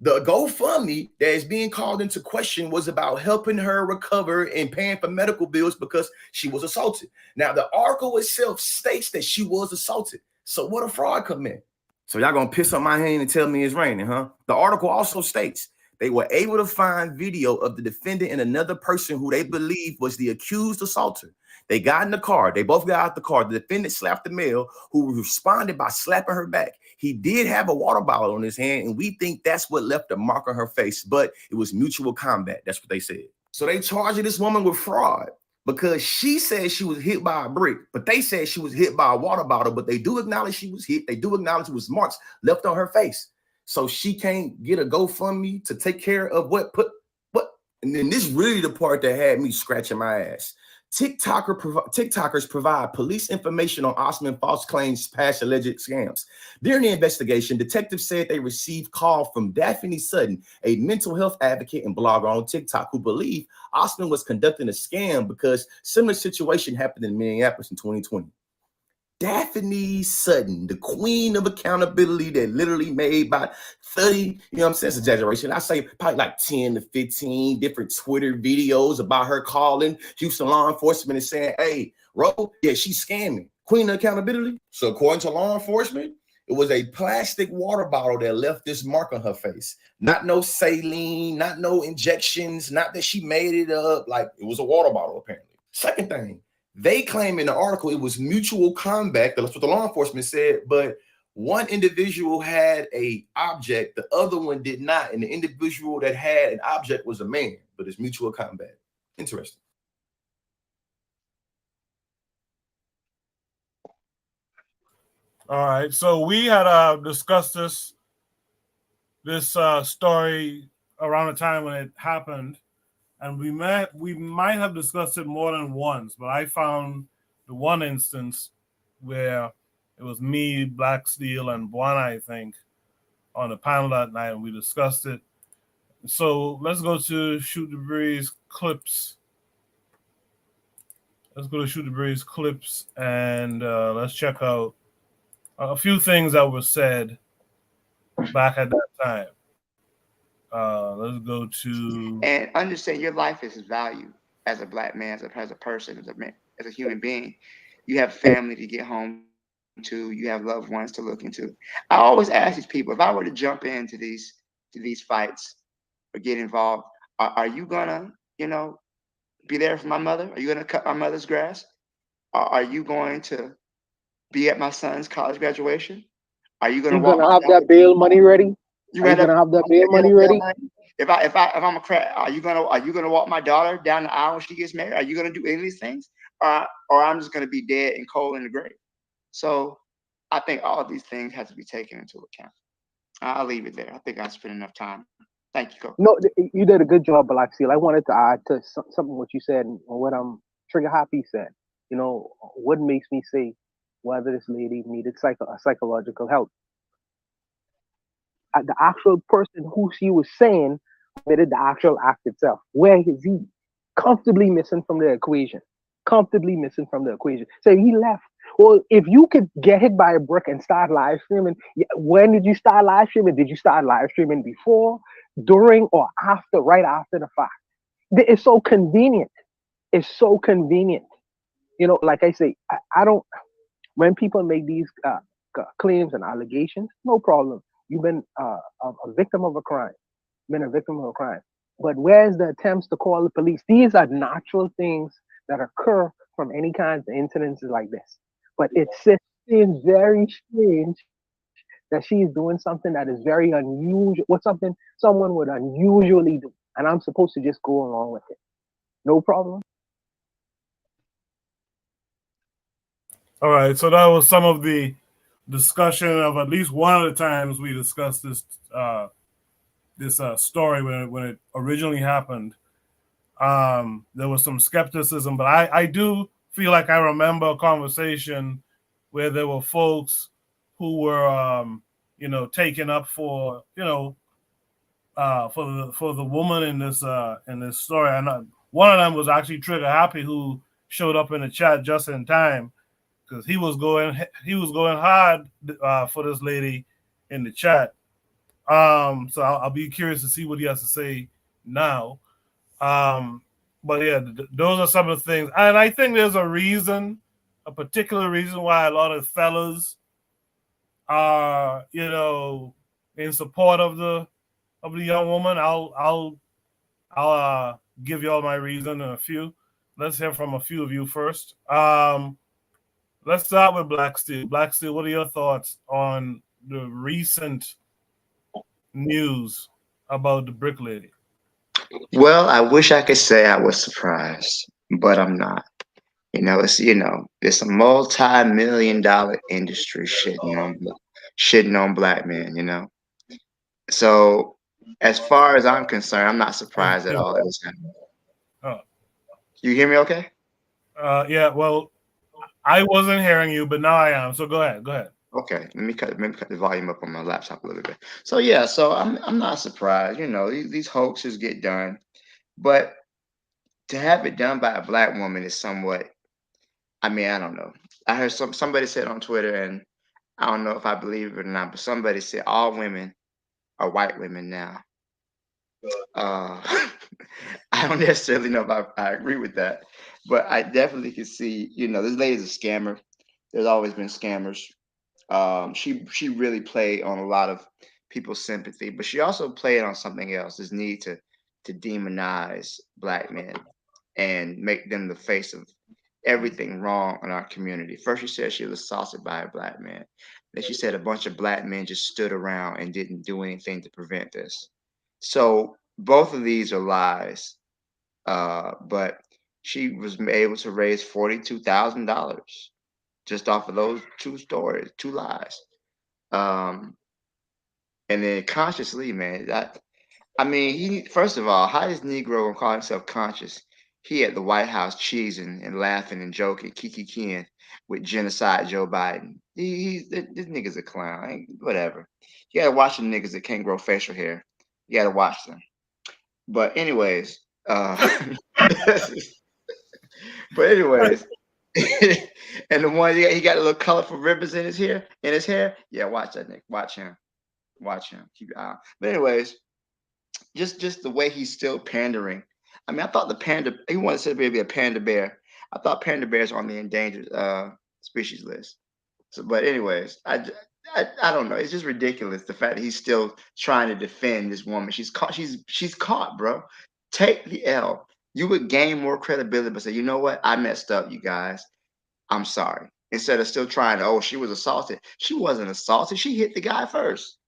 the GoFundMe that is being called into question was about helping her recover and paying for medical bills because she was assaulted. Now, the article itself states that she was assaulted. So what a fraud come in? So y'all gonna piss on my hand and tell me it's raining, huh? The article also states they were able to find video of the defendant and another person who they believe was the accused assaulter. They got in the car. They both got out the car. The defendant slapped the male who responded by slapping her back. He did have a water bottle on his hand, and we think that's what left a mark on her face, but it was mutual combat. That's what they said. So they charged this woman with fraud because she said she was hit by a brick, but they said she was hit by a water bottle, but they do acknowledge she was hit. They do acknowledge it was marks left on her face. So she can't get a GoFundMe to take care of what. And then this really the part that had me scratching my ass. TikTokers provide police information on Osman false claims past alleged scams. During the investigation, detectives said they received call from Daphne Sutton, a mental health advocate and blogger on TikTok, who believed Osman was conducting a scam because similar situation happened in Minneapolis in 2020. Daphne Sutton, the queen of accountability that literally made about 30, you know what I'm saying, it's exaggeration. I say probably like 10 to 15 different Twitter videos about her calling Houston law enforcement and saying, hey, Ro, yeah, she's scamming. Queen of accountability. So according to law enforcement, it was a plastic water bottle that left this mark on her face. Not no saline, not no injections, not that she made it up. Like it was a water bottle apparently. Second thing, they claim in the article it was mutual combat. That's what the law enforcement said, but one individual had an object, the other one did not, and the individual that had an object was a man, but it's mutual combat. Interesting. All right, so we had discussed this story around the time when it happened. And we might have discussed it more than once, but I found the one instance where it was me, Black Steel, and Buana, I think, on the panel that night, and we discussed it. So let's go to Shoot the Breeze clips. Let's go to Shoot the Breeze clips, and let's check out a few things that were said back at that time. Let's go to And understand your life is value as a black man, as a person, as a man, as a human being. You have family to get home to. You have loved ones to look into. I always ask these people, if I were to jump into these fights or get involved, are you gonna, be there for my mother? Are you gonna cut my mother's grass? Are you going to be at my son's college graduation? Are you gonna You walk gonna my have that daughter? bail money ready? You Are you had gonna have that bail get money a bail ready? money? If I'm a crack, are you gonna walk my daughter down the aisle when she gets married? Are you gonna do any of these things, or I'm just gonna be dead and cold in the grave? So I think all of these things have to be taken into account. I'll leave it there. I think I spent enough time. Thank you, Coco. No, you did a good job, Black Seal. I wanted to add to something what you said and what Trigger Happy said. You know, what makes me say whether this lady needed psychological help. The actual person who she was saying committed the actual act itself. Where is he? Comfortably missing from the equation. Comfortably missing from the equation. So he left. Well, if you could get hit by a brick and start live streaming, when did you start live streaming? Did you start live streaming before, during, or after? Right after the fact. It's so convenient. It's so convenient. You know, like I say, I don't. When people make these claims and allegations, no problem. You've been a victim of a crime. Been a victim of a crime. But where's the attempts to call the police? These are natural things that occur from any kinds of incidences like this. But it seems very strange that she's doing something that is very unusual, what something someone would unusually do. And I'm supposed to just go along with it. No problem. all right. So that was some of the discussion of at least one of the times we discussed this story when it originally happened. There was some skepticism, but I do feel like I remember a conversation where there were folks who were taken up for for the woman in this story. And one of them was actually Trigger Happy, who showed up in the chat just in time because he was going hard for this lady in the chat. So I'll be curious to see what he has to say now. But yeah, those are some of the things, and I think there's a particular reason why a lot of fellas are, in support of the young woman. I'll give you all my reason and a few. Let's hear from a few of you first. Let's start with Black Steel. Black Steel, what are your thoughts on the recent news about the brick lady? Well, I wish I could say I was surprised, but I'm not. It's a multi-million-dollar industry shitting on black men. So as far as I'm concerned, I'm not surprised at all that it's happening. Oh. You hear me okay? Yeah, well, I wasn't hearing you, but now I am. So go ahead. Okay, let me cut the volume up on my laptop a little bit. So yeah, so I'm not surprised. These hoaxes get done, but to have it done by a black woman is somewhat. I mean, I don't know. I heard somebody said on Twitter, and I don't know if I believe it or not, but somebody said all women are white women now. I don't necessarily know if I agree with that, but I definitely can see. This lady's a scammer. There's always been scammers. She really played on a lot of people's sympathy, but she also played on something else: this need to demonize black men and make them the face of everything wrong in our community. First, she said she was assaulted by a black man. Then she said a bunch of black men just stood around and didn't do anything to prevent this. So both of these are lies. But she was able to raise $42,000 just off of those two stories, two lies. And then consciously, man, first of all, how is Negro gonna call himself conscious? He at the White House cheesing and laughing and joking, kikiing with genocide Joe Biden. This nigga's a clown. Whatever. You gotta watch them niggas that can't grow facial hair. You gotta watch them. But anyways, but anyways, And the one he got a little colorful ribbons in his hair. Yeah, watch that nigga. Watch him. Keep your eye. But anyways, just the way he's still pandering. I mean, I thought the panda. He wanted to be a panda bear. I thought panda bears are on the endangered species list. So, but anyways, I don't know. It's just ridiculous the fact that he's still trying to defend this woman. She's caught. She's caught, bro. Take the L. You would gain more credibility, but say, you know what? I messed up, you guys. I'm sorry. Instead of still trying to, oh, she was assaulted. She wasn't assaulted. She hit the guy first.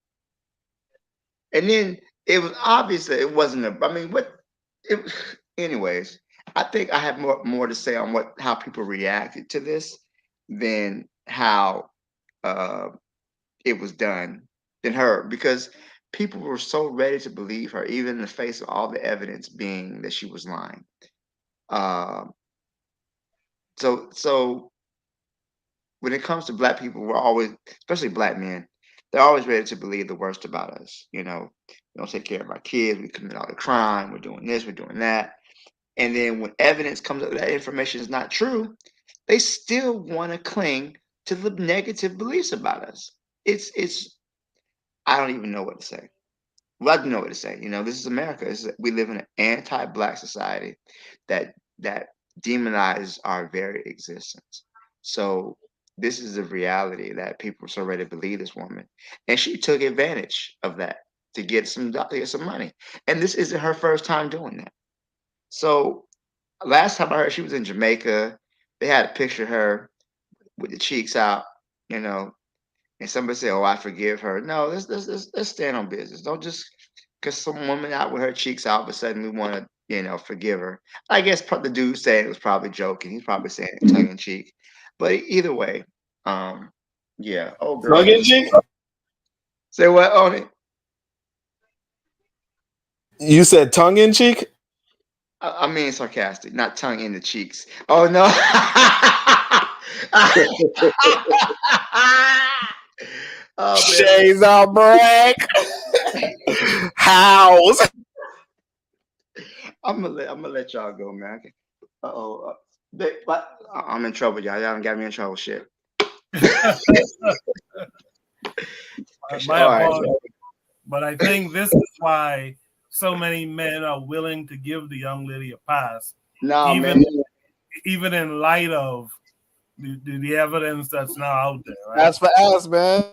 And then it was obvious that it wasn't a, I mean, what it anyways, I think I have more to say on how people reacted to this than how uh it was done than her, because people were so ready to believe her, even in the face of all the evidence being that she was lying. So when it comes to black people, we're always, especially black men, they're always ready to believe the worst about us. We don't take care of our kids, we commit all the crime, we're doing this, we're doing that. And then when evidence comes up that information is not true, they still want to cling to the negative beliefs about us. It's I don't even know what to say. Well, I do know what to say. This is America. We live in an anti-black society that demonizes our very existence. So this is the reality that people are so ready to believe this woman, and she took advantage of that to get some money. And this isn't her first time doing that. So last time I heard, she was in Jamaica. They had a picture of her with the cheeks out, you know, and somebody said, "Oh, I forgive her." No, let's stand on business. Don't just because some woman out with her cheeks out, but suddenly want to, forgive her. I guess the dude saying it was probably joking. He's probably saying it tongue in cheek. But either way, yeah. Oh, girl. Tongue in cheek? Say what on it? You said tongue in cheek? I mean sarcastic, not tongue in the cheeks. Oh no. Oh, Shades on break. House. I'm gonna let y'all go, man. Uh-oh. But I'm in trouble, y'all. Y'all done got me in trouble. Shit. My All right. apologies. But I think this is why so many men are willing to give the young lady a pass. No, man. Even in light of the evidence that's now out there. Right? That's for us, man.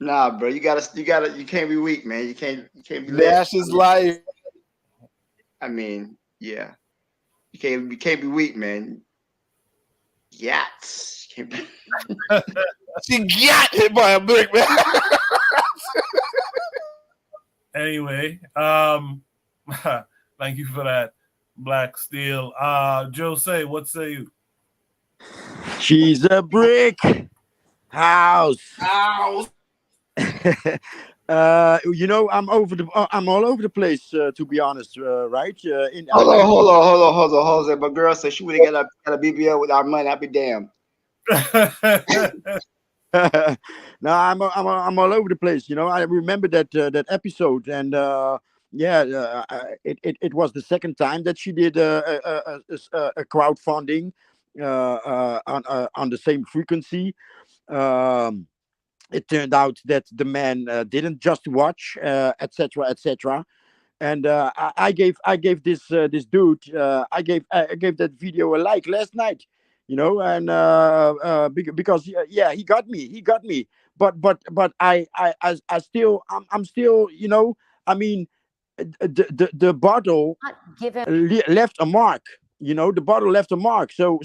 Nah, bro. You can't be weak, man. You can't be Nash is life. I mean, yeah. You can't be weak, man. Yats. She got hit by a brick, man. Anyway, thank you for that, Black Steel. Joe, what say you? She's a brick house. I'm all over the place, to be honest, right? Hold on. My girl said she would have got a BBL with our money. I'd be damned. No, I'm all over the place. I remember that episode, and it was the second time that she did a crowdfunding on the same frequency. It turned out that the man didn't just watch, etc., etc. And I gave this dude I gave that video a like last night, and because he got me, but I still I'm still, I mean, the bottle left a mark. The bottle left a mark. So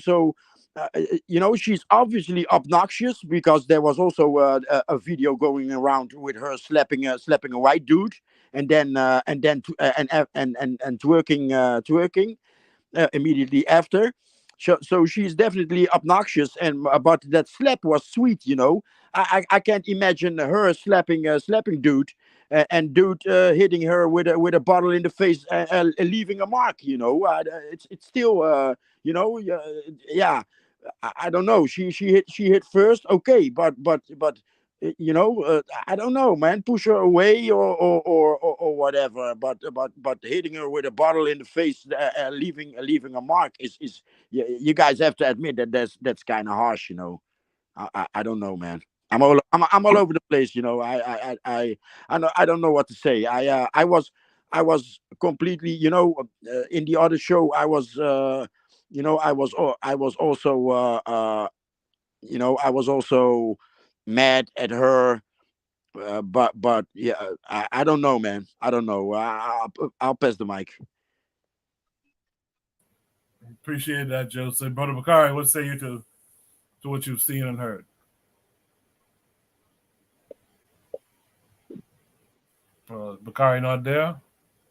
she's obviously obnoxious, because there was also a video going around with her slapping a white dude, and then twerking immediately after. So she's definitely obnoxious, and but that slap was sweet. I can't imagine her slapping dude, and dude hitting her with a bottle in the face, leaving a mark. It's still yeah. I don't know. She hit first, okay, but I don't know, man. Push her away or whatever. But hitting her with a bottle in the face, leaving a mark is you guys have to admit that that's kind of harsh. I don't know, man. I'm all over the place. I don't know what to say. I was completely, in the other show. I was also mad at her. But yeah, I don't know, man. I don't know. I'll pass the mic. Appreciate that, Joseph. Brother Bakari, what say you to what you've seen and heard? Bakari not there?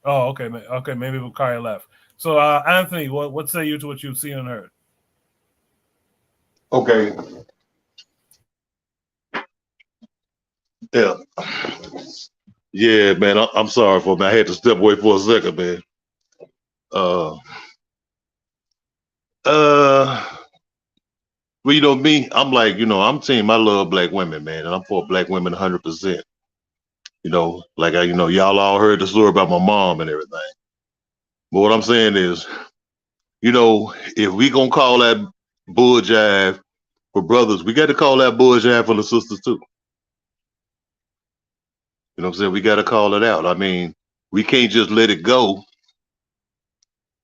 Oh, okay. Okay, maybe Bakari left. So, Anthony, what say you to what you've seen and heard? Okay. Yeah. Yeah, man. I'm sorry for me. I had to step away for a second, man. Well, me, I'm like, I'm team. I love black women, man, and I'm for black women 100%. Like y'all all heard the story about my mom and everything. But what I'm saying is, if we gonna call that bull jive for brothers, we got to call that bull jive for the sisters too. You know what I'm saying? We got to call it out. I mean, we can't just let it go.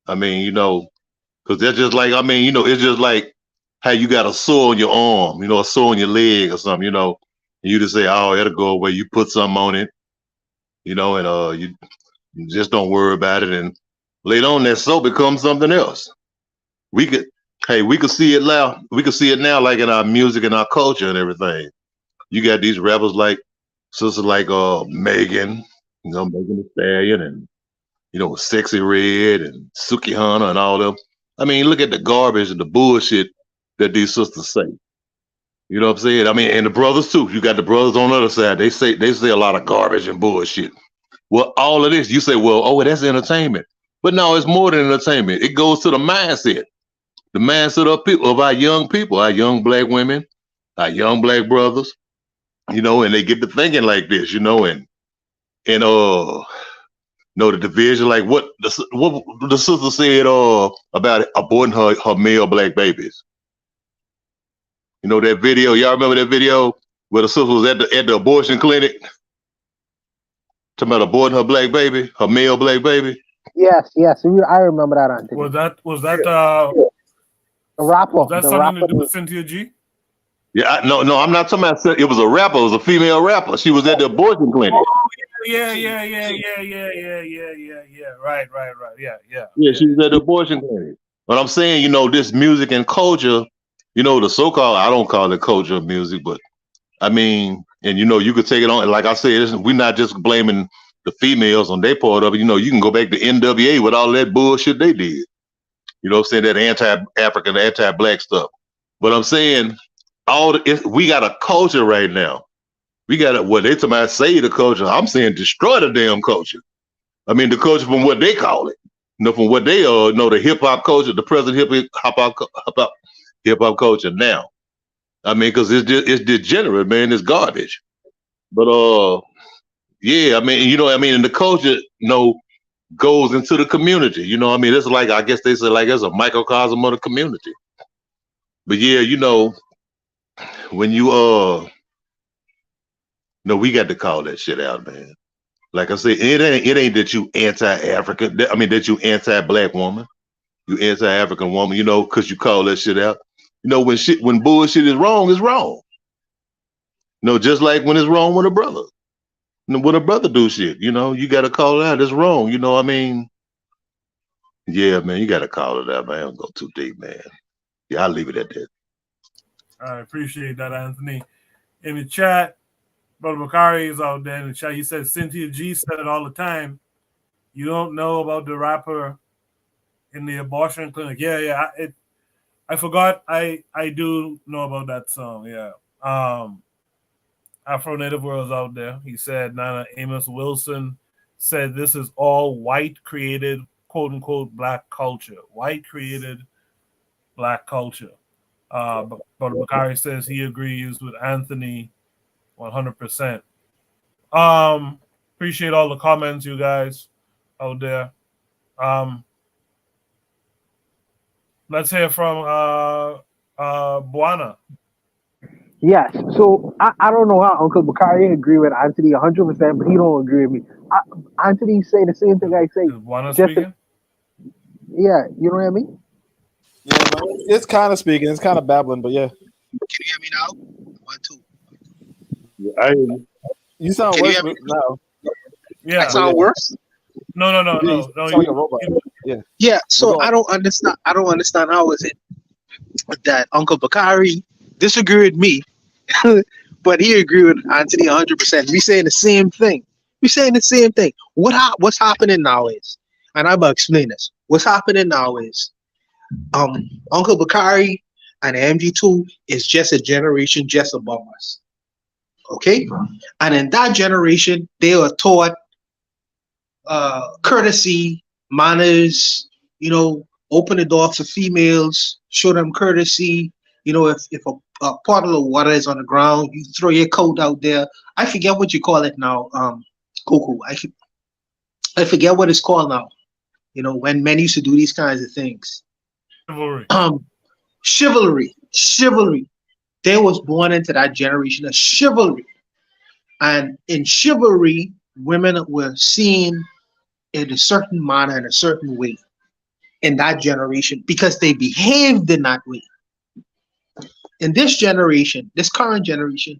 I mean, because that's just like, it's just like how you got a sore on your arm, a sore on your leg or something, and you just say, oh, it'll go away. You put something on it, and you just don't worry about it. And later on, that sore becomes something else. We could see it now. We could see it now, like in our music and our culture and everything. You got these rappers like sisters like Megan, Megan Thee Stallion, and Sexy Red and Suki Hunter and all them. I mean, look at the garbage and the bullshit that these sisters say. You know what I'm saying? I mean, and the brothers too. You got the brothers on the other side. They say a lot of garbage and bullshit. Well, all of this, you say, well, that's entertainment. But no, it's more than entertainment. It goes to the mindset. The mindset of our young people, our young black women, our young black brothers, and they get to thinking like this, and the division, like what the sister said about aborting her male black babies. That video, y'all remember that video where the sister was at the abortion clinic talking about aborting her black baby, her male black baby? Yes. I remember that, Anthony. Was that the rapper? Was that the something rapper to do with Cynthia G? Yeah, no, I'm not talking about. It was a rapper. It was a female rapper. She was at the abortion clinic. Oh, yeah. Right. Yeah, she was at the abortion clinic. But I'm saying, this music and culture, the so-called, I don't call it culture of music, but I mean, and you could take it on. Like I said, we're not just blaming the females on their part of it. You can go back to NWA with all that bullshit they did. You know what I'm saying? That anti-African, anti-black stuff. But I'm saying, we got a culture right now. We got what they talking about, say the culture. I'm saying destroy the damn culture. I mean, the culture from what they call it. From what they know, the hip hop culture, the present hip hop culture now. I mean, because it's degenerate, man. It's garbage. But yeah, I mean, and the culture, goes into the community. It's like, I guess they say, like, it's a microcosm of the community. But yeah, when we got to call that shit out, man. Like I said, it ain't that you anti-African. I mean, that you anti-black woman, you anti-African woman. Because you call that shit out. When bullshit is wrong, it's wrong. Just like when it's wrong with a brother. When a brother do shit, you got to call it out. It's wrong. I mean, yeah, man, you got to call it out, man. I don't go too deep, man. Yeah, I'll leave it at that. I appreciate that, Anthony. In the chat, Brother Bakari is out there in the chat. He said Cynthia G said it all the time. You don't know about the rapper in the abortion clinic. Yeah. I forgot. I do know about that song. Yeah. Afro Native World's out there. He said Nana Amos Wilson said this is all white created, quote unquote, black culture. White created black culture. But Bakari says he agrees with Anthony 100%. Appreciate all the comments, you guys out there. Let's hear from Buana. Yes. So I don't know how Uncle Bakari agree with Anthony 100%, but he don't agree with me. Anthony say the same thing I say. Is Buana Just speaking? yeah, you know what I mean? Yeah, man. It's kind of speaking. It's kind of babbling, but yeah. Can you hear me now? 1, 2. Yeah, I hear you. You sound Can you worse hear me? now. Yeah. I sound worse. No. You sound like a robot. Yeah. Yeah. So Go on. I don't understand how is it that Uncle Bakari disagreed with me, but he agreed with Anthony 100%. We saying the same thing. What's happening now is, and I'm gonna explain this. What's happening now is, Uncle Bakari and MG2 is just a generation just above us. Okay, and in that generation, they were taught courtesy, manners. Open the door for females, show them courtesy. If a bottle of water is on the ground, you throw your coat out there. I forget what you call it now, Coco. I forget what it's called now. When men used to do these kinds of things. Chivalry. Chivalry. They was born into that generation of chivalry. And in chivalry, women were seen in a certain manner, in a certain way in that generation because they behaved in that way. In this generation, this current generation,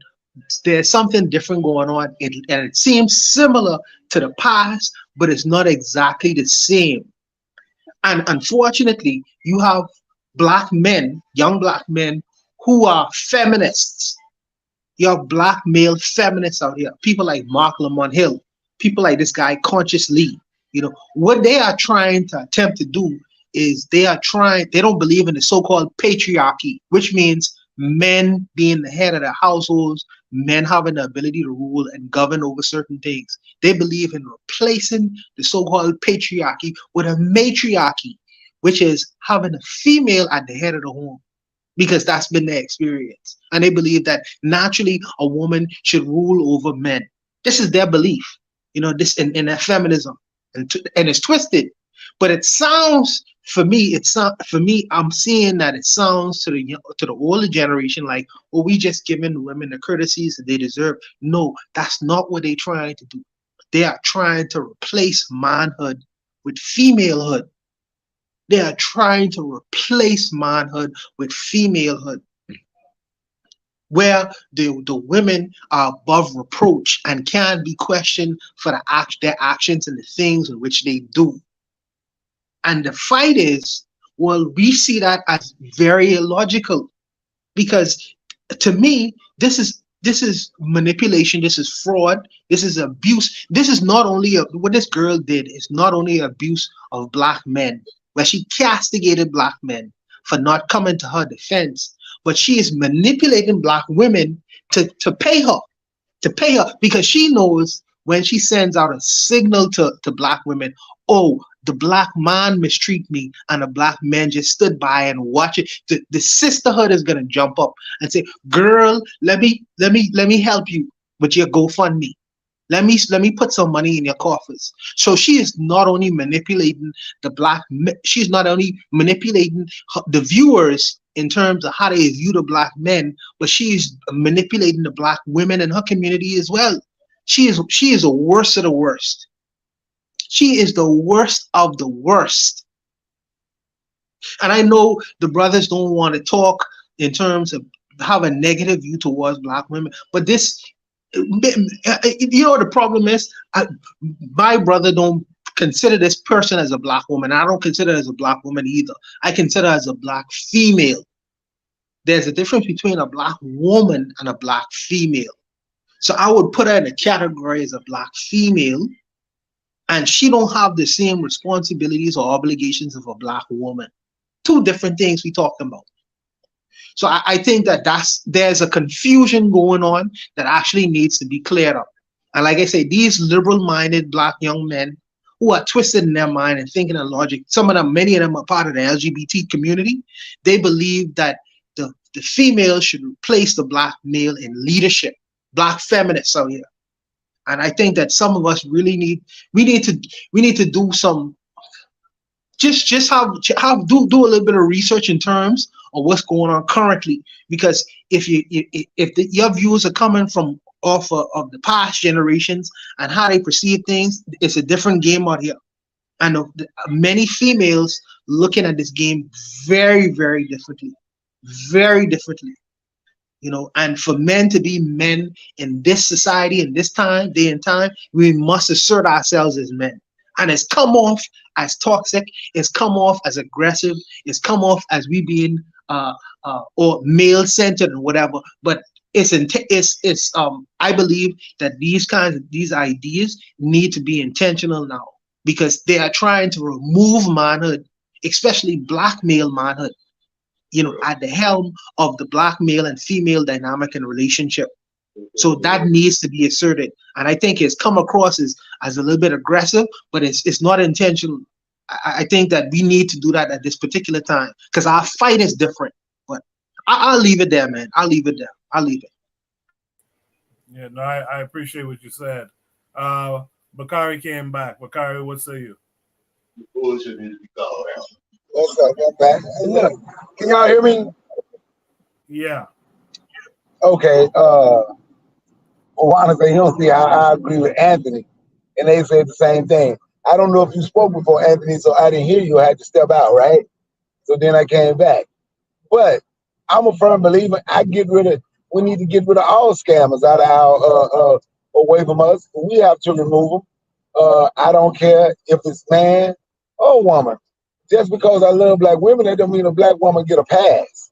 there's something different going on, and it seems similar to the past, but it's not exactly the same. And unfortunately, you have black men, young black men, who are feminists. You have black male feminists out here, people like Mark Lamont Hill, people like this guy, Conscious Lee. What they are trying to attempt to do is they don't believe in the so-called patriarchy, which means men being the head of the households, men having the ability to rule and govern over certain things. They believe in replacing the so-called patriarchy with a matriarchy, which is having a female at the head of the home, because that's been their experience. And they believe that naturally a woman should rule over men. This is their belief, this in their feminism. And it's twisted. But it sounds, I'm seeing that it sounds to the older generation like, oh, we just giving women the courtesies that they deserve. No, that's not what they're trying to do. They are trying to replace manhood with femalehood. They are trying to replace manhood with femalehood, where the women are above reproach and can be questioned for their actions and the things in which they do. And the fight is, well, we see that as very illogical, because to me, this is manipulation, this is fraud, this is abuse. This is not only what this girl did is not only abuse of black men, where she castigated black men for not coming to her defense, but she is manipulating black women to pay her, because she knows when she sends out a signal to black women, oh, the black man mistreat me, and the black men just stood by and watch it. The sisterhood is gonna jump up and say, girl, let me help you with your GoFundMe. Let me put some money in your coffers. So she is not only manipulating she's not only manipulating the viewers in terms of how they view the black men, but she is manipulating the black women in her community as well. She is the worst of the worst. She is the worst of the worst. And I know the brothers don't want to talk in terms of have a negative view towards black women, but this, the problem is, my brother don't consider this person as a black woman. I don't consider her as a black woman either. I consider her as a black female. There's a difference between a black woman and a black female. So I would put her in a category as a black female, and she don't have the same responsibilities or obligations of a black woman. Two different things we talked about. So I think that there's a confusion going on that actually needs to be cleared up. And like I say, these liberal-minded black young men who are twisted in their mind and thinking in logic, many of them are part of the LGBT community. They believe that the female should replace the black male in leadership. black feminists out here. And I think that some of us really need to do some just have do a little bit of research in terms of what's going on currently, because if your views are coming from off of the past generations and how they perceive things, it's a different game out here, and many females looking at this game very, very differently, very differently. And for men to be men in this society, in this day and time, we must assert ourselves as men. And it's come off as toxic, it's come off as aggressive, it's come off as we being or male centered and whatever. But I believe that these ideas need to be intentional now, because they are trying to remove manhood, especially black male manhood, at the helm of the black male and female dynamic and relationship. So that needs to be asserted. And I think it's come across as a little bit aggressive, but it's not intentional. I think that we need to do that at this particular time, because our fight is different. But I'll leave it there, man. I'll leave it. Yeah, no, I appreciate what you said. Bakari came back. Bakari, what say you? Bullshit needs to be called out. What's up? I'm back. Hey, look, can y'all hear me? Yeah. Okay. Honestly, he'll see how I agree with Anthony, and they said the same thing. I don't know if you spoke before, Anthony, so I didn't hear you. I had to step out, right? So then I came back. But I'm a firm believer. We need to get rid of all scammers out of our away from us. We have to remove them. I don't care if it's man or woman. Just because I love black women, that don't mean a black woman get a pass.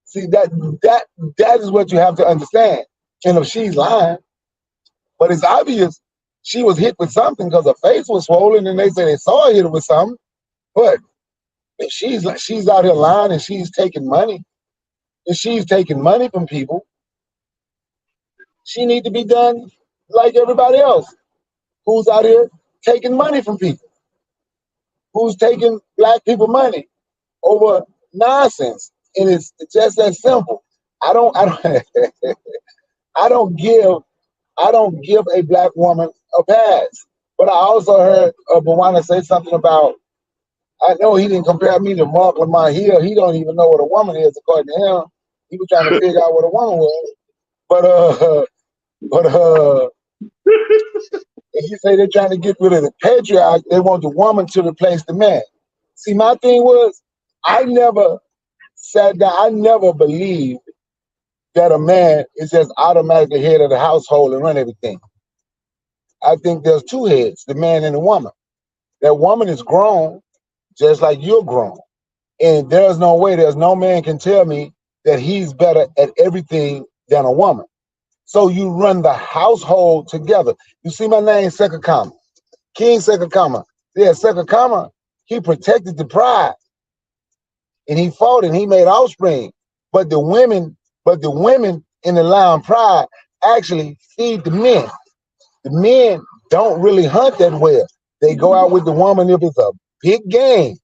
See, that is what you have to understand. And if she's lying, but it's obvious she was hit with something because her face was swollen, and they say they saw her hit her with something. But if she's out here lying and she's taking money, if she's taking money from people, she need to be done like everybody else who's out here taking money from people, who's taking black people money over nonsense. And it's just that simple. I don't I don't give a black woman a pass. But I also heard Bwana say something about, I know he didn't compare me to Mark Lamar Hill. He don't even know what a woman is, according to him. He was trying to figure out what a woman was. But he say they're trying to get rid of the patriarch. They want the woman to replace the man. See, my thing was, I never sat down, I never believed that a man is just automatically head of the household and run everything. I think there's two heads, the man and the woman. That woman is grown, just like you're grown. And there's no man can tell me that he's better at everything than a woman. So you run the household together. You see my name, Sekakama. King Sekakama. Yeah, Sekakama, he protected the pride. And he fought and he made offspring. But the women in the Lion Pride actually feed the men. The men don't really hunt that well. They go out with the woman if it's a big game.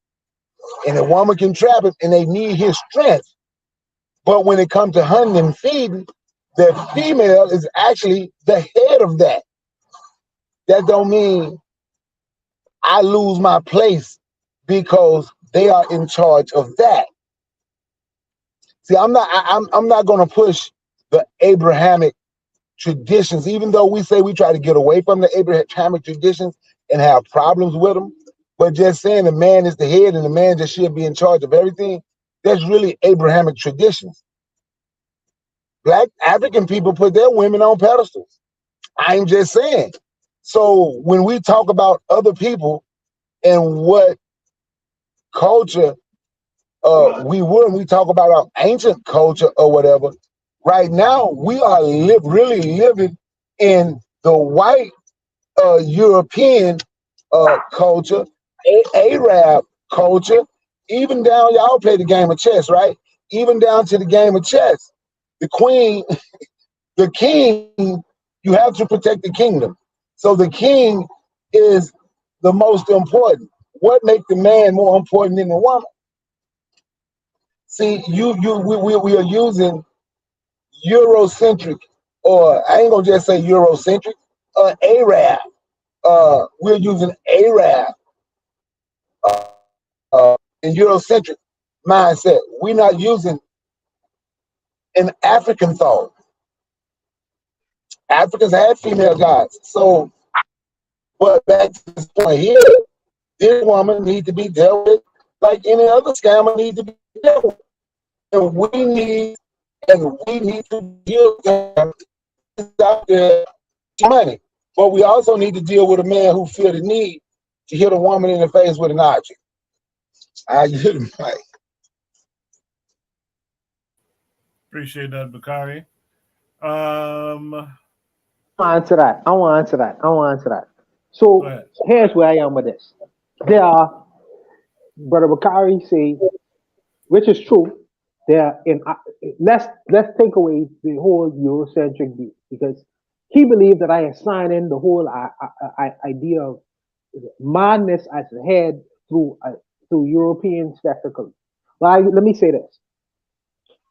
And the woman can trap it and they need his strength. But when it comes to hunting and feeding, the female is actually the head of that. That don't mean I lose my place because they are in charge of that. See, I'm not going to push the Abrahamic traditions, even though we say we try to get away from the Abrahamic traditions and have problems with them. But just saying the man is the head and the man just should be in charge of everything, that's really Abrahamic traditions. Black African people put their women on pedestals. I'm just saying. So when we talk about other people and what culture we talk about our ancient culture or whatever, right now we are really living in the white European culture, Arab culture, even down, y'all play the game of chess, right? Even down to the game of chess. The queen, the king, you have to protect the kingdom. So the king is the most important. What makes the man more important than the woman? See, we are using Eurocentric or I ain't gonna just say Eurocentric, Arab. We're using Arab and Eurocentric mindset. We're not using an African thought. Africans had female gods. So, but back to this point here, this woman needs to be dealt with like any other scammer needs to be dealt with. And we need to deal with them out there money. But we also need to deal with a man who feel the need to hit a woman in the face with an object. I hit him like. Appreciate that, Bakari. I want to answer that. So here's where I am with this. There are, Brother Bakari say, which is true. There in let's take away the whole Eurocentric view, because he believed that I assign in the whole idea of madness as a head through European spectacle. Like, let me say this: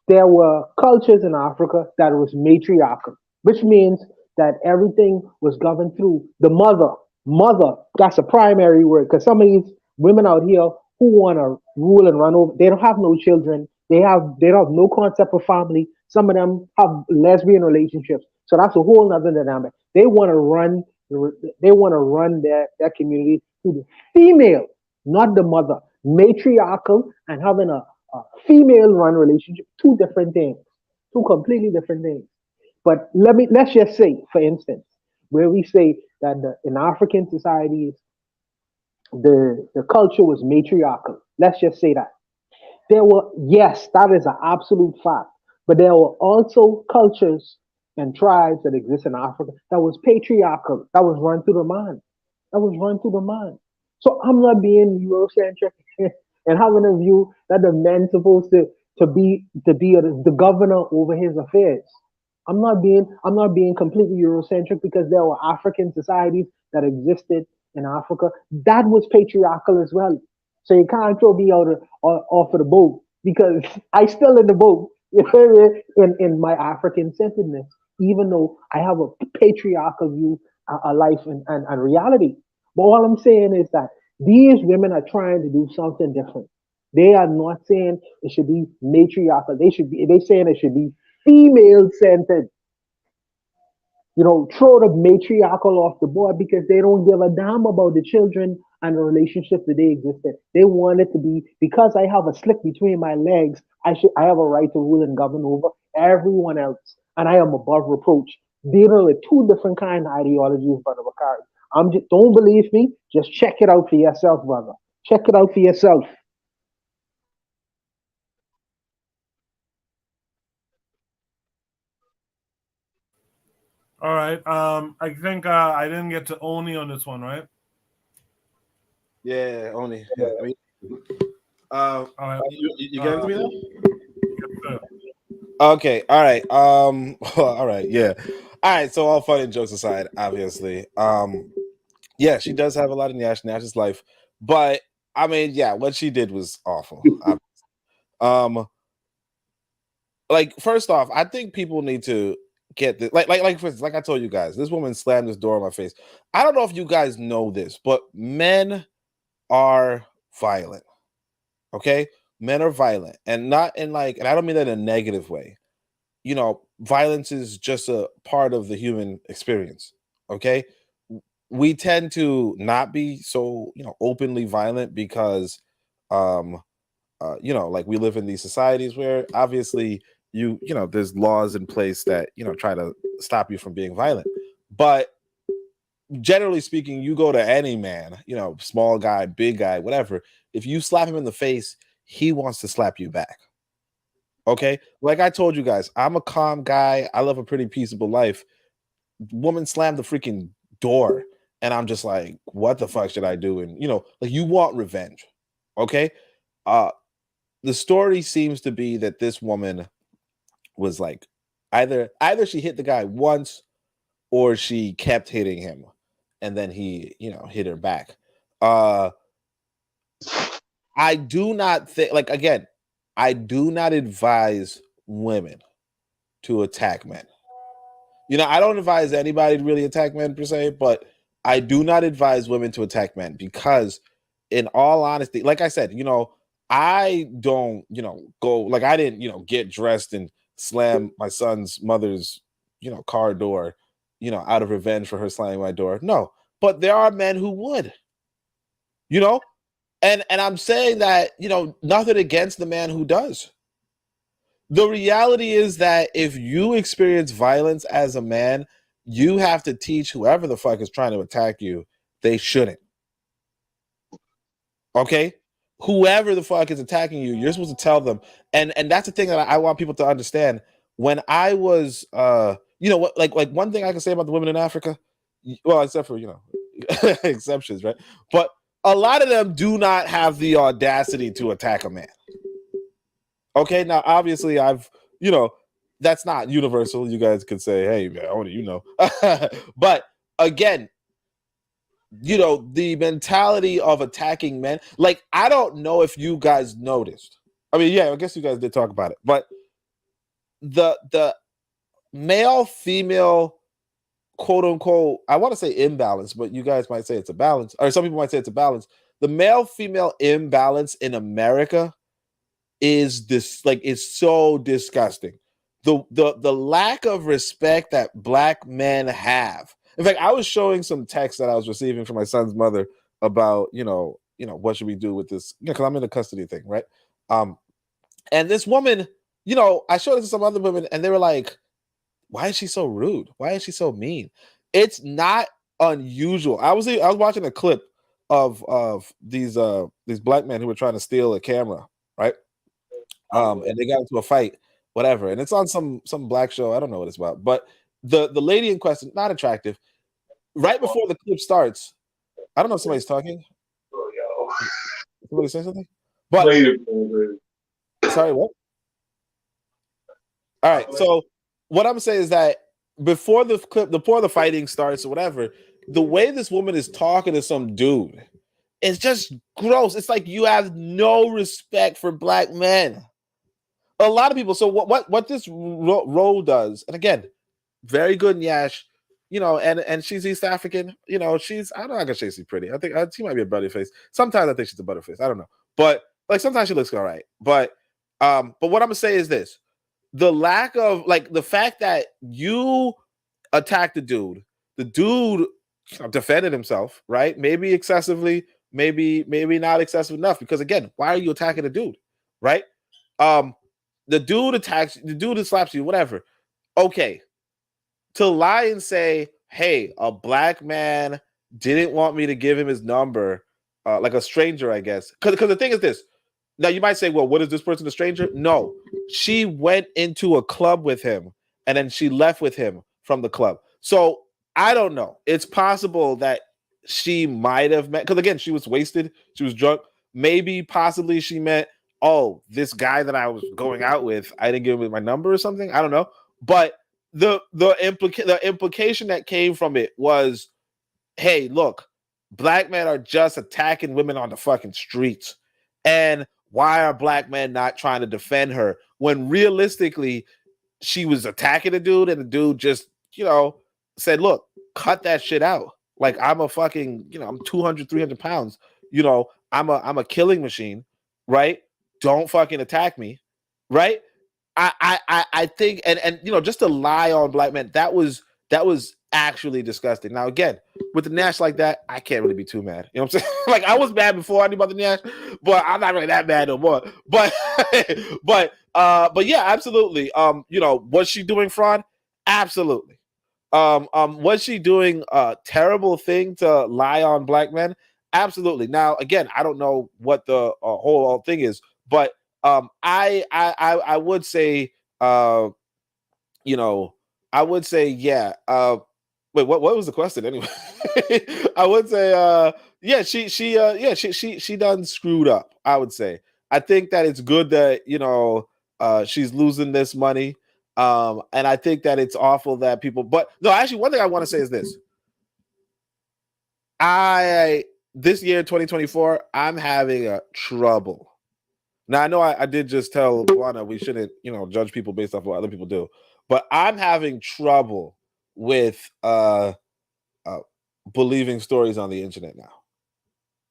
there were cultures in Africa that was matriarchal, which means that everything was governed through the mother. Mother, that's a primary word, because some of these women out here who want to rule and run over, they don't have no children. They don't have no concept of family. Some of them have lesbian relationships. So that's a whole other dynamic. They want to run. They want to run their community through the female, not the mother. Matriarchal and having a female run relationship, two different things, two completely different things. But let's just say, for instance, where we say that in African societies, the culture was matriarchal. Let's just say that. There were, yes, that is an absolute fact. But there were also cultures and tribes that exist in Africa that was patriarchal, that was run through the man. That was run through the man. So I'm not being Eurocentric and having a view that the man's supposed to be the governor over his affairs. I'm not being completely Eurocentric, because there were African societies that existed in Africa that was patriarchal as well. So you can't throw me out off of the boat, because I still in the boat, you know, in my African centeredness, even though I have a patriarchal view of life and reality. But all I'm saying is that these women are trying to do something different. They are not saying it should be matriarchal. They saying it should be female centered. You know, throw the matriarchal off the board, because they don't give a damn about the children and the relationships that they existed. They want it to be, because I have a slick between my legs, I have a right to rule and govern over everyone else, and I am above reproach. Dealing with two different kind of ideologies, Brother Bakari. Don't believe me, just check it out for yourself, brother. Check it out for yourself. All right. I think I didn't get to Oni on this one, right? Yeah, Oni. Yeah. I mean, all right. You get it to me now? Okay. All right. All right. Yeah. All right. So all fun and jokes aside, obviously. Yeah, she does have a lot of Nash's life, but I mean, yeah, what she did was awful. Like, first off, I think people need to get this. Like for instance, like I told you guys, this woman slammed this door in my face. I don't know if you guys know this, but men are violent. Okay, men are violent, and not in like, and I don't mean that in a negative way. You know, violence is just a part of the human experience. Okay, we tend to not be so, you know, openly violent because you know, like, we live in these societies where obviously you know, there's laws in place that, you know, try to stop you from being violent. But generally speaking, you go to any man, you know, small guy, big guy, whatever, if you slap him in the face, he wants to slap you back. Okay, like I told you guys, I'm a calm guy. I live a pretty peaceable life. Woman slammed the freaking door, and I'm just like, what the fuck should I do? And, you know, like, you want revenge. Okay. The story seems to be that this woman was like, either she hit the guy once, or she kept hitting him, and then he, you know, hit her back. I do not think, like, again, I do not advise women to attack men. You know, I don't advise anybody to really attack men per se, but I do not advise women to attack men because, in all honesty, like I said, you know, I don't, you know, go like I didn't, you know, get dressed and slam my son's mother's, you know, car door, you know, out of revenge for her slamming my door. No, but there are men who would, you know, and I'm saying that, you know, nothing against the man who does. The reality is that if you experience violence as a man, you have to teach whoever the fuck is trying to attack you, they shouldn't. Okay? Whoever the fuck is attacking you, you're supposed to tell them. And that's the thing that I want people to understand. When I was you know what, like one thing I can say about the women in Africa, well, except for, you know, exceptions, right? But a lot of them do not have the audacity to attack a man. Okay, now obviously you know, that's not universal. You guys could say, hey, man, only you know. But again, you know, the mentality of attacking men, like, I don't know if you guys noticed. I mean, yeah, I guess you guys did talk about it, but the male female quote unquote, I want to say imbalance, but you guys might say it's a balance, or some people might say it's a balance. The male female imbalance in America is this, like, it's so disgusting. The lack of respect that black men have. In fact, I was showing some text that I was receiving from my son's mother about, you know, what should we do with this? You know, because I'm in a custody thing, right? And this woman, you know, I showed it to some other women, and they were like, "Why is she so rude? Why is she so mean?" It's not unusual. I was watching a clip of these black men who were trying to steal a camera, right? And they got into a fight, whatever, and it's on some black show. I don't know what it's about, but the lady in question, not attractive. Right before the clip starts, I don't know if somebody's talking. Somebody say something? But sorry, what? All right, so what I'm saying is that before the clip, before the fighting starts or whatever, the way this woman is talking to some dude, it's just gross. It's like you have no respect for black men. A lot of people. So what this role does, and again, very good Nyash, you know, and she's East African, you know, I don't know, I can say she's pretty. I think she might be a butterface. Sometimes I think she's a butterface. I don't know, but like sometimes she looks all right. But what I'm gonna say is this: the lack of, like, the fact that you attacked the dude defended himself, right? Maybe excessively, maybe not excessive enough. Because again, why are you attacking the dude, right? The dude attacks, the dude slaps you, whatever. Okay, to lie and say, hey, a black man didn't want me to give him his number, like a stranger, I guess. Because the thing is this. Now you might say, well, what is this person, a stranger? No, she went into a club with him and then she left with him from the club. So I don't know. It's possible that she might have met, because again, she was wasted, she was drunk. Maybe possibly she met, oh, this guy that I was going out with, I didn't give him my number or something. I don't know. But the implication that came from it was, hey, look, black men are just attacking women on the fucking streets. And why are black men not trying to defend her when realistically she was attacking a dude and the dude just, you know, said, look, cut that shit out. Like, I'm a fucking, you know, I'm 200, 300 pounds. You know, I'm a killing machine, right? Don't fucking attack me, right? I think, and you know, just to lie on black men, that was actually disgusting. Now again, with the Nash like that, I can't really be too mad. You know what I'm saying? Like, I was mad before I knew about the Nash, but I'm not really that mad no more. But but yeah, absolutely. You know, was she doing fraud? Absolutely. Was she doing a terrible thing to lie on black men? Absolutely. Now again, I don't know what the whole thing is, but I would say, you know, I would say, yeah. Wait, what was the question anyway? I would say, yeah, she done screwed up. I would say. I think that it's good that, you know, she's losing this money, and I think that it's awful that people. But no, actually, one thing I want to say is this: this year, 2024, I'm having a trouble. Now, I know I did just tell Luana we shouldn't, you know, judge people based off what other people do, but I'm having trouble with believing stories on the internet now,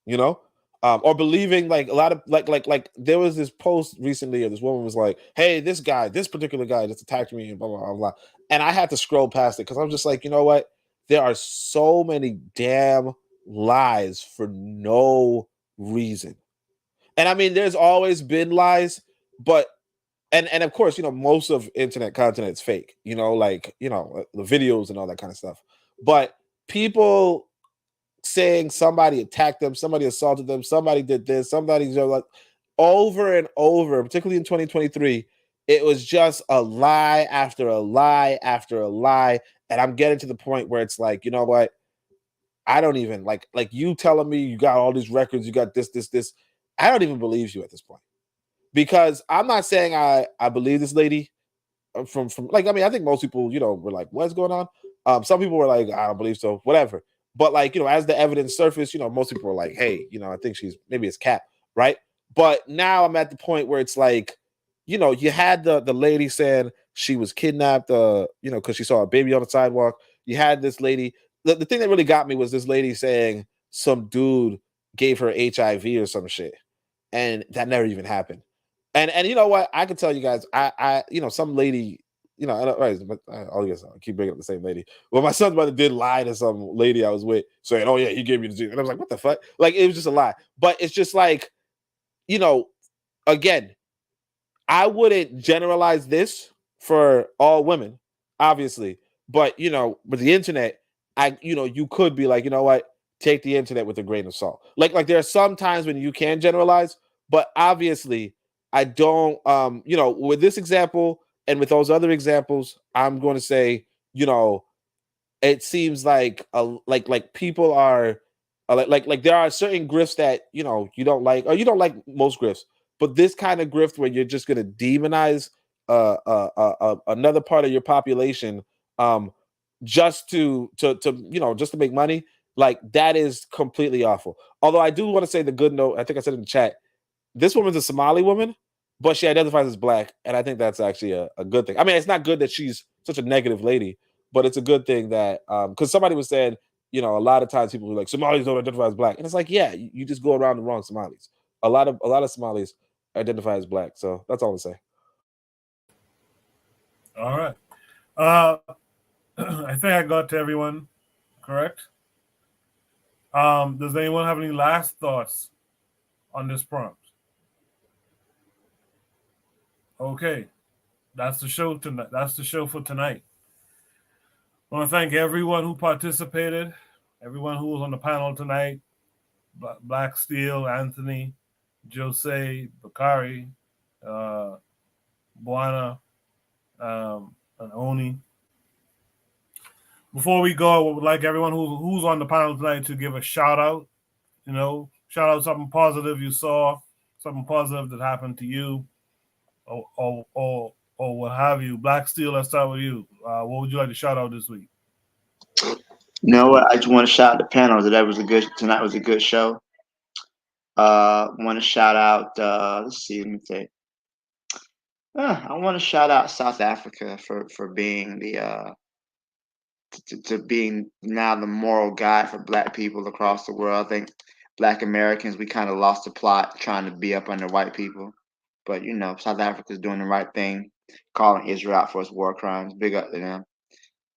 you know, or believing like a lot of like there was this post recently, or this woman was like, "Hey, this particular guy just attacked me," and blah blah blah blah. And I had to scroll past it because I'm just like, you know what? There are so many damn lies for no reason. And I mean, there's always been lies, but and of course, you know, most of internet content is fake, you know, like, you know, the videos and all that kind of stuff. But people saying somebody attacked them, somebody assaulted them, somebody did this, somebody's like, over and over, particularly in 2023, it was just a lie after a lie after a lie. And I'm getting to the point where it's like, you know what? I don't even like you telling me you got all these records, you got this. I don't even believe you at this point. Because I'm not saying I believe this lady from like, I mean, I think most people, you know, were like, what's going on? Some people were like, I don't believe so, whatever. But like, you know, as the evidence surfaced, you know, most people were like, hey, you know, I think maybe it's cap, right? But now I'm at the point where it's like, you know, you had the lady saying she was kidnapped, you know, because she saw a baby on the sidewalk. You had this lady. The thing that really got me was this lady saying some dude gave her HIV or some shit, and that never even happened. And you know what? I can tell you guys, I you know, some lady, you know, I guess I'll keep bringing up the same lady. Well, my son's brother did lie to some lady I was with, saying, "Oh yeah, he gave me the disease," and I was like, "What the fuck?" Like, it was just a lie. But it's just like, you know, again, I wouldn't generalize this for all women, obviously. But you know, with the internet, you could be like, you know what? Take the internet with a grain of salt. Like there are some times when you can generalize, but obviously I don't you know, with this example and with those other examples, I'm going to say, you know, it seems like like people are like there are certain grifts that, you know, you don't like, or you don't like most grifts, but this kind of grift where you're just going to demonize another part of your population just to you know, just to make money, like that is completely awful. Although I do want to say the good note, I think I said in the chat, this woman's a Somali woman, but she identifies as black, and I think that's actually a good thing. I mean, it's not good that she's such a negative lady, but it's a good thing that because somebody was saying, you know, a lot of times people are like, Somalis don't identify as black, and it's like, yeah, you just go around the wrong Somalis. A lot of Somalis identify as black, so that's all I'm saying. All right. I think I got to everyone, correct? Does anyone have any last thoughts on this prompt? Okay, that's the show tonight. That's the show for tonight. I want to thank everyone who participated, everyone who was on the panel tonight: Black Steel, Anthony, Jose, Bakari, Buana, and Oni. Before we go, I would like everyone who's on the panel tonight to give a shout out. You know, shout out something positive you saw, something positive that happened to you, or what have you. Black Steel, let's start with you. What would you like to shout out this week? You know what? I just want to shout out the panel. Tonight was a good show. I want to shout out. Let's see. Let me think. I want to shout out South Africa for being the to being now the moral guide for Black people across the world. I think Black Americans, we kind of lost the plot trying to be up under white people, but you know, South Africa's doing the right thing, calling Israel out for its war crimes. Big up to them.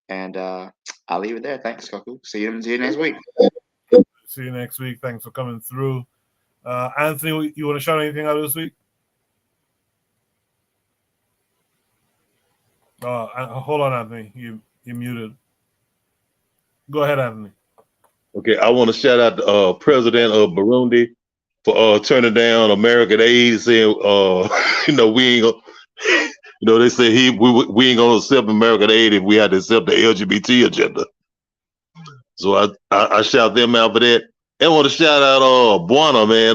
And I'll leave it there. Thanks, Koku. See you next week. See you next week. Thanks for coming through. Anthony, you want to shout anything out this week? Hold on, Anthony. You're muted. Go ahead, Anthony. Okay, I want to shout out the president of Burundi for turning down American aid, saying you know, we ain't gonna, you know, they say we ain't gonna accept American aid if we had to accept the LGBT agenda. So I shout them out for that. And I want to shout out Buana, man,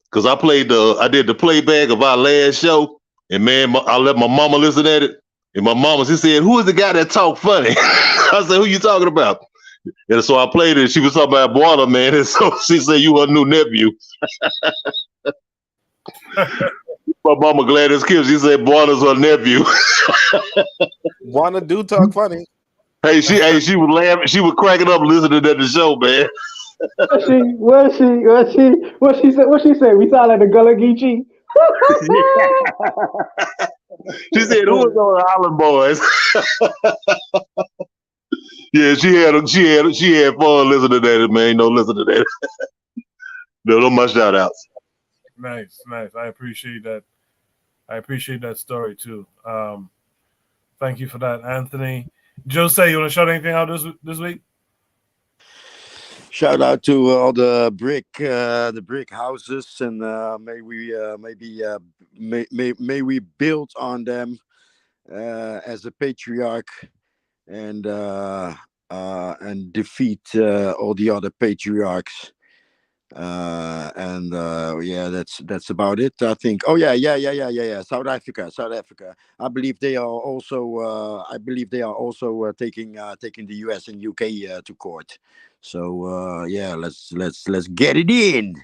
because I did the playback of our last show, and man, I let my mama listen at it, and my mama, she said, "Who is the guy that talk funny?" I said, "Who you talking about?" And so I played it. She was talking about Buana, man, and so she said, "You her new nephew." My mama Gladys Kim, she said Buana's her nephew. Buana do talk funny. Hey, she was laughing. She was cracking up listening to the show, man. What she said? We sound like the Gullah Geechee. She said, "Who was on the Island Boys?" Yeah, she had fun listening to that, man. No, listen to that. No, my shout outs. Nice. I appreciate that. I appreciate that story too. Thank you for that, Anthony. Jose, you want to shout anything out this week? Shout out to all the brick houses, and may we build on them as a patriarch, and defeat all the other patriarchs. Yeah, that's about it, I think. Oh yeah. South Africa. I believe they are also taking the US and UK to court. So yeah, let's get it in.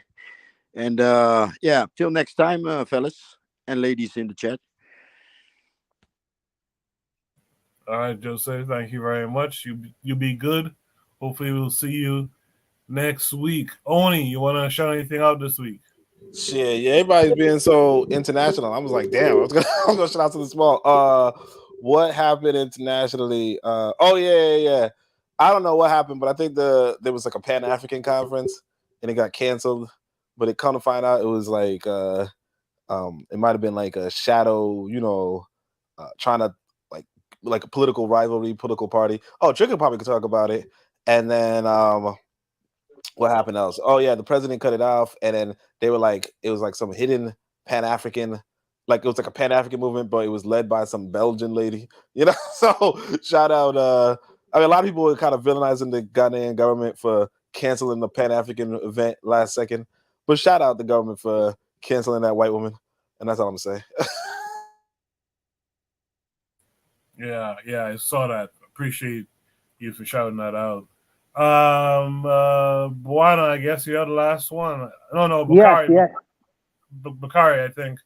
And yeah, till next time, fellas and ladies in the chat. All right, Jose, thank you very much. You be good. Hopefully we'll see you next week. Oni, you want to shout anything out this week? Shit, yeah, everybody's being so international. I was like, damn, I was gonna shout out to the small. What happened internationally? Oh yeah. I don't know what happened, but I think there was like a Pan-African conference and it got canceled. But it come to find out it was like it might have been like a shadow, trying to like a political rivalry, political party. Oh, Trigger probably could talk about it. And then what happened else? Oh yeah, the president cut it off, and then they were like, it was like some hidden Pan-African, like it was like a Pan-African movement, but it was led by some Belgian lady, So shout out. I mean, a lot of people were kind of villainizing the Ghanaian government for canceling the Pan-African event last second, but shout out the government for canceling that white woman, and that's all I'm gonna say. Yeah, I saw that. Appreciate you for shouting that out. Buana, I guess you're the last one. No, Bakari. Yes. Bakari, I think.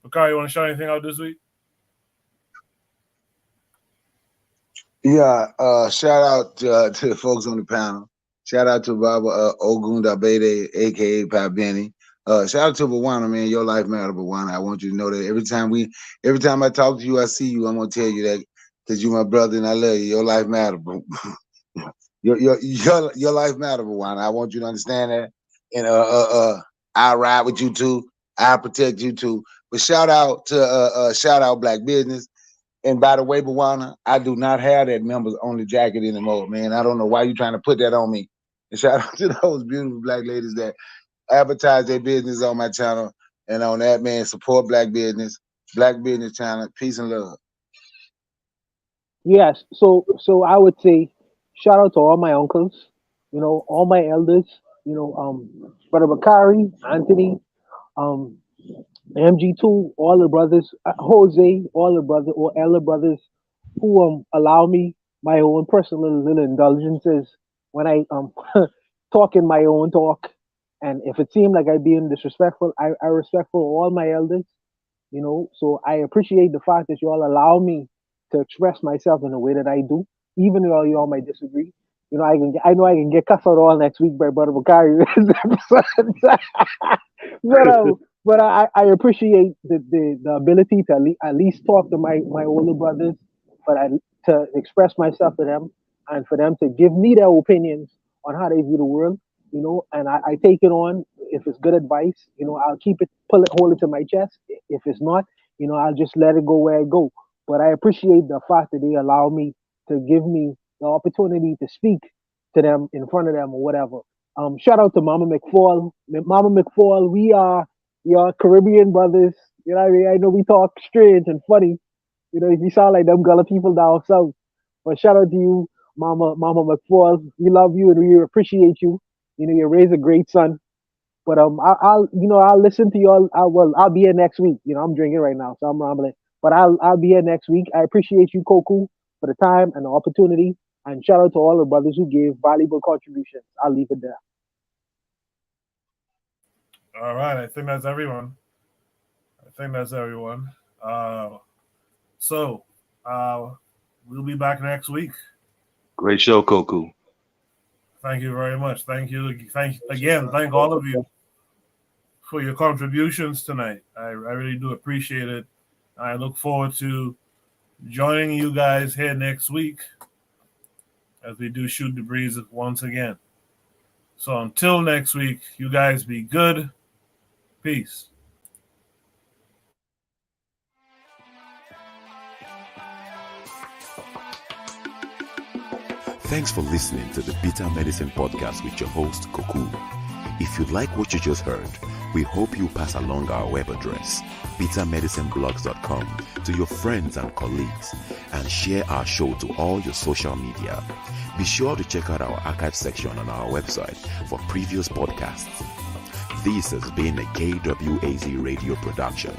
Bakari, you want to shout anything out this week? Yeah, shout out to the folks on the panel. Shout out to Baba Ogunda Bede, aka Pat Benny. Shout out to Bawana, man. Your life matter, Bawana. I want you to know that every time I talk to you, I see you, I'm gonna tell you that because you're my brother and I love you. Your life matter, bro. your life matter, Bawana. I want you to understand that. And I ride with you too. I protect you too. But shout out Black Business. And by the way, Bawana, I do not have that members only jacket anymore, man. I don't know why you're trying to put that on me. And shout out to those beautiful Black ladies that advertise their business on my channel. And on that, man, support Black Business channel. Peace and love. Yes. So I would say shout out to all my uncles, all my elders, Brother Bakari, Anthony, MG2, all the brothers, Jose, all elder brothers who allow me my own personal little indulgences when I talk in my own talk. And if it seemed like I being disrespectful, I respectful all my elders, So I appreciate the fact that you all allow me to express myself in the way that I do, even though you all might disagree. I know I can get cussed out all next week by Brother Bakari. But I appreciate the ability to at least talk to my older brothers, to express myself to them, and for them to give me their opinions on how they view the world, and I take it on. If it's good advice, I'll keep it, hold it to my chest. If it's not, I'll just let it go where it go. But I appreciate the fact that they allow me to give me the opportunity to speak to them in front of them or whatever. Shout out to Mama McFall. Mama McFall, we are Caribbean brothers. You know what I mean? I know we talk strange and funny. If you sound like them Gullah people down south. But shout out to you, Mama McFall. We love you and we appreciate you. You raised a great son. But I'll listen to you all. I'll be here next week. I'm drinking right now, so I'm rambling. But I'll be here next week. I appreciate you, Koku, for the time and the opportunity. And shout out to all the brothers who gave valuable contributions. I'll leave it there. All right, I think that's everyone. So we'll be back next week. Great show, Koku. Thank you very much. Thank you. Thank all of you for your contributions tonight. I really do appreciate it. I look forward to joining you guys here next week as we do Shoot the Breeze once again. So until next week, you guys be good. Peace. Thanks for listening to the Bitter Medicine Podcast with your host, Koku. If you like what you just heard, we hope you pass along our web address, bittermedicineblogs.com, to your friends and colleagues, and share our show to all your social media. Be sure to check out our archive section on our website for previous podcasts. This has been a KWAZ radio production.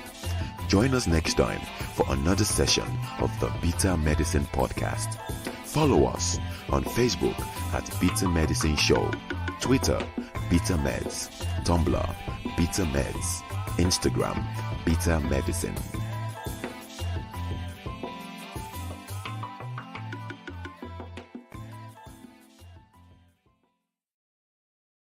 Join us next time for another session of the Bitter Medicine Podcast. Follow us on Facebook at Bitter Medicine Show, Twitter, Bitter Meds, Tumblr, Bitter Meds, Instagram, Bitter Medicine.